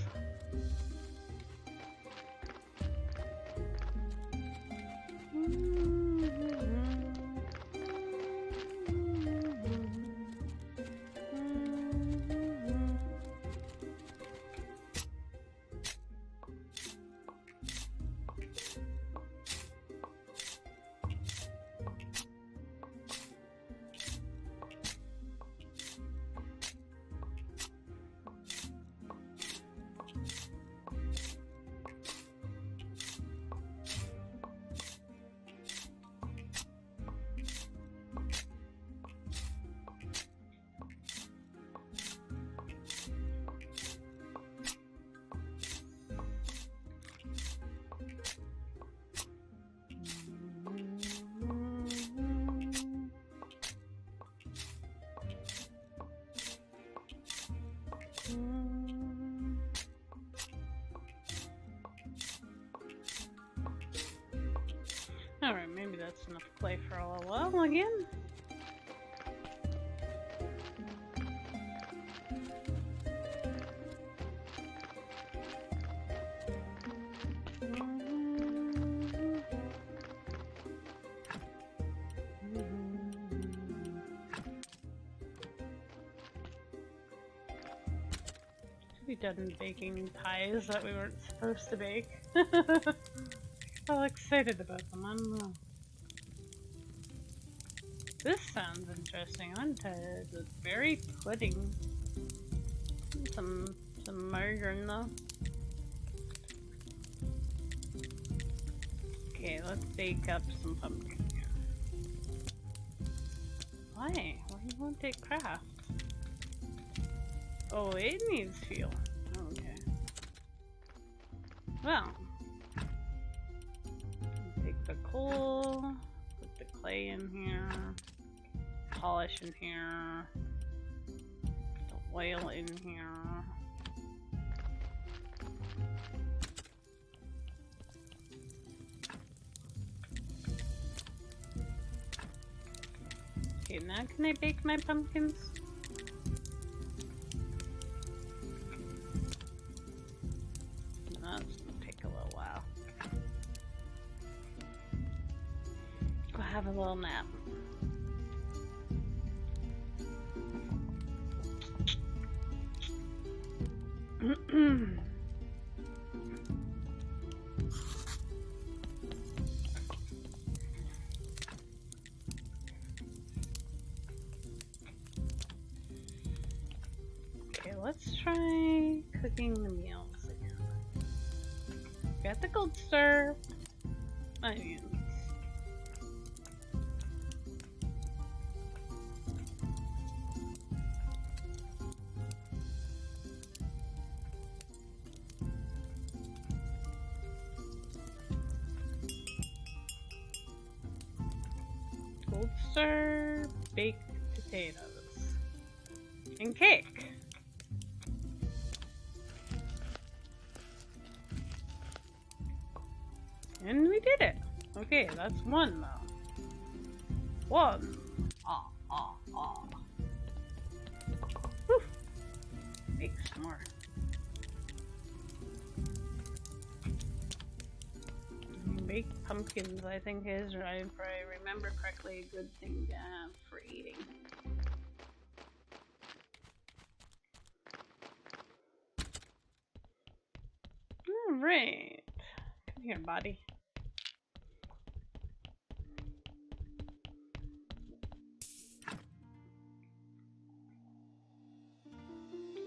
Alright, maybe that's enough clay for a little while again. We done baking pies that we weren't supposed to bake. All excited about them, I don't know. This sounds interesting. I'm tired. It's berry pudding. Some margarine though. Okay, let's bake up some pumpkin here. Why? Why do you want to take craft? Oh, it needs fuel. Okay. Well. Take the coal, put the clay in here, polish in here, the oil in here. now can I bake my pumpkins? That's gonna take a little while. Go have a little nap. Okay, let's try cooking the meals again. Got the gold star, onions. Gold star, baked potatoes, and cake. And we did it. Okay, that's one though. One. Whew. Make some more. Baked pumpkins, I think, is, if I remember correctly, a good thing to have for eating. Alright. Come here, buddy.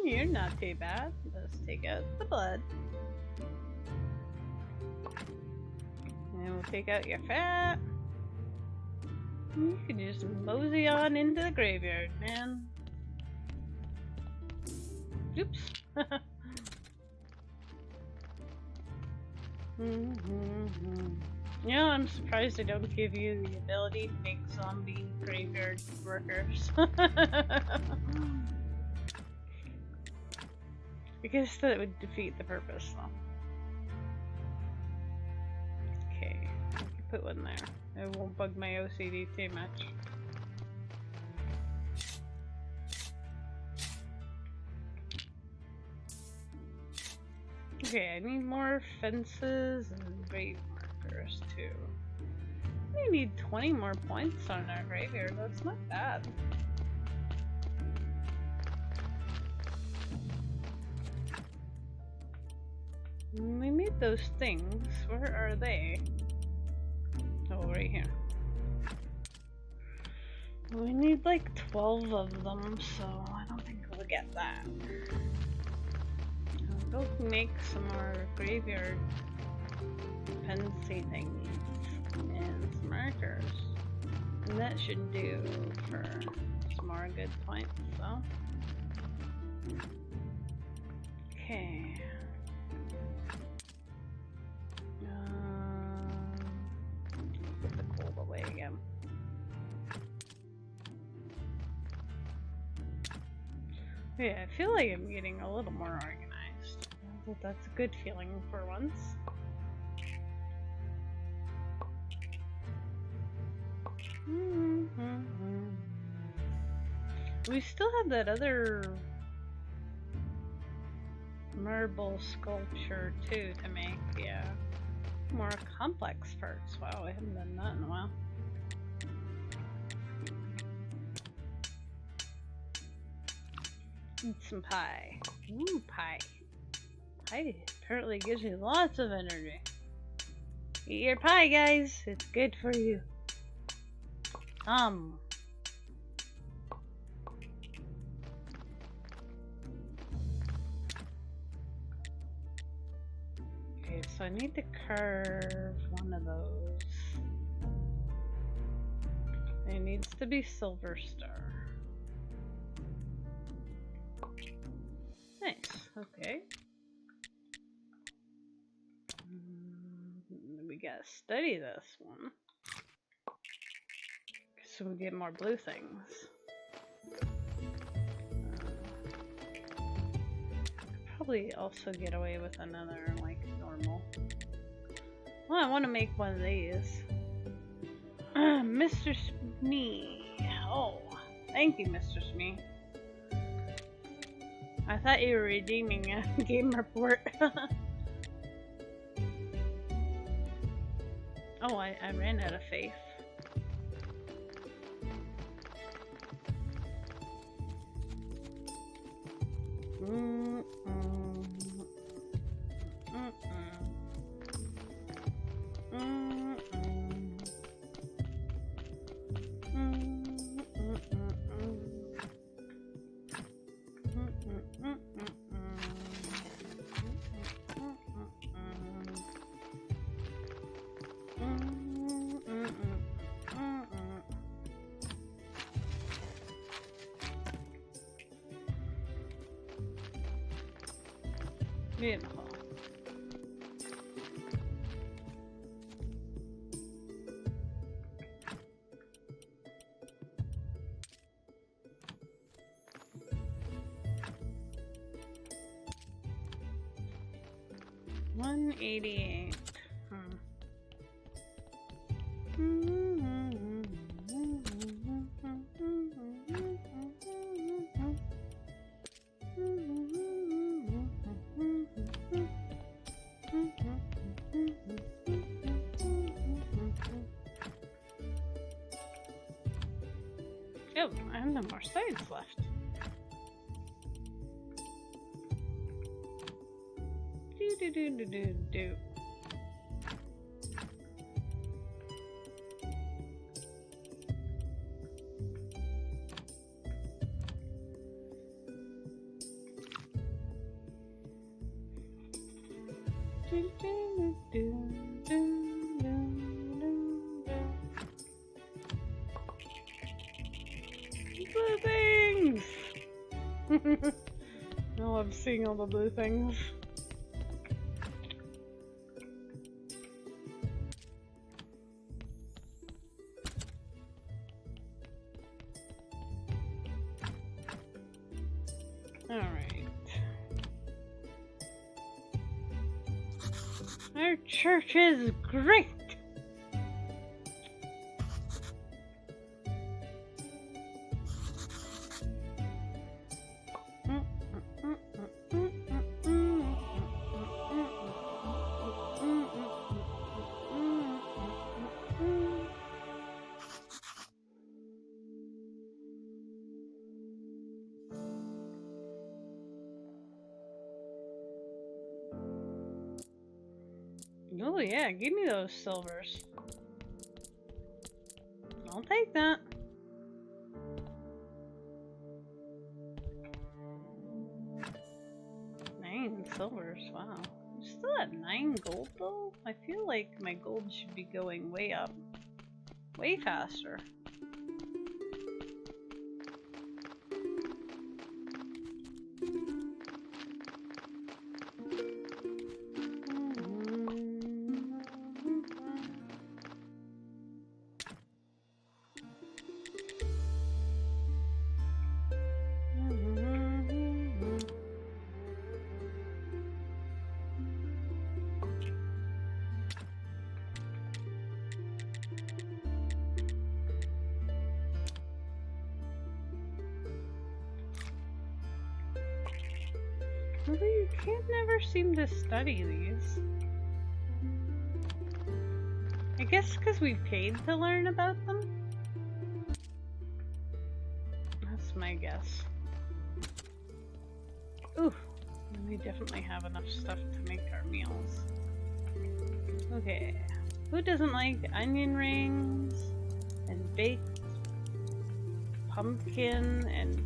You're not too bad. Let's take out the blood. And we'll take out your fat. You can just mosey on into the graveyard, man. Oops. You know, I'm surprised they don't give you the ability to make zombie graveyard workers. I guess that would defeat the purpose, though. Okay, I can put one there. It won't bug my OCD too much. Okay, I need more fences and grave markers too. We need 20 more points on our graveyard. That's not bad. We need those things. Where are they? Oh, right here. We need like 12 of them, so I don't think we'll get that. I'll go make some more graveyard dependency things and some markers. And that should do for some more good points, so. Okay. Put the coal away again. Yeah, I feel like I'm getting a little more organized. That's a good feeling for once. We still have that other marble sculpture too to make, yeah. More complex parts. Wow, I haven't done that in a while. And some pie. Ooh, pie. Pie apparently gives you lots of energy. Eat your pie, guys. It's good for you. Okay, so I need to carve one of those. It needs to be Silver Star. Nice, okay. We gotta study this one. So we get more blue things. Probably also get away with another, like, normal. Well, I want to make one of these. Mr. Smee, Oh, thank you, Mr. Smee. I thought you were redeeming a game report. Oh, I ran out of faith. Beautiful. $188. Oh, I have no more sides left. Do. Blue things! I love seeing all the blue things. Alright. Our church is great! Oh yeah, give me those silvers. I'll take that. Nine silvers, wow. I'm still at 9 gold though? I feel like my gold should be going way up. Way faster. Although you can't never seem to study these. I guess because we paid to learn about them? That's my guess. Ooh, we definitely have enough stuff to make our meals. Okay, who doesn't like onion rings and baked pumpkin and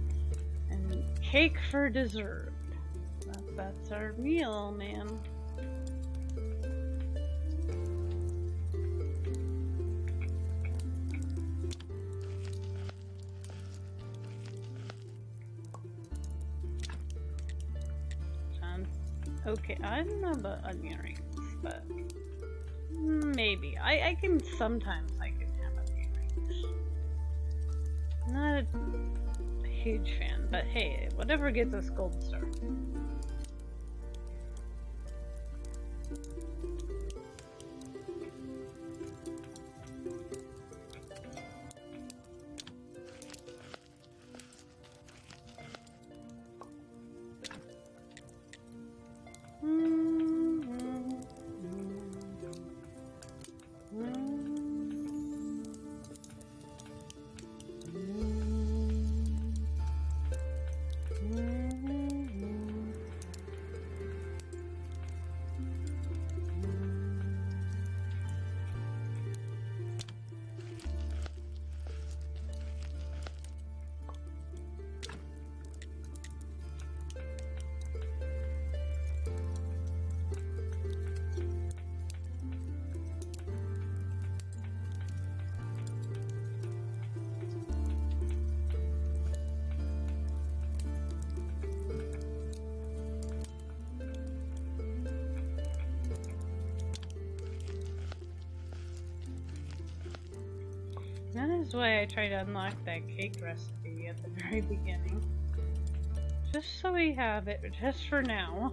cake for dessert? That's our meal, man. Okay, I don't know about onion rings, but maybe. I can sometimes I can have onion rings. Not a huge fan, but hey, whatever gets us gold star. That is why I tried to unlock that cake recipe at the very beginning. Just so we have it, just for now.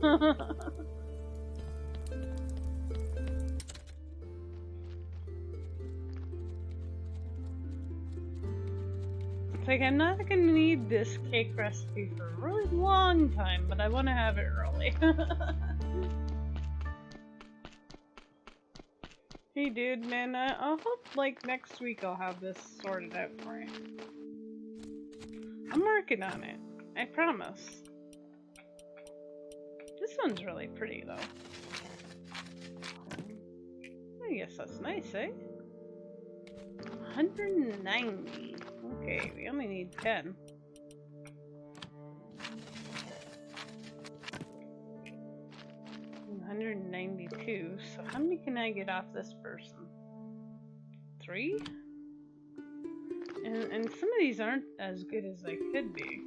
It's like, I'm not gonna need this cake recipe for a really long time, but I want to have it early. Hey dude, man, I'll hope like next week I'll have this sorted out for you. I'm working on it, I promise. This one's really pretty though. I guess that's nice, eh? 190. Okay, we only need 10. $192. So how many can I get off this person? 3? And some of these aren't as good as they could be.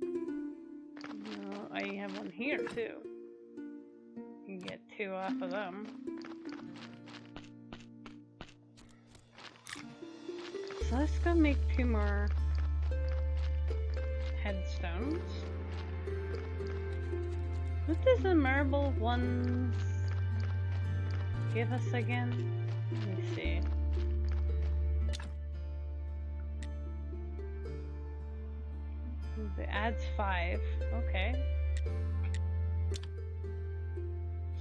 No, I have one here too. You can get 2 off of them. So let's go make 2 more headstones. What does the marble ones give us again? Let me see. It adds 5. Okay.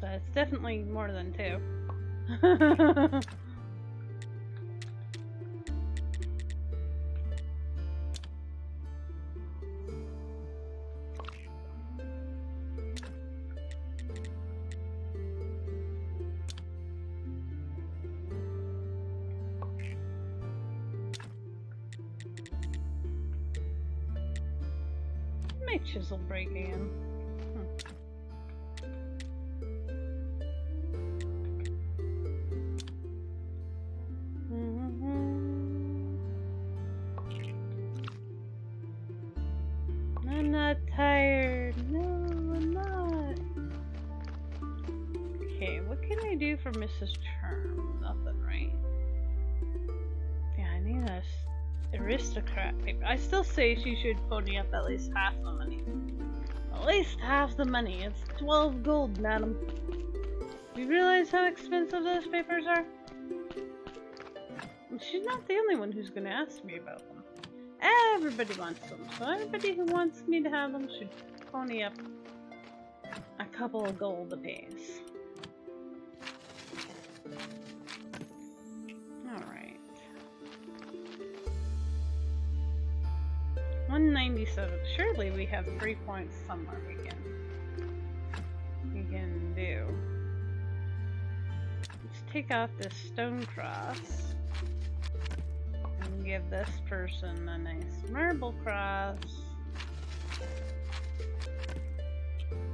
So it's definitely more than 2. My chisel break again. I'm not tired. No, I'm not. Okay, what can I do for Mrs. Charm? Nothing, right? Yeah, I need a aristocrat paper. I still say she should pony up at least half the money. At least half the money. It's 12 gold, madam. You realize how expensive those papers are? And she's not the only one who's gonna ask me about them. Everybody wants them, so everybody who wants me to have them should pony up a couple of gold apiece. Alright. 197. Surely we have 3 points somewhere we can do. Let's take off this stone cross and give this person a nice marble cross.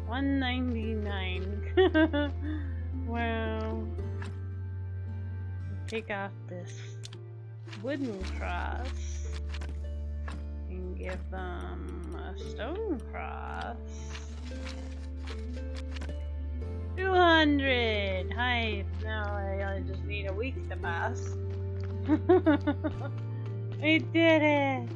199. Wow. Take off this wooden cross and give them a stone cross. 200! Hi, now I just need a week to pass. We did it!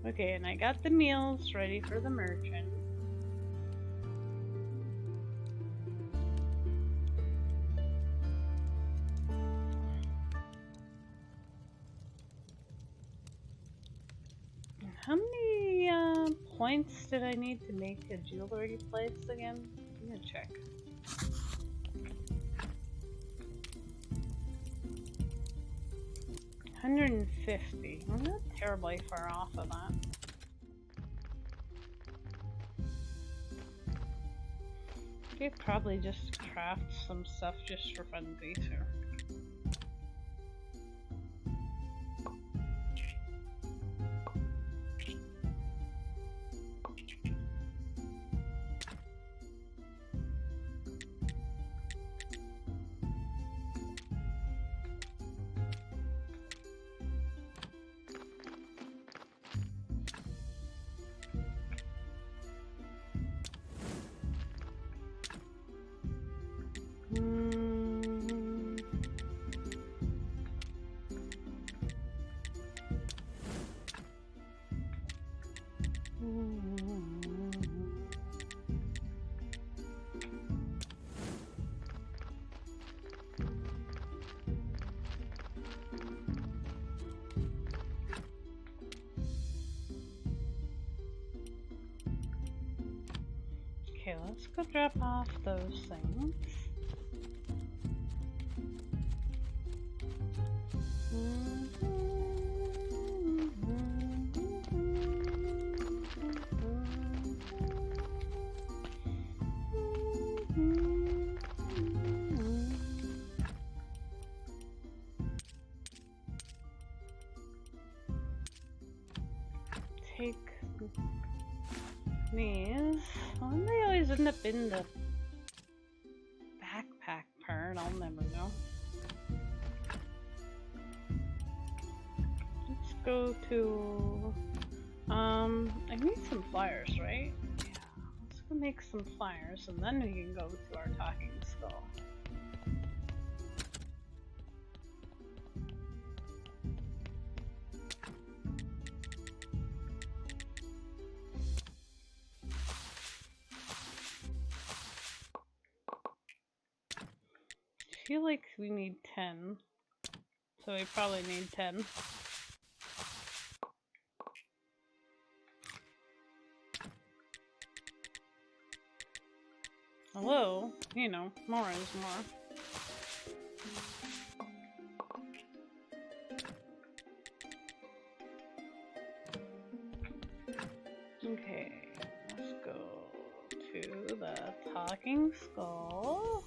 Okay, and I got the meals ready for the merchant. How many points did I need to make a jewelry place again? I'm gonna check. $150. I'm not terribly far off of that. I could probably just craft some stuff just for funsies here. let's go drop off those things. Take these. Why do they always end up in the backpack part? I'll never know. Let's go to I need some flyers, right? Yeah. Let's go make some flyers and then we can go to our talking skull. I feel like we need 10, so we probably need 10. Hello, you know, more is more. Okay, let's go to the talking skull.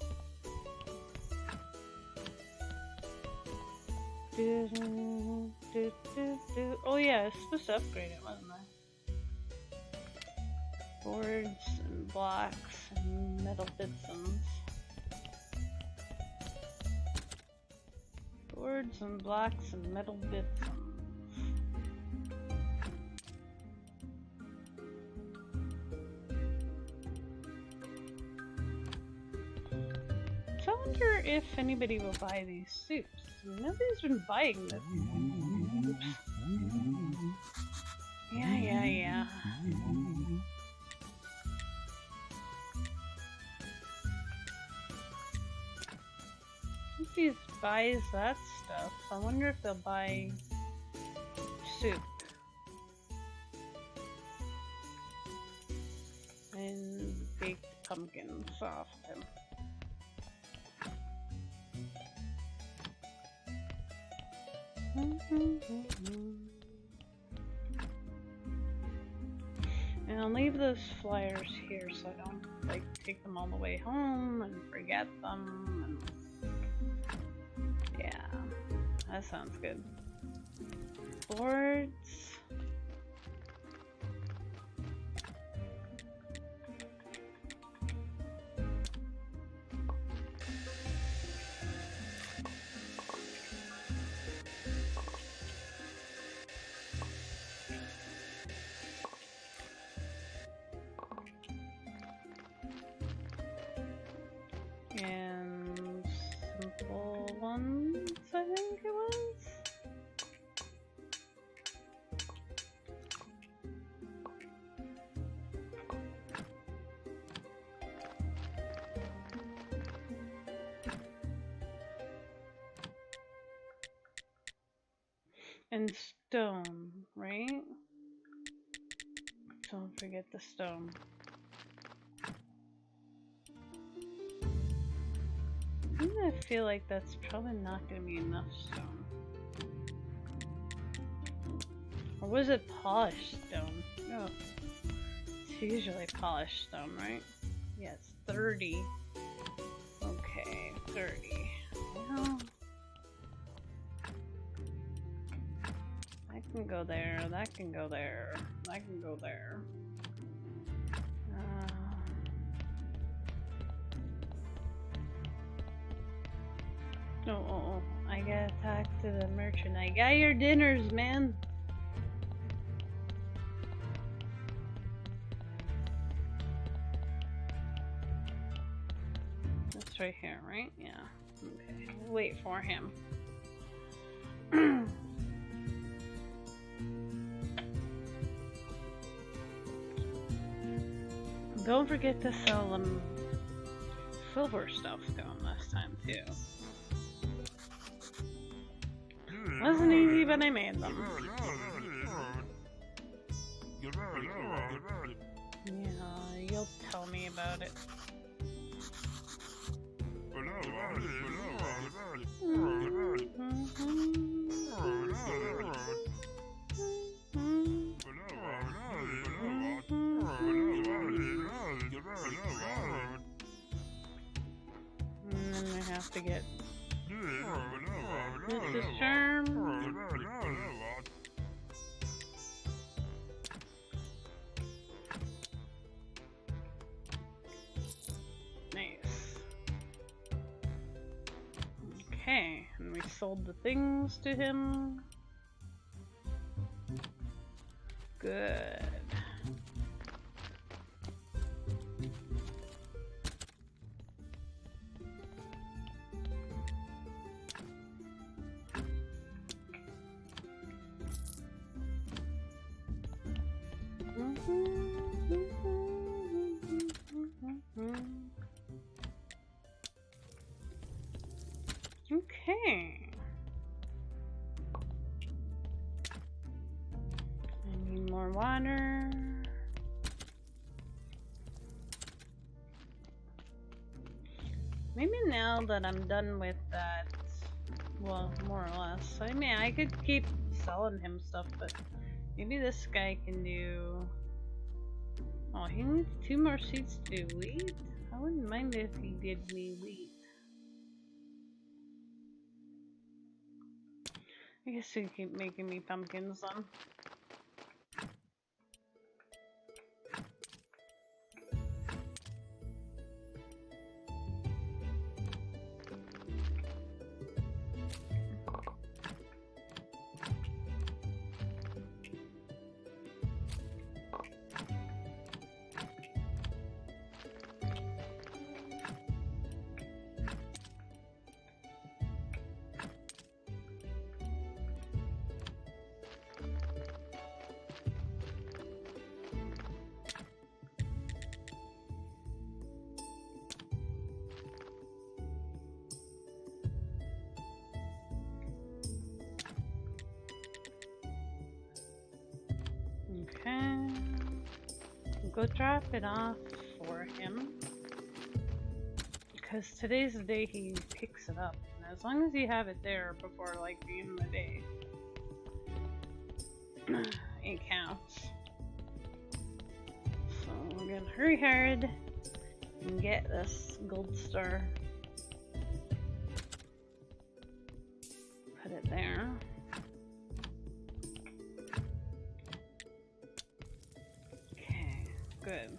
Oh yeah, I was supposed to upgrade it, wasn't I? Boards and blocks and metal bitsons. Boards and blocks and metal bitsons. So I wonder if anybody will buy these soups. Nobody's been buying this. Yeah. Nobody buys that stuff. I wonder if they'll buy soup. And baked pumpkin often. And I'll leave those flyers here so I don't like take them all the way home and forget them. And yeah, that sounds good. Boards. And simple ones, I think it was. And stone, right? Don't forget the stone. I feel like that's probably not going to be enough stone. Or was it polished stone? No. It's usually polished stone, right? Yeah, it's 30. Okay, 30. Well, that can go there, that can go there, that can go there. Oh, I gotta talk to the merchant. I got your dinners, man. That's right here, right? Yeah. Okay. Wait for him. Don't forget to sell them silver stuff to him this time, too. Wasn't easy, but I made them. you'll tell me about it. And then I have to get Mrs. Charm. Nice. Okay, and we sold the things to him. Good. Okay. I need more water. Maybe now that I'm done with that, well, more or less. I mean, I could keep selling him stuff, but maybe this guy can do... Oh, he needs 2 more seeds to do wheat? I wouldn't mind if he did me wheat. I guess he keep making me pumpkins then. Okay, go drop it off for him, because today's the day he picks it up, and as long as you have it there before like the end of the day, it counts. So we're gonna hurry hard and get this gold star. Put it there. Good.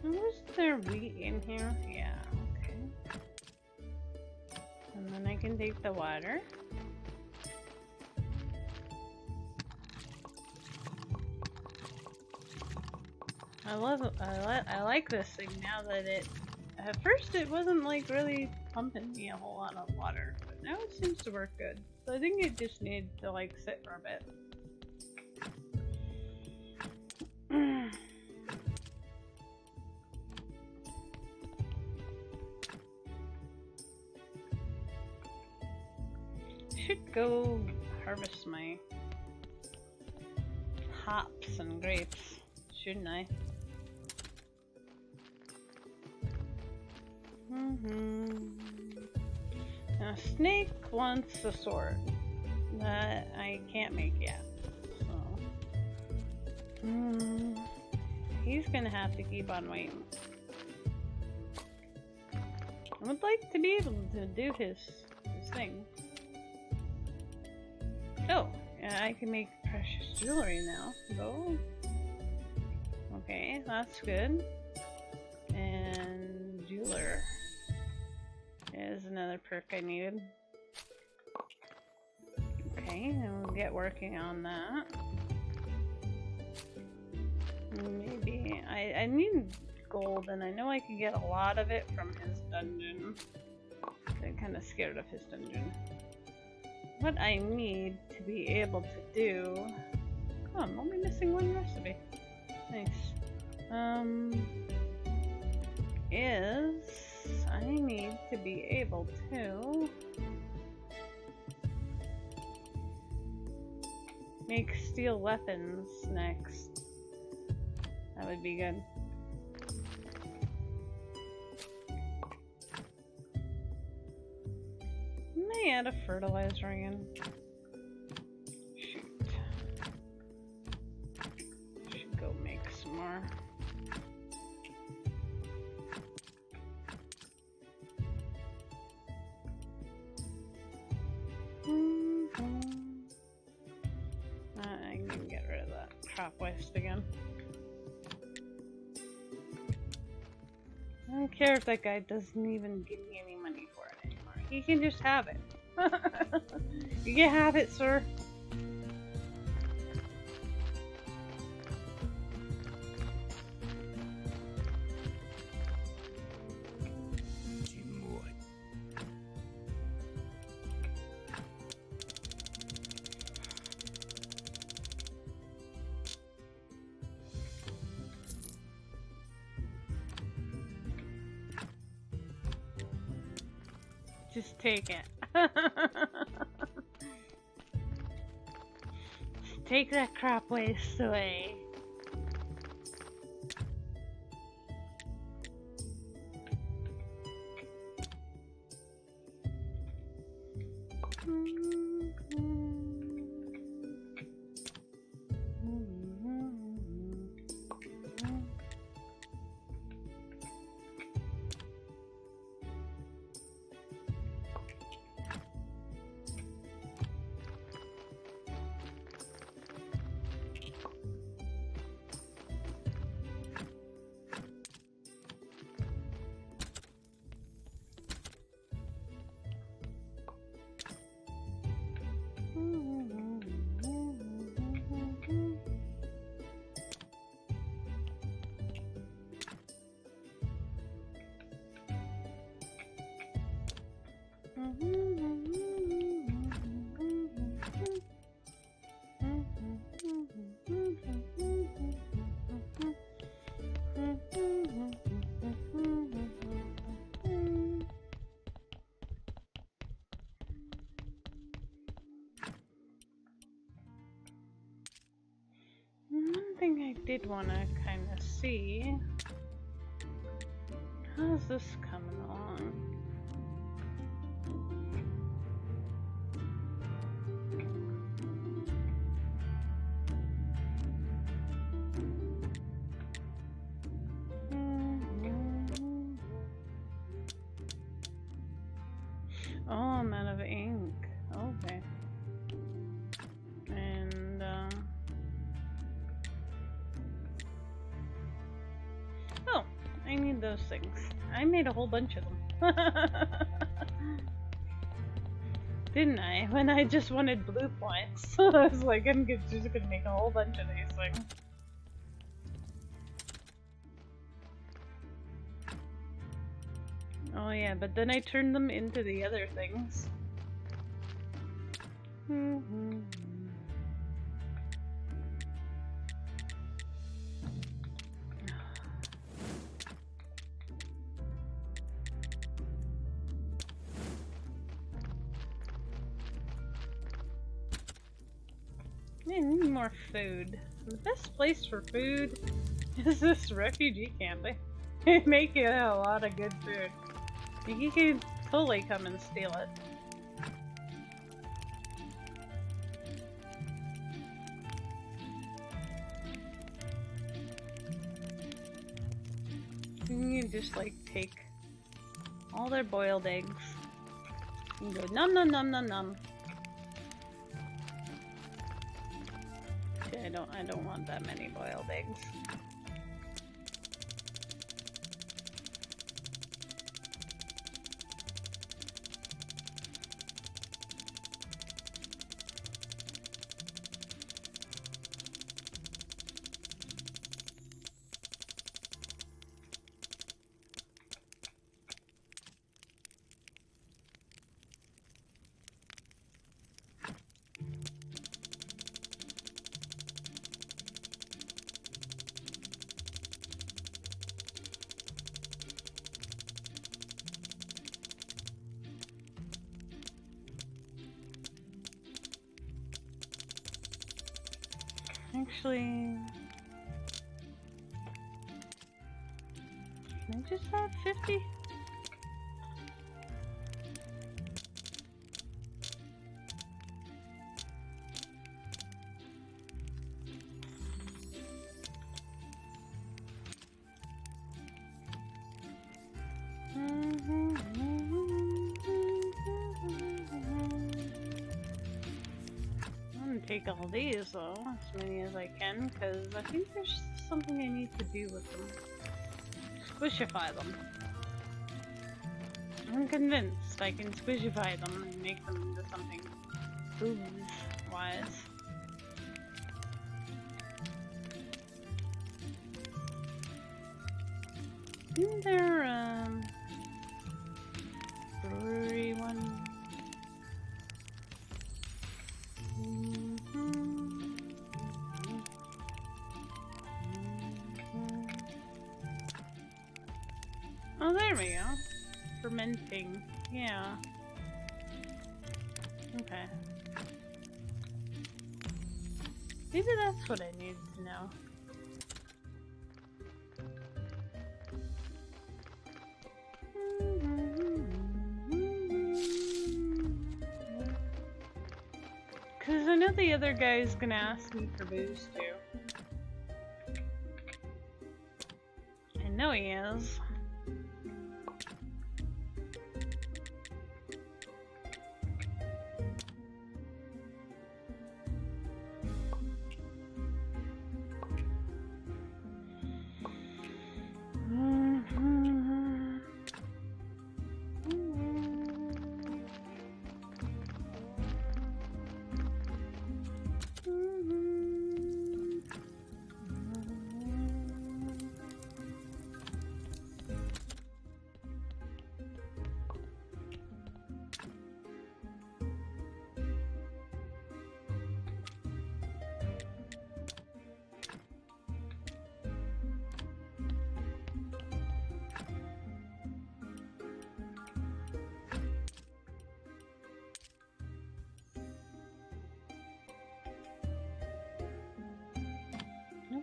Was there wheat in here? Yeah, okay. And then I can take the water. I like this thing now that it, at first it wasn't like really pumping me a whole lot of water, but now it seems to work good. So I think it just needs to like sit for a bit. Should go harvest my hops and grapes, shouldn't I? Now Snake wants a sword that I can't make yet, so he's gonna have to keep on waiting. I would like to be able to do his thing. Oh, yeah, I can make precious jewelry now. So, okay, that's good. And jeweler is another perk I needed. Okay, and we'll get working on that. Maybe I need gold, and I know I can get a lot of it from his dungeon. I'm kind of scared of his dungeon. what I need to be able to do. Oh, I'm only missing one recipe. Nice. Is I need to be able to make steel weapons next. That would be good. May add a fertilizer again. Shoot. Should go make some more. I can get rid of that crop waste again. I don't care if that guy doesn't even give me any money for it anymore. He can just have it. You can have it, sir. Just take it. Just take that crop waste away. I did want to kind of see how's this coming along. Oh, I'm out of ink. Okay. And oh, I need those things. I made a whole bunch of them. Didn't I? When I just wanted blue points. I was like, I'm just gonna make a whole bunch of these things. Oh yeah, but then I turned them into the other things. I need more food. The best place for food is this refugee camp. They make a lot of good food. You can totally come and steal it. You can just like take all their boiled eggs and go num num num num num. Okay, I don't want that many boiled eggs. actually... Can I just add 50? Take all these though, as many as I can, because I think there's something I need to do with them. Squishify them. I'm convinced I can squishify them and make them into something foods-wise. Isn't there, brewery one? Oh, there we go. Fermenting. Yeah. Okay. Maybe that's what I need to know. Because I know the other guy's gonna ask me for booze too. I know he is.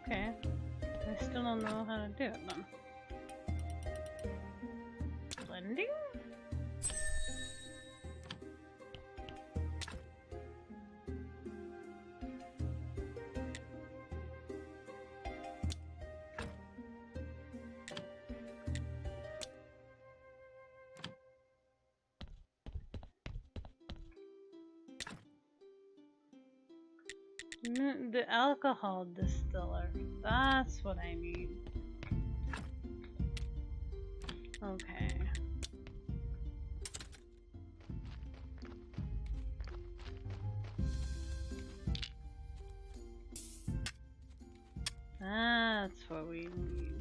Okay. I still don't know how to do it then. Blending? The alcohol distiller. That's what I need. Okay. That's what we need.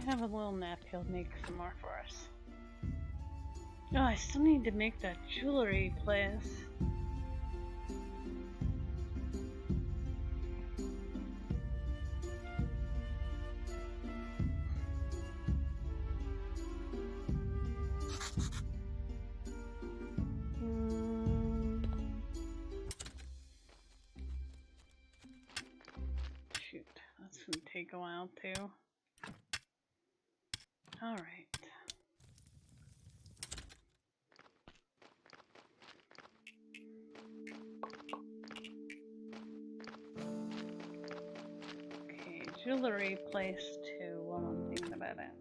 Have a little nap, he'll make some more for us. Oh, I still need to make that jewelry place. a while too. Alright. Okay, jewelry place too while I'm thinking about it.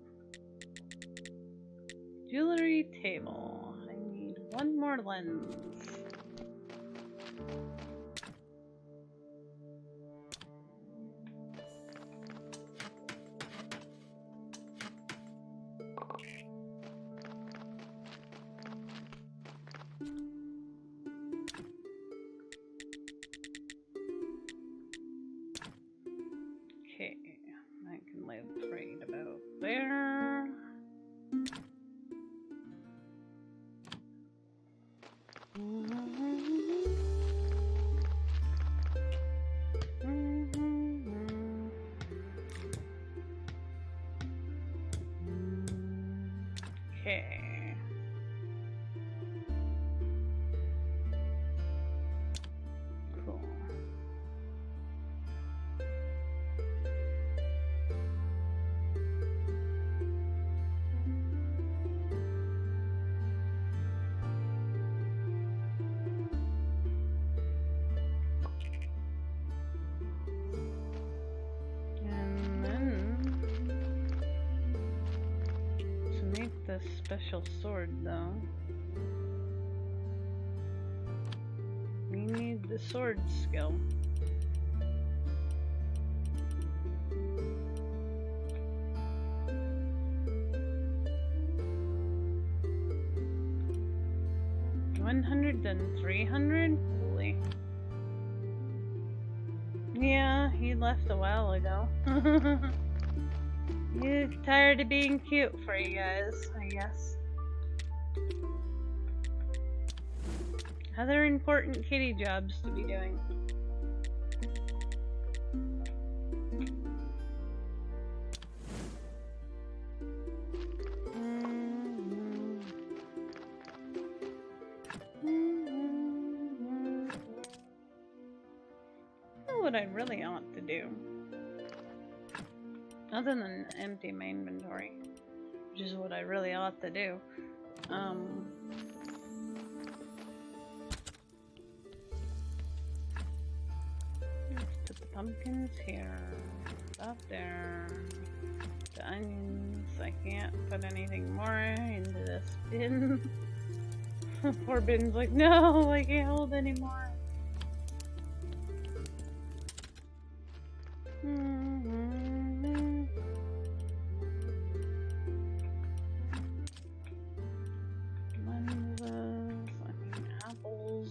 Jewelry table. I need one more lens. Okay, I can live right about there. Okay. Cool. And then to make this special sword though, we need the sword skill. Than 300? Holy. Yeah, he left a while ago. He's tired of being cute for you guys, I guess. Other important kitty jobs to be doing. What I really ought to do, other than empty my inventory, which is what I really ought to do. Let's put the pumpkins here, up there, the onions. I can't put anything more into this bin. Poor bin's like, no, I can't hold anymore. Lenses, apples.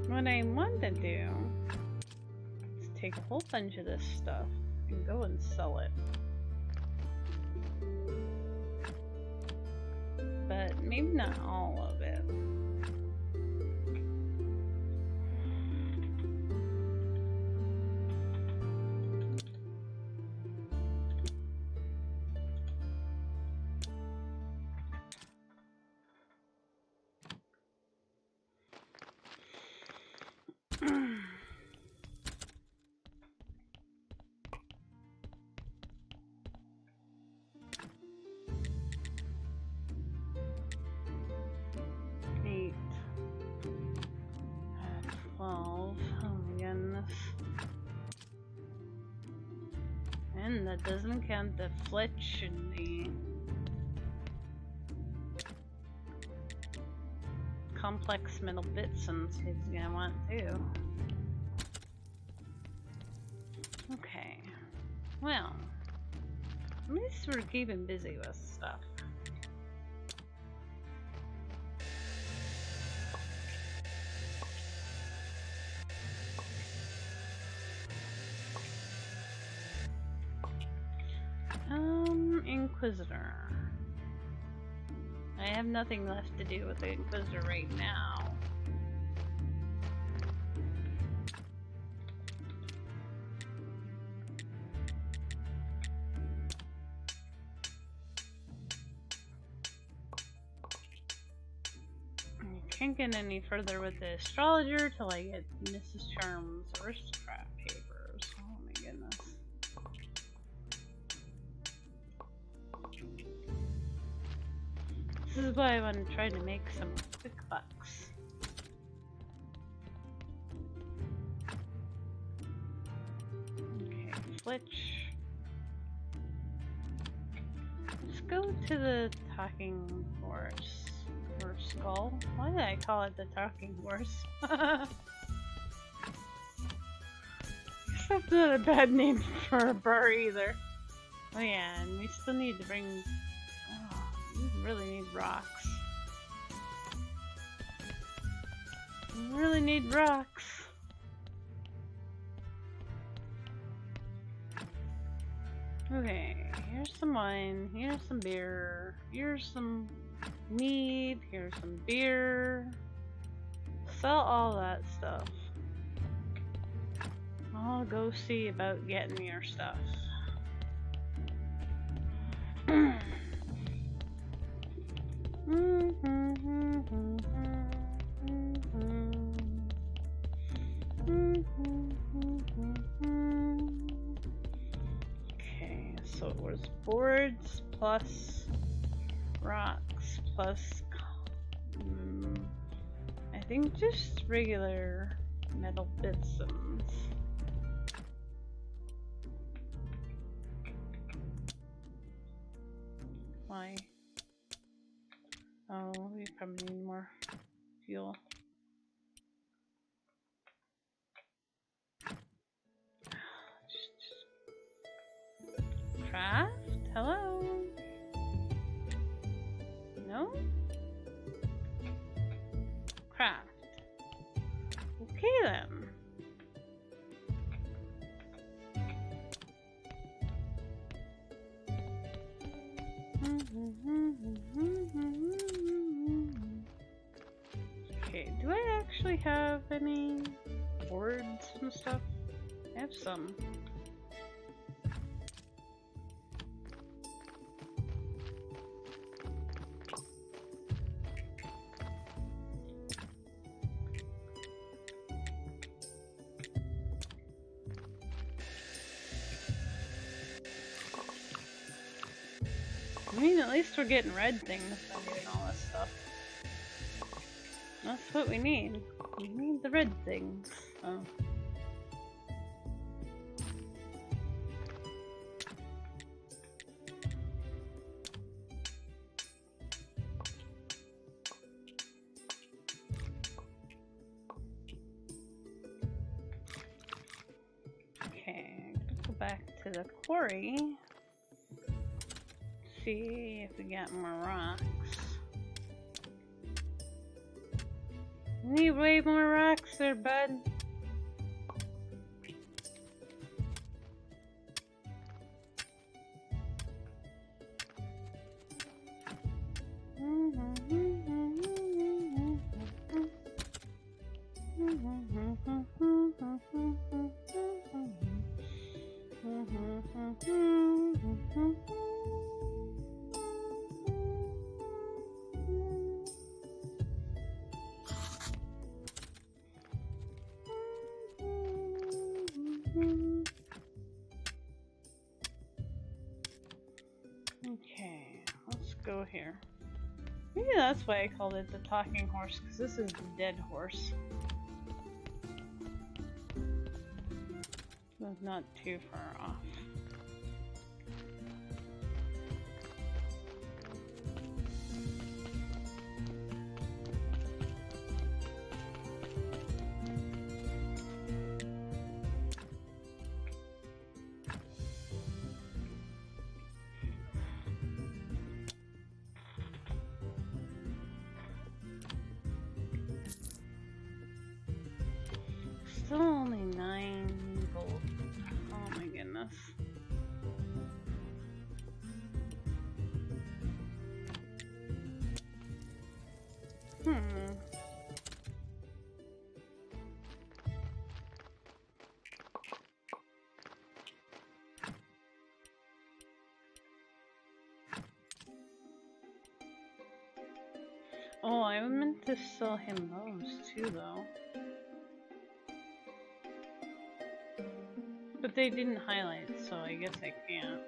What I want to do is take a whole bunch of this stuff and go and sell it. But maybe not all of it. And that doesn't count the flitch and the complex metal bits since he's gonna want to. Okay. Well, at least we're keeping busy with stuff. Inquisitor. I have nothing left to do with the Inquisitor right now. can't get any further with the astrologer till I get Mrs. Charm's aristocrat papers. Oh my goodness. This is why I want to try to make some quick bucks. Okay, Flitch. Let's go to the talking horse. Or skull. Why did I call it the talking horse? That's not a bad name for a bar either. Oh yeah, and we still need to bring... Oh, we really need rocks. We really need rocks. Okay, here's some wine, here's some beer, here's some mead, here's some beer. Sell all that stuff. I'll go see about getting your stuff. Okay, so it was boards plus rocks plus I think just regular metal bits and why? Oh, we probably need more fuel. Craft? Hello? No? Craft. Okay then. Okay, do I actually have any boards and stuff? I have some. I mean, at least we're getting red things and getting all this stuff. That's what we need. We need the red things. Oh. Okay, let's go back to the quarry. See if we got more rocks. Need way more rocks there, bud. Okay, let's go here. Maybe that's why I called it the talking horse, because this is the dead horse. So it's not too far off. Still only 9 gold. Oh my goodness. Oh, I meant to sell him those too, though. But they didn't highlight, so I guess I can't.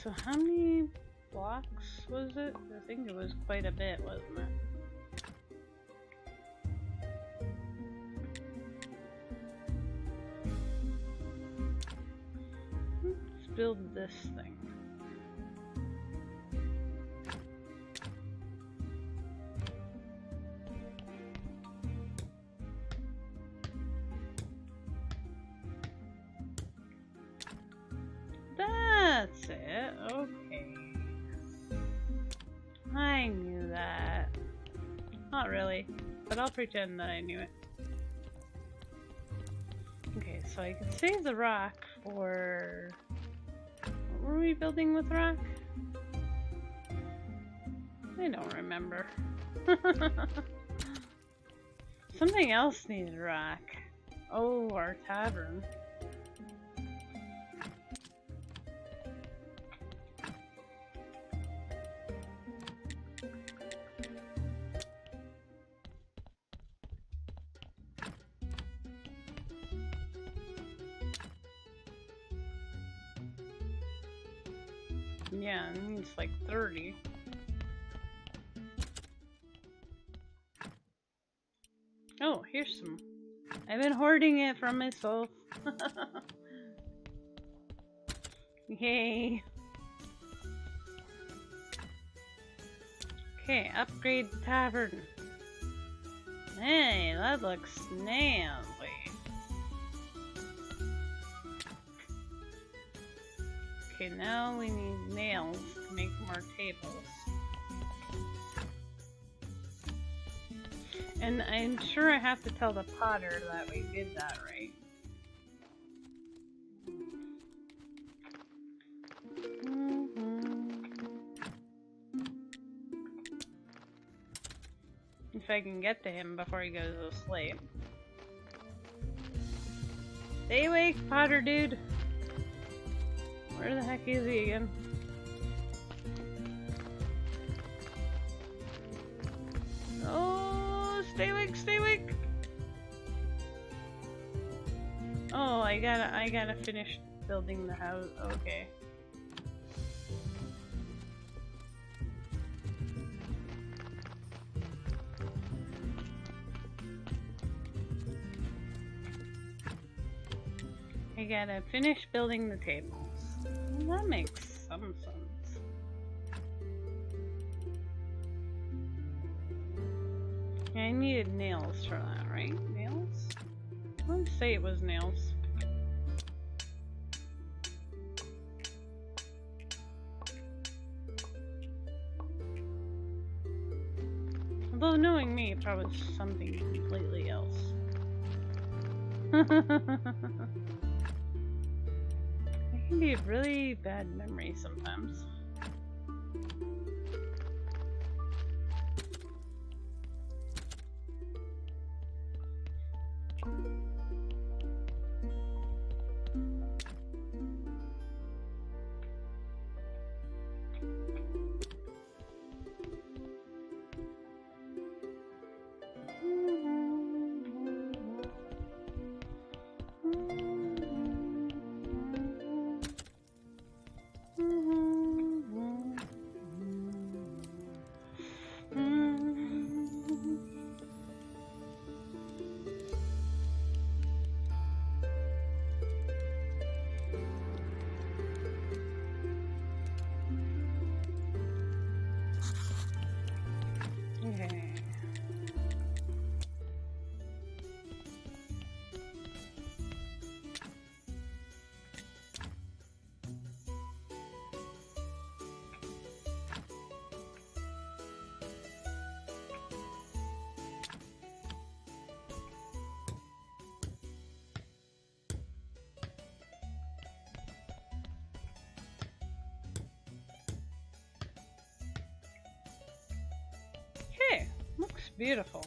So how many blocks was it? I think it was quite a bit, wasn't it? Let's build this thing. That's it. Okay. I knew that. Not really, but I'll pretend that I knew it. Okay, so I can save the rock for... What were we building with rock? I don't remember. Something else needs rock. Oh, our tavern. Yeah, it needs like 30. Oh, here's some. I've been hoarding it for myself. Yay. Okay, upgrade the tavern. Hey, that looks nasty. Okay, now we need nails to make more tables. And I'm sure I have to tell the potter that we did that right. If I can get to him before he goes to sleep. Stay awake, Potter dude! Where the heck is he again? Oh, stay awake, stay awake! Oh, I gotta finish building the house. Okay. I gotta finish building the tables. Well, that makes some sense. Yeah, I needed nails for that, right? Nails? Let's say it was nails. Although knowing me, it probably was something completely else. It can be a really bad memory sometimes. beautiful.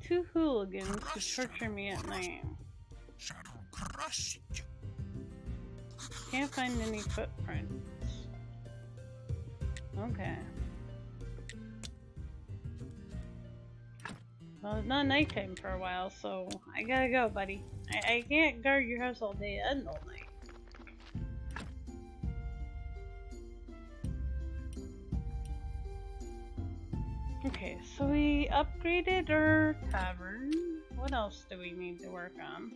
Two hooligans who torture me at night. Can't find any footprints. Okay. Well, it's not nighttime for a while, so I gotta go, buddy. I can't guard your house all day and all night. Okay, so we upgraded our tavern. What else do we need to work on?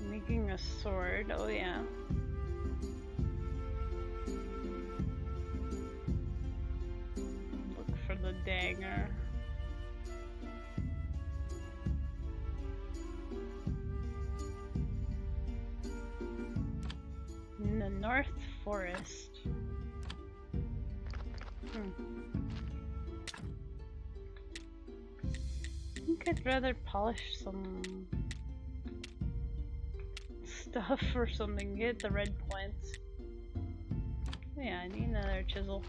Making a sword, oh yeah. Look for the dagger. In the North Forest. I think I'd rather polish some stuff or something. Get the red points. Yeah, I need another chisel.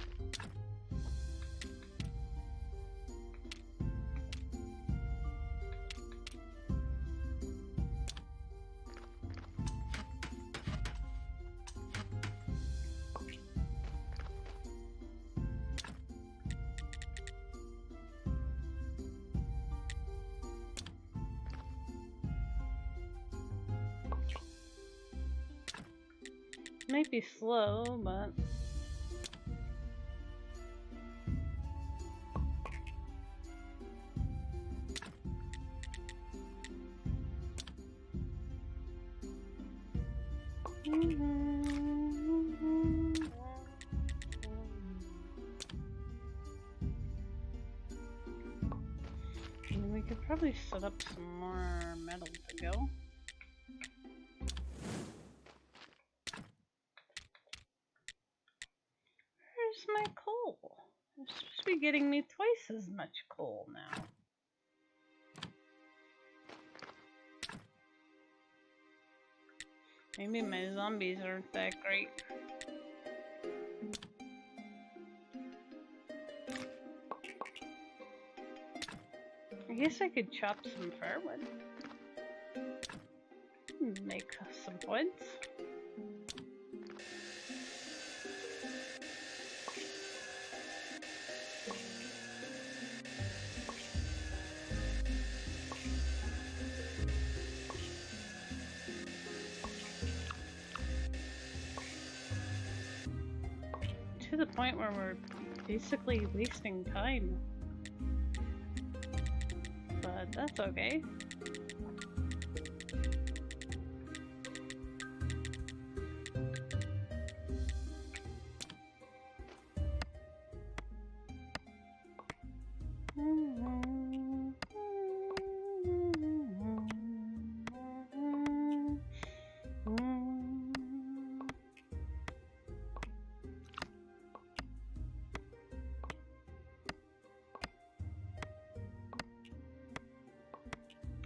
Might be slow, but and we could probably set up some more metal to go. Where's my coal? You're supposed to be getting me twice as much coal now. Maybe my zombies aren't that great. I guess I could chop some firewood. Make some points. To the point where we're basically wasting time. But that's okay.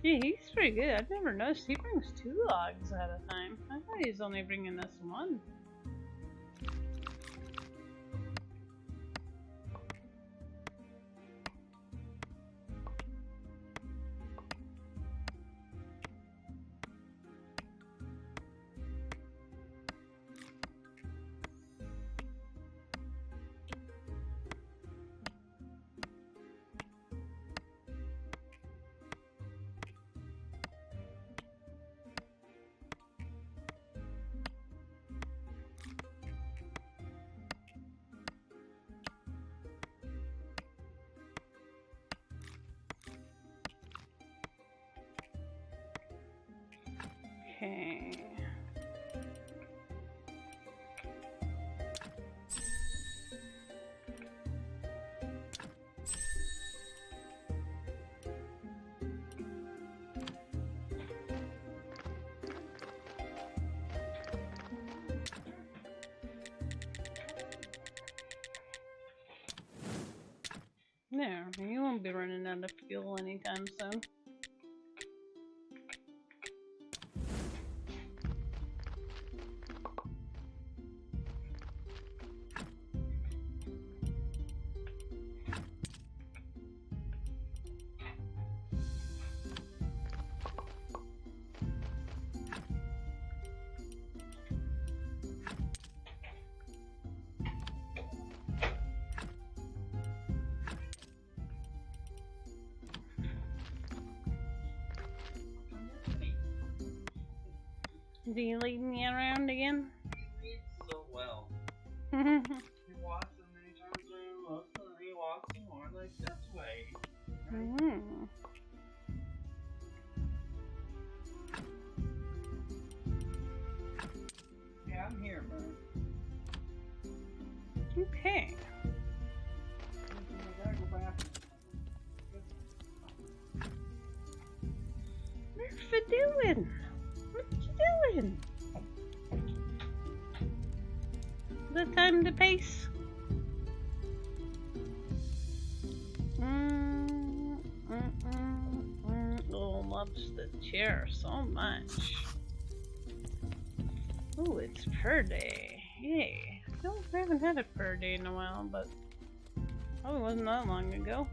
Yeah, he's pretty good. I've never noticed he brings 2 logs at a time. I thought he's only bringing us 1. There, you won't be running out of fuel anytime soon. Is he leading me around again? He reads so well. Mm-hmm. He walks and then he turns around, looks, and then he walks some more like this way. Right? Yeah, I'm here, man. Okay. I gotta go back. What's you doing? What you doing? Is it time to pace? Oh, loves the chair so much. Oh, it's purr day. Yay. I haven't had a purr day in a while, but probably wasn't that long ago.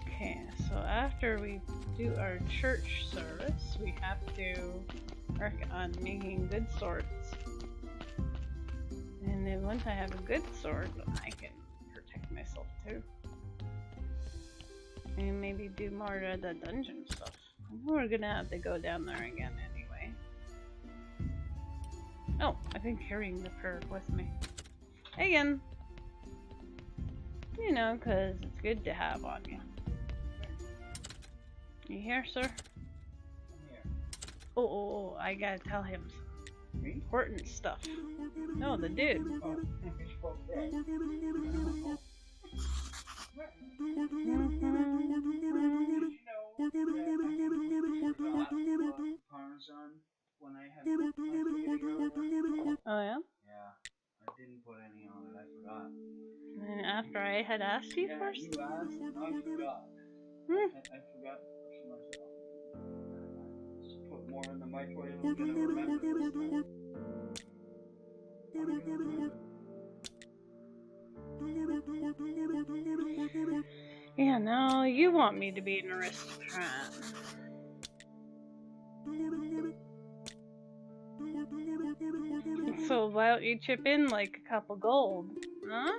Okay, so after we do our church service, we have to work on making good swords. And then once I have a good sword, I can protect myself too. And maybe do more of the dungeon stuff. I know we're gonna have to go down there again anyway. Oh, I've been carrying the perk with me. Again. You know, 'cause it's good to have on you. You here, sir? I'm here. Oh, I gotta tell him some Me? important stuff. No, the dude. Oh, okay. Parmesan when I had my spaghetti. Oh, yeah? Yeah, I didn't put any on it. I forgot. And after I had asked you Yeah, first? you asked, and I forgot. I forgot to push myself. Just put more in the microwave. I'm gonna remember this time. I'm gonna do it. Yeah, no, you want me to be an aristocrat. So why don't you chip in like a couple gold? Huh?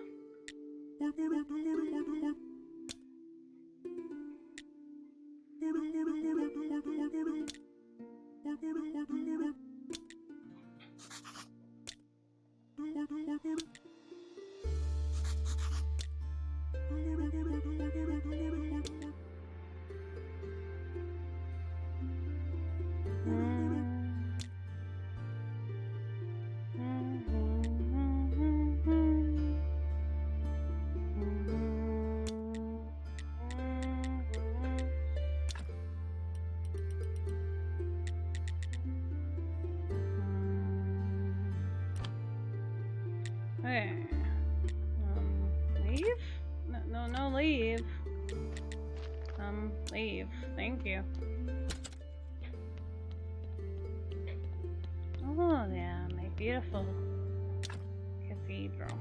Okay. Leave? No, leave. Leave. Thank you. Oh, yeah, my beautiful cathedral.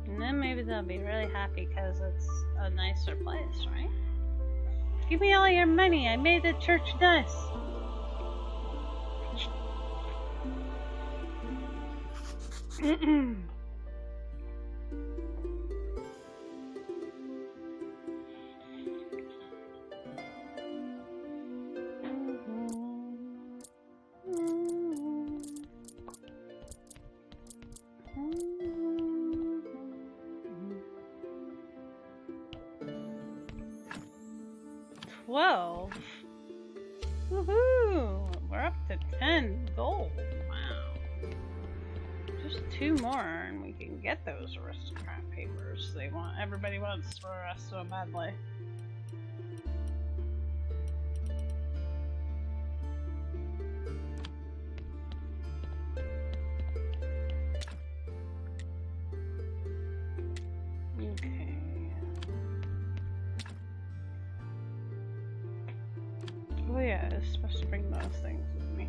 And then maybe they'll be really happy because it's a nicer place, right? Give me all your money. I made the church nice. Woohoo! We're up to 10 gold. Wow. Just 2 more and we can get those aristocrat papers. Everybody wants for us so badly. Okay. Oh yeah, I was supposed to bring those things with me.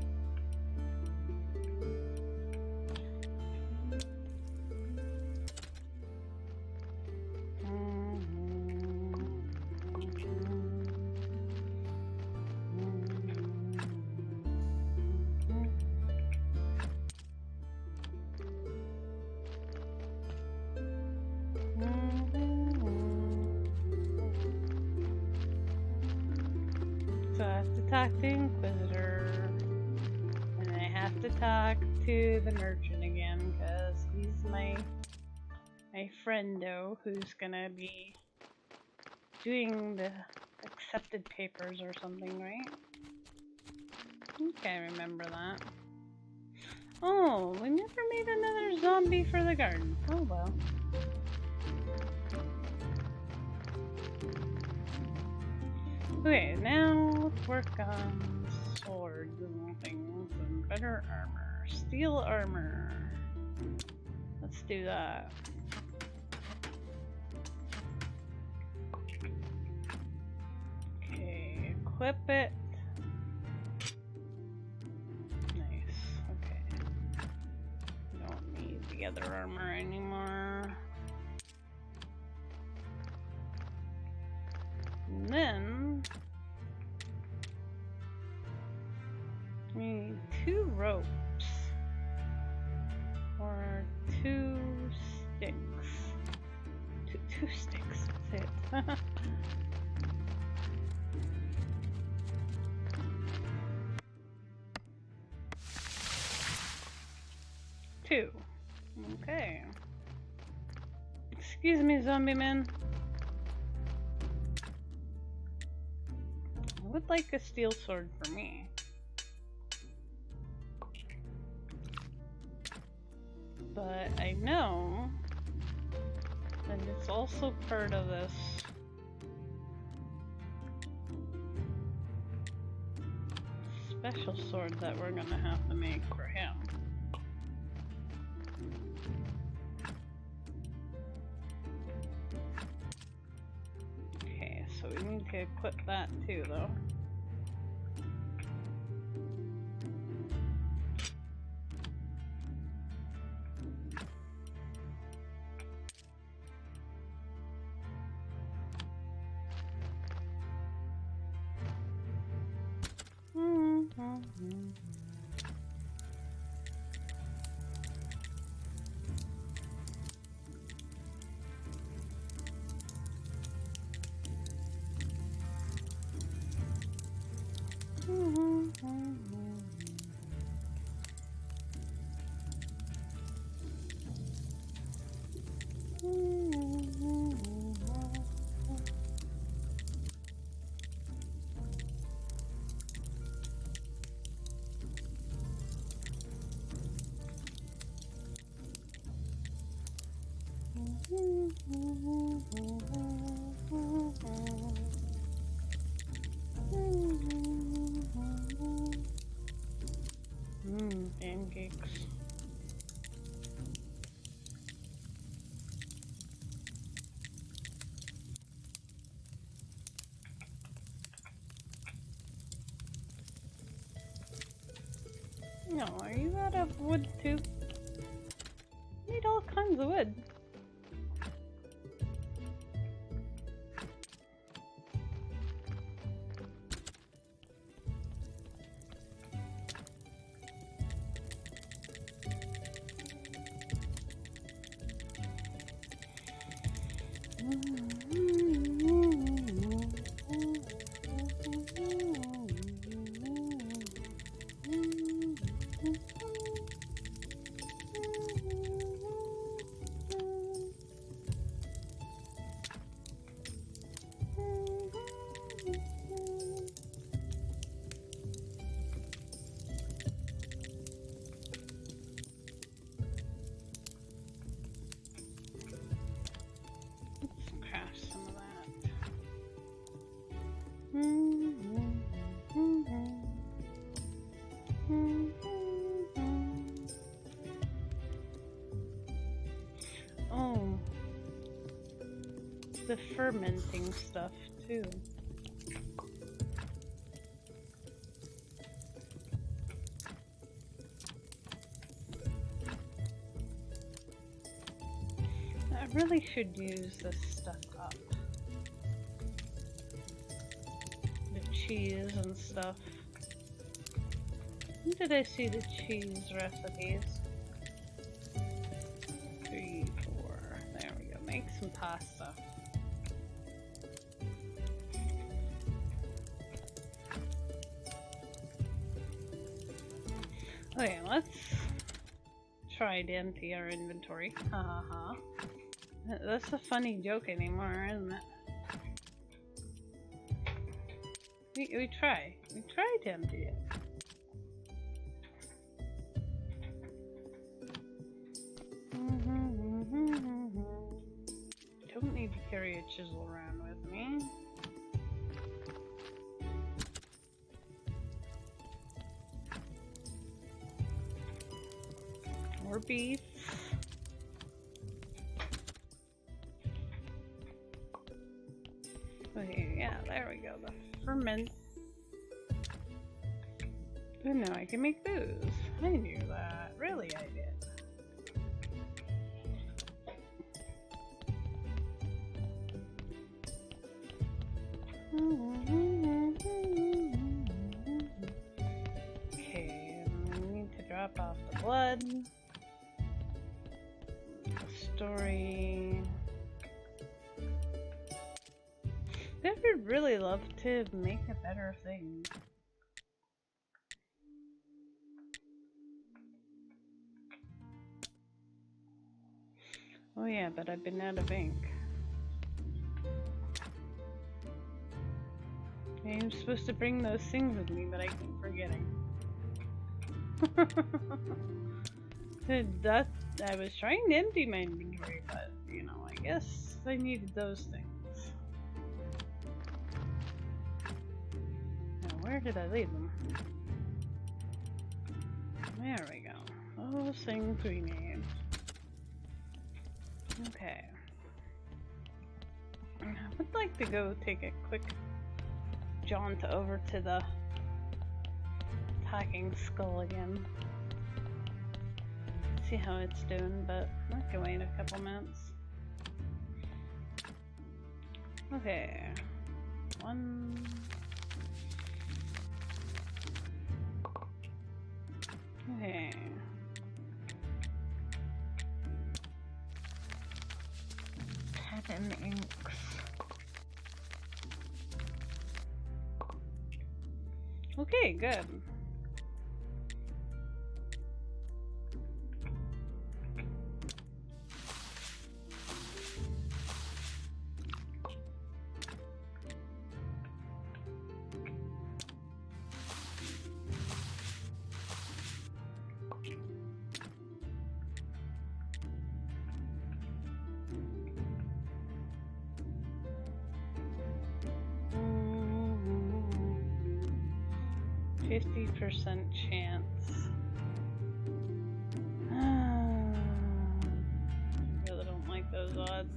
So I have to talk to Inquisitor, and I have to talk to the merchant again, because he's my friendo who's gonna be doing the accepted papers or something, right? Okay, remember that. Oh, we never made another zombie for the garden. Oh well. Okay, now let's work on swords and things and better armor. Steel armor. Let's do that. Okay, equip it. Nice, okay. Don't need the other armor anymore. And then we need 2 ropes or 2 sticks. Two sticks, that's it. 2. Okay. Excuse me, zombie man. I would like a steel sword for me. But I know that it's also part of this special sword that we're gonna have to make for him. Okay, so we need to equip that too, though. Pancakes. No, are you out of wood too? Need all kinds of wood. the fermenting stuff too. I really should use this stuff up. The cheese and stuff. When did I see the cheese recipes? 3, 4. There we go. Make some pasta. Okay, let's try to empty our inventory. Ha ha ha. That's a funny joke anymore, isn't it? We try to empty it. Don't need to carry a chisel around with me. More beef. Okay, yeah, there we go. The ferment. Oh no, I can make booze. I knew that. Really, I did. Okay, I need to drop off the blood. The story. I would really love to make a better thing. Oh yeah, but I've been out of ink. I'm supposed to bring those things with me, but I keep forgetting. That I was trying to empty my inventory, but you know, I guess I needed those things. Now, where did I leave them? There we go. Those things we need. Okay. I would like to go take a quick jaunt over to the talking skull again. See how it's doing, but I can wait a couple minutes. Okay. One. Okay. Pattern inks. Okay, good. %50 chance. Really don't like those odds.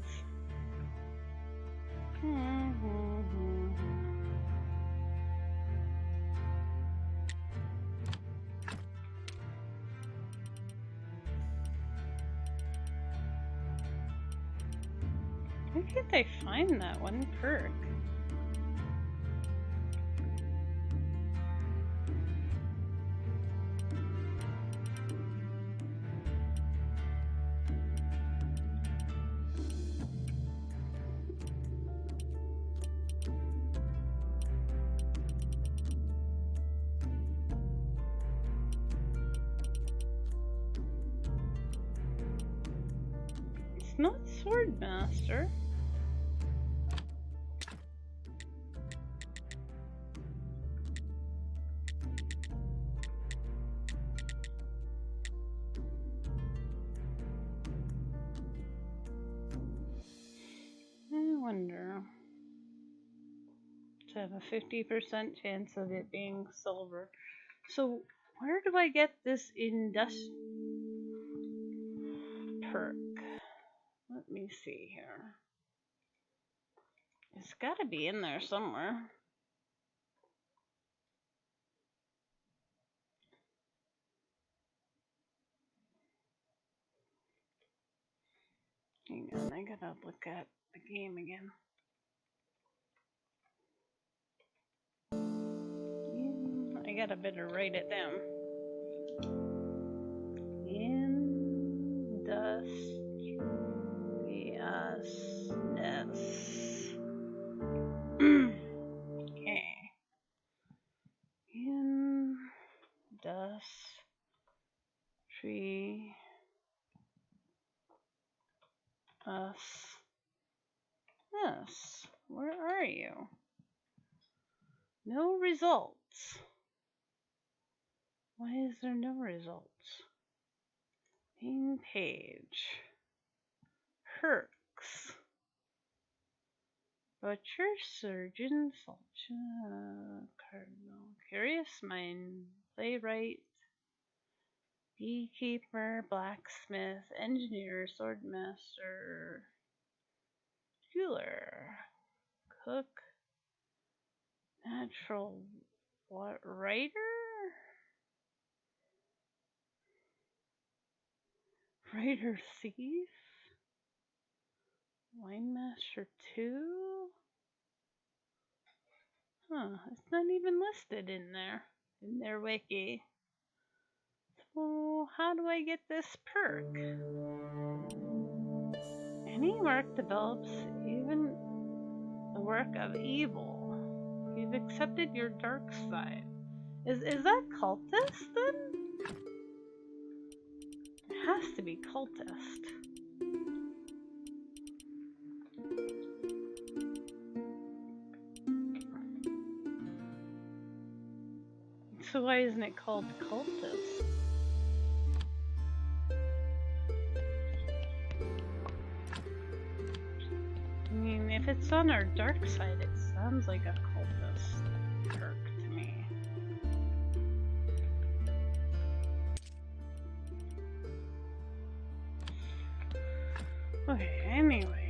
Where can't I find that one perk? It's not Swordmaster. I wonder. To have a 50% chance of it being silver. So where do I get this perk? Let me see here. It's gotta be in there somewhere. Hang on, I gotta look at the game again. I gotta better write it down. Industriousness. Okay. Yes. Where are you? No results. Why is there no results? Main page. Perks. Butcher, surgeon, cardinal, curious mind, playwright, beekeeper, blacksmith, engineer, swordmaster, jeweler, cook, natural writer, writer thief, winemaster 2. Huh, it's not even listed in their wiki. So how do I get this perk? Any work develops even the work of evil. You've accepted your dark side. Is that cultist then? It has to be cultist. So why isn't it called cultist? I mean, if it's on our dark side, it sounds like a cultist perk to me. Okay, anyway.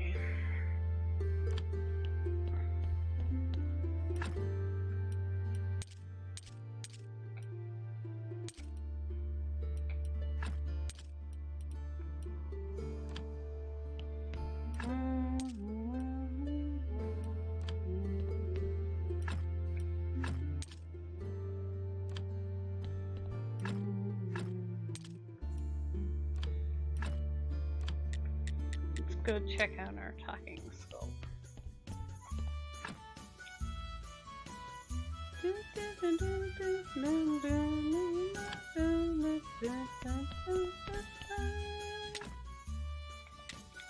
Go check out our talking skull.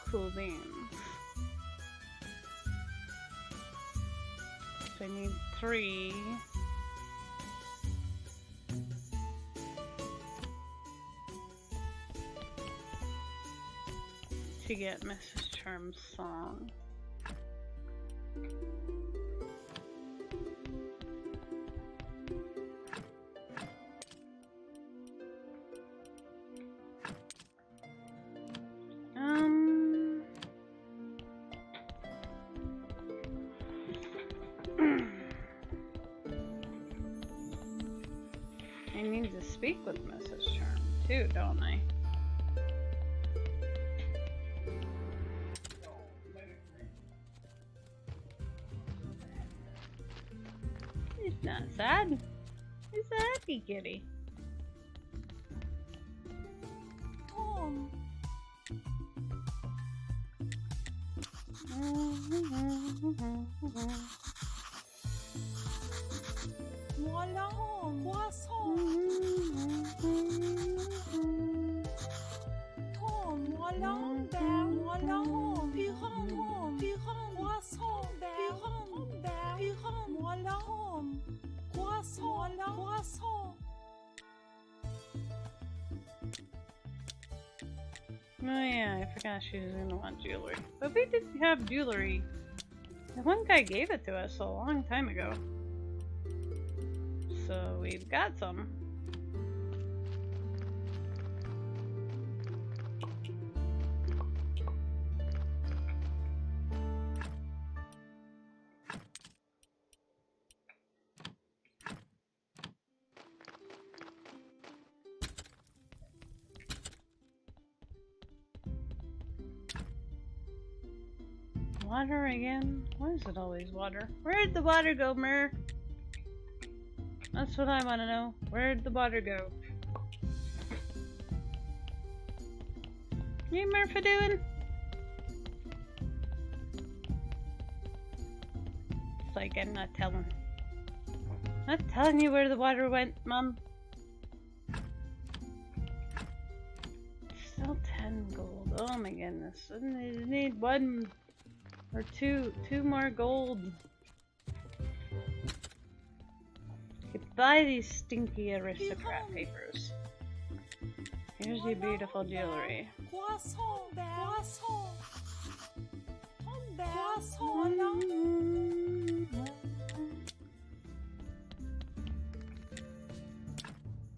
Cool beans. So I need 3. To get Mrs. Charm's song. I need to speak with Mrs. Charm too, don't I? He's not sad. He's a happy kitty. Tom. Voilà, poisson. Tom, voilà, berg, voilà, piranha, poisson, berg, piranha, voilà, poisson, poisson. Oh yeah, I forgot she was gonna want jewelry. But we did have jewelry. The one guy gave it to us a long time ago. So we've got some. Water again? Why is it always water? Where'd the water go, Mer? That's what I want to know. Where'd the water go? Hey, Murphy doing? It's like I'm not telling. Not telling you where the water went, Mom. Still 10 gold. Oh my goodness. I need one or two more gold. Could buy these stinky aristocrat papers. Here's your beautiful jewelry. Croissant, croissant. Croissant,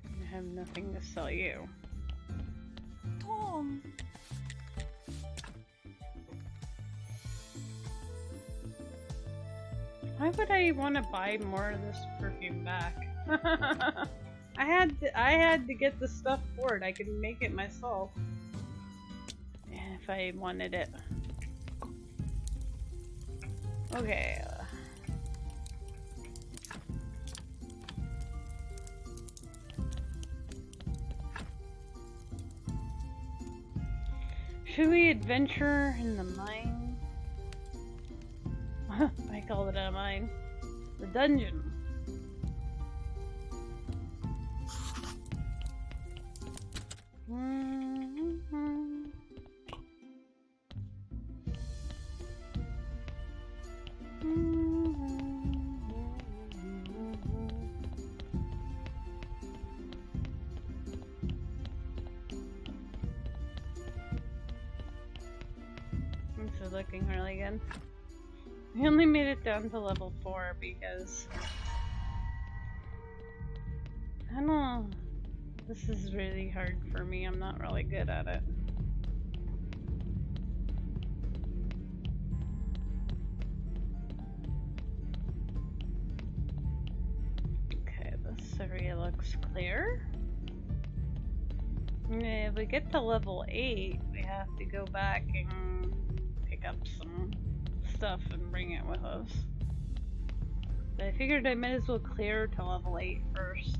I have nothing to sell you. Tom. Why would I want to buy more of this perfume back? I had to get the stuff for it. I could make it myself if I wanted it. Okay. Should we adventure in the mine? I called it a mine. The dungeon. This is looking really good. We only made it down to level 4 because I don't know. This is really hard for me. I'm not really good at it. Okay, this area looks clear. If we get to level 8, we have to go back and pick up some stuff and bring it with us. But I figured I might as well clear to level 8 first.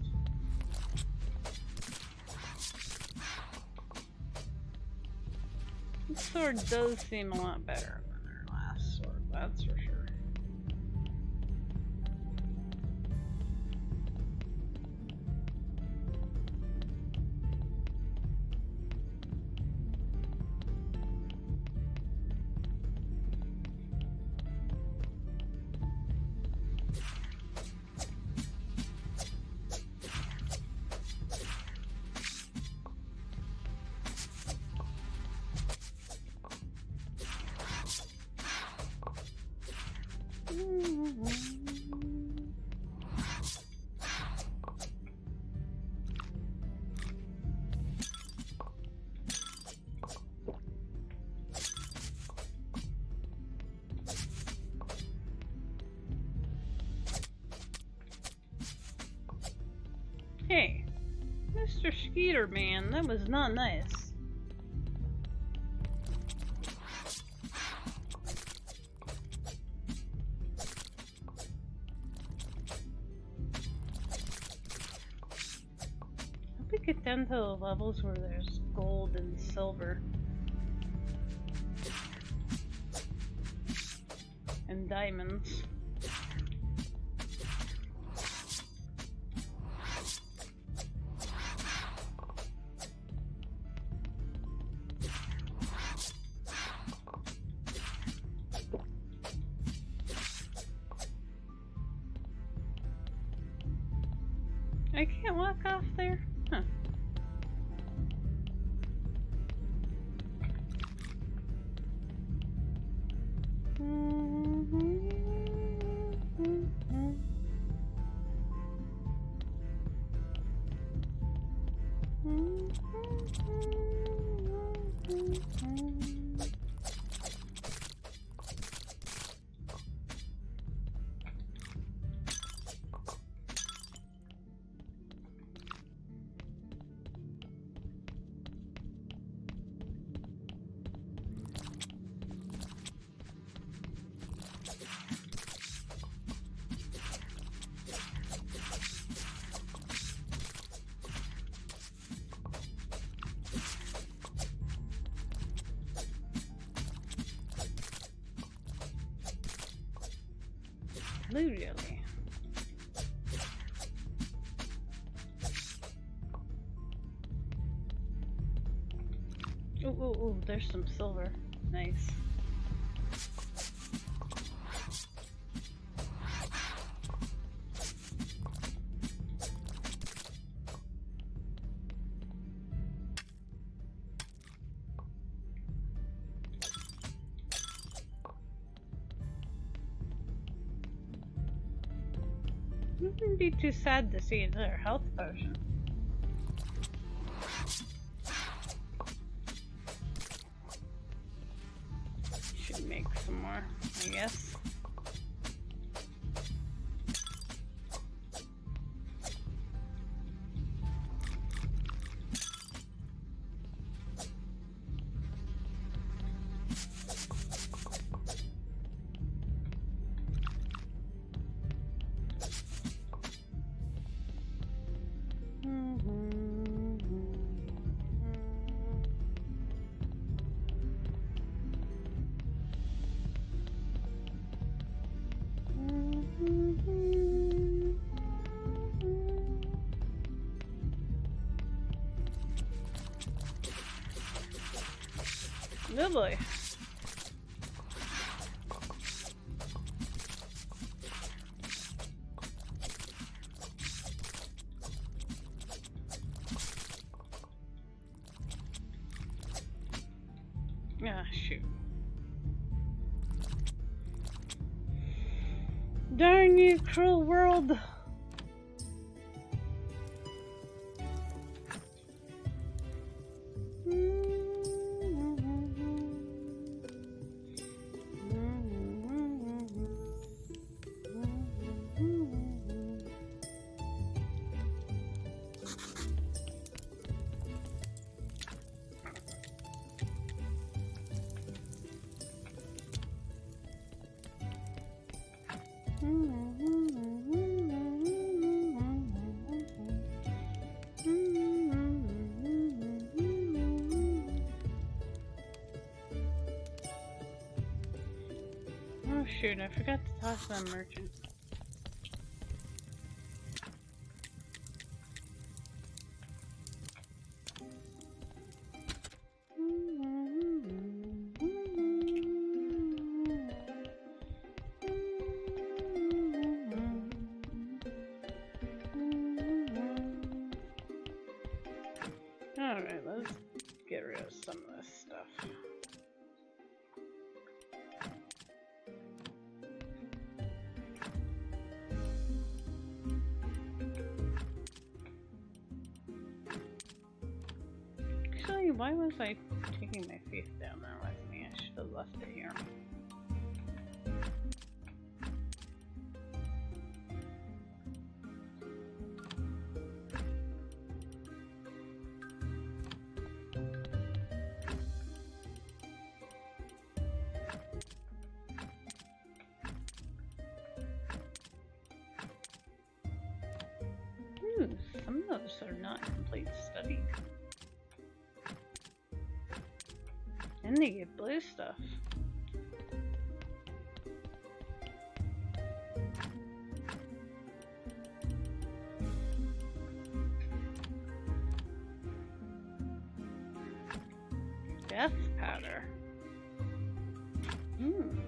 This sword does seem a lot better than our last sword, that's for sure. Hey, Mr. Skeeter Man, that was not nice. Hope we get down to the levels where there's gold and silver. And diamonds. I can't walk off there? Huh. Blue jelly. Ooh, ooh, ooh, there's some silver. Nice. Wouldn't be too sad to see another health potion. Should make some more, I guess. Lovely. Ah, shoot. Darn you, cruel world. Oh shoot, I forgot to toss that merchant. Alright, let's get rid of some of this stuff. Actually, why was I taking my faith down there with me? I should have left it here. Ooh, some of those are not complete studied. And they get blue stuff. Death powder. I'm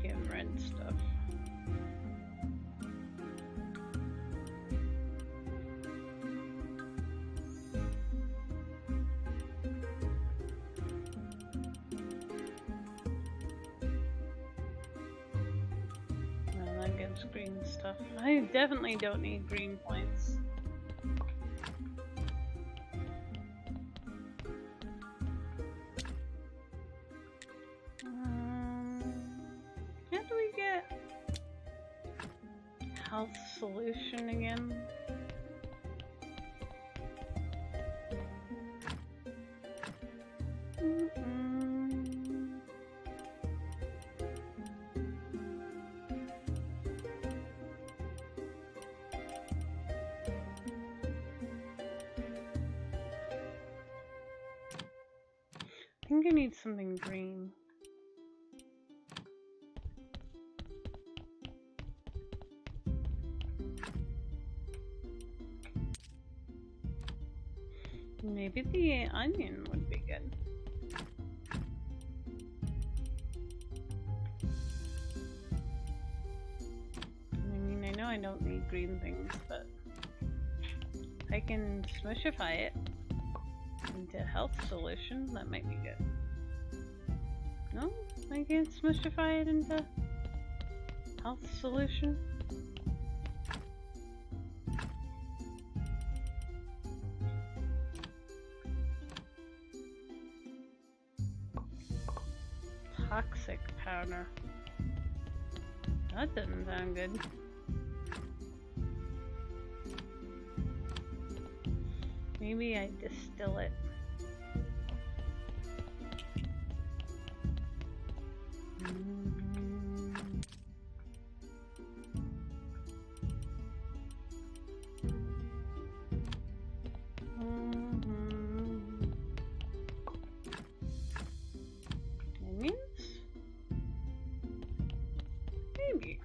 getting red stuff. Green stuff. I definitely don't need green points. How do we get health solution again? I think I need something green. Maybe the onion would be good. I mean, I know I don't need green things, but if I can smushify it into health solution, that might be good. No? I can't smushify it into health solution? Toxic powder. That doesn't sound good. Maybe I distill it. Onions? Maybe.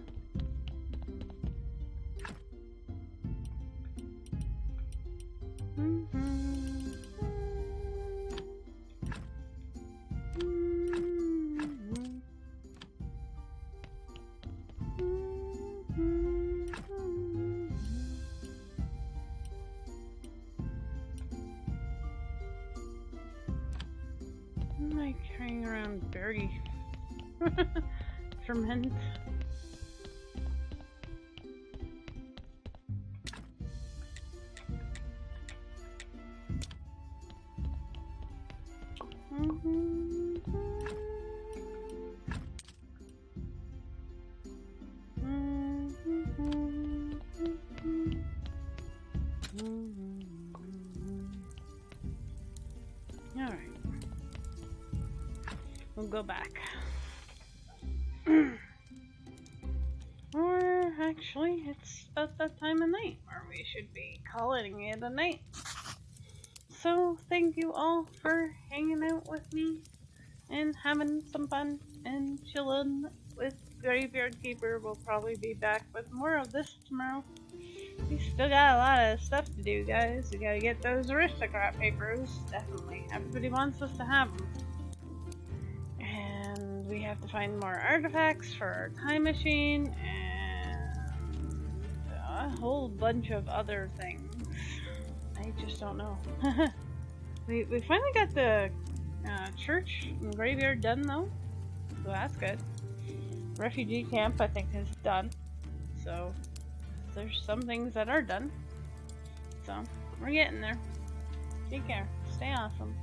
Am I carrying around berry ferment? Alright. We'll go back. Or actually, it's about that time of night where we should be calling it a night. So, thank you all for hanging out with me and having some fun and chilling with Graveyard Keeper. We'll probably be back with more of this tomorrow. We still got a lot of stuff to do, guys. We gotta get those aristocrat papers. Definitely. Everybody wants us to have them. And we have to find more artifacts for our time machine and a whole bunch of other things. I just don't know. we finally got the church and graveyard done though, so that's good. Refugee camp I think is done, so there's some things that are done. So we're getting there. Take care. Stay awesome.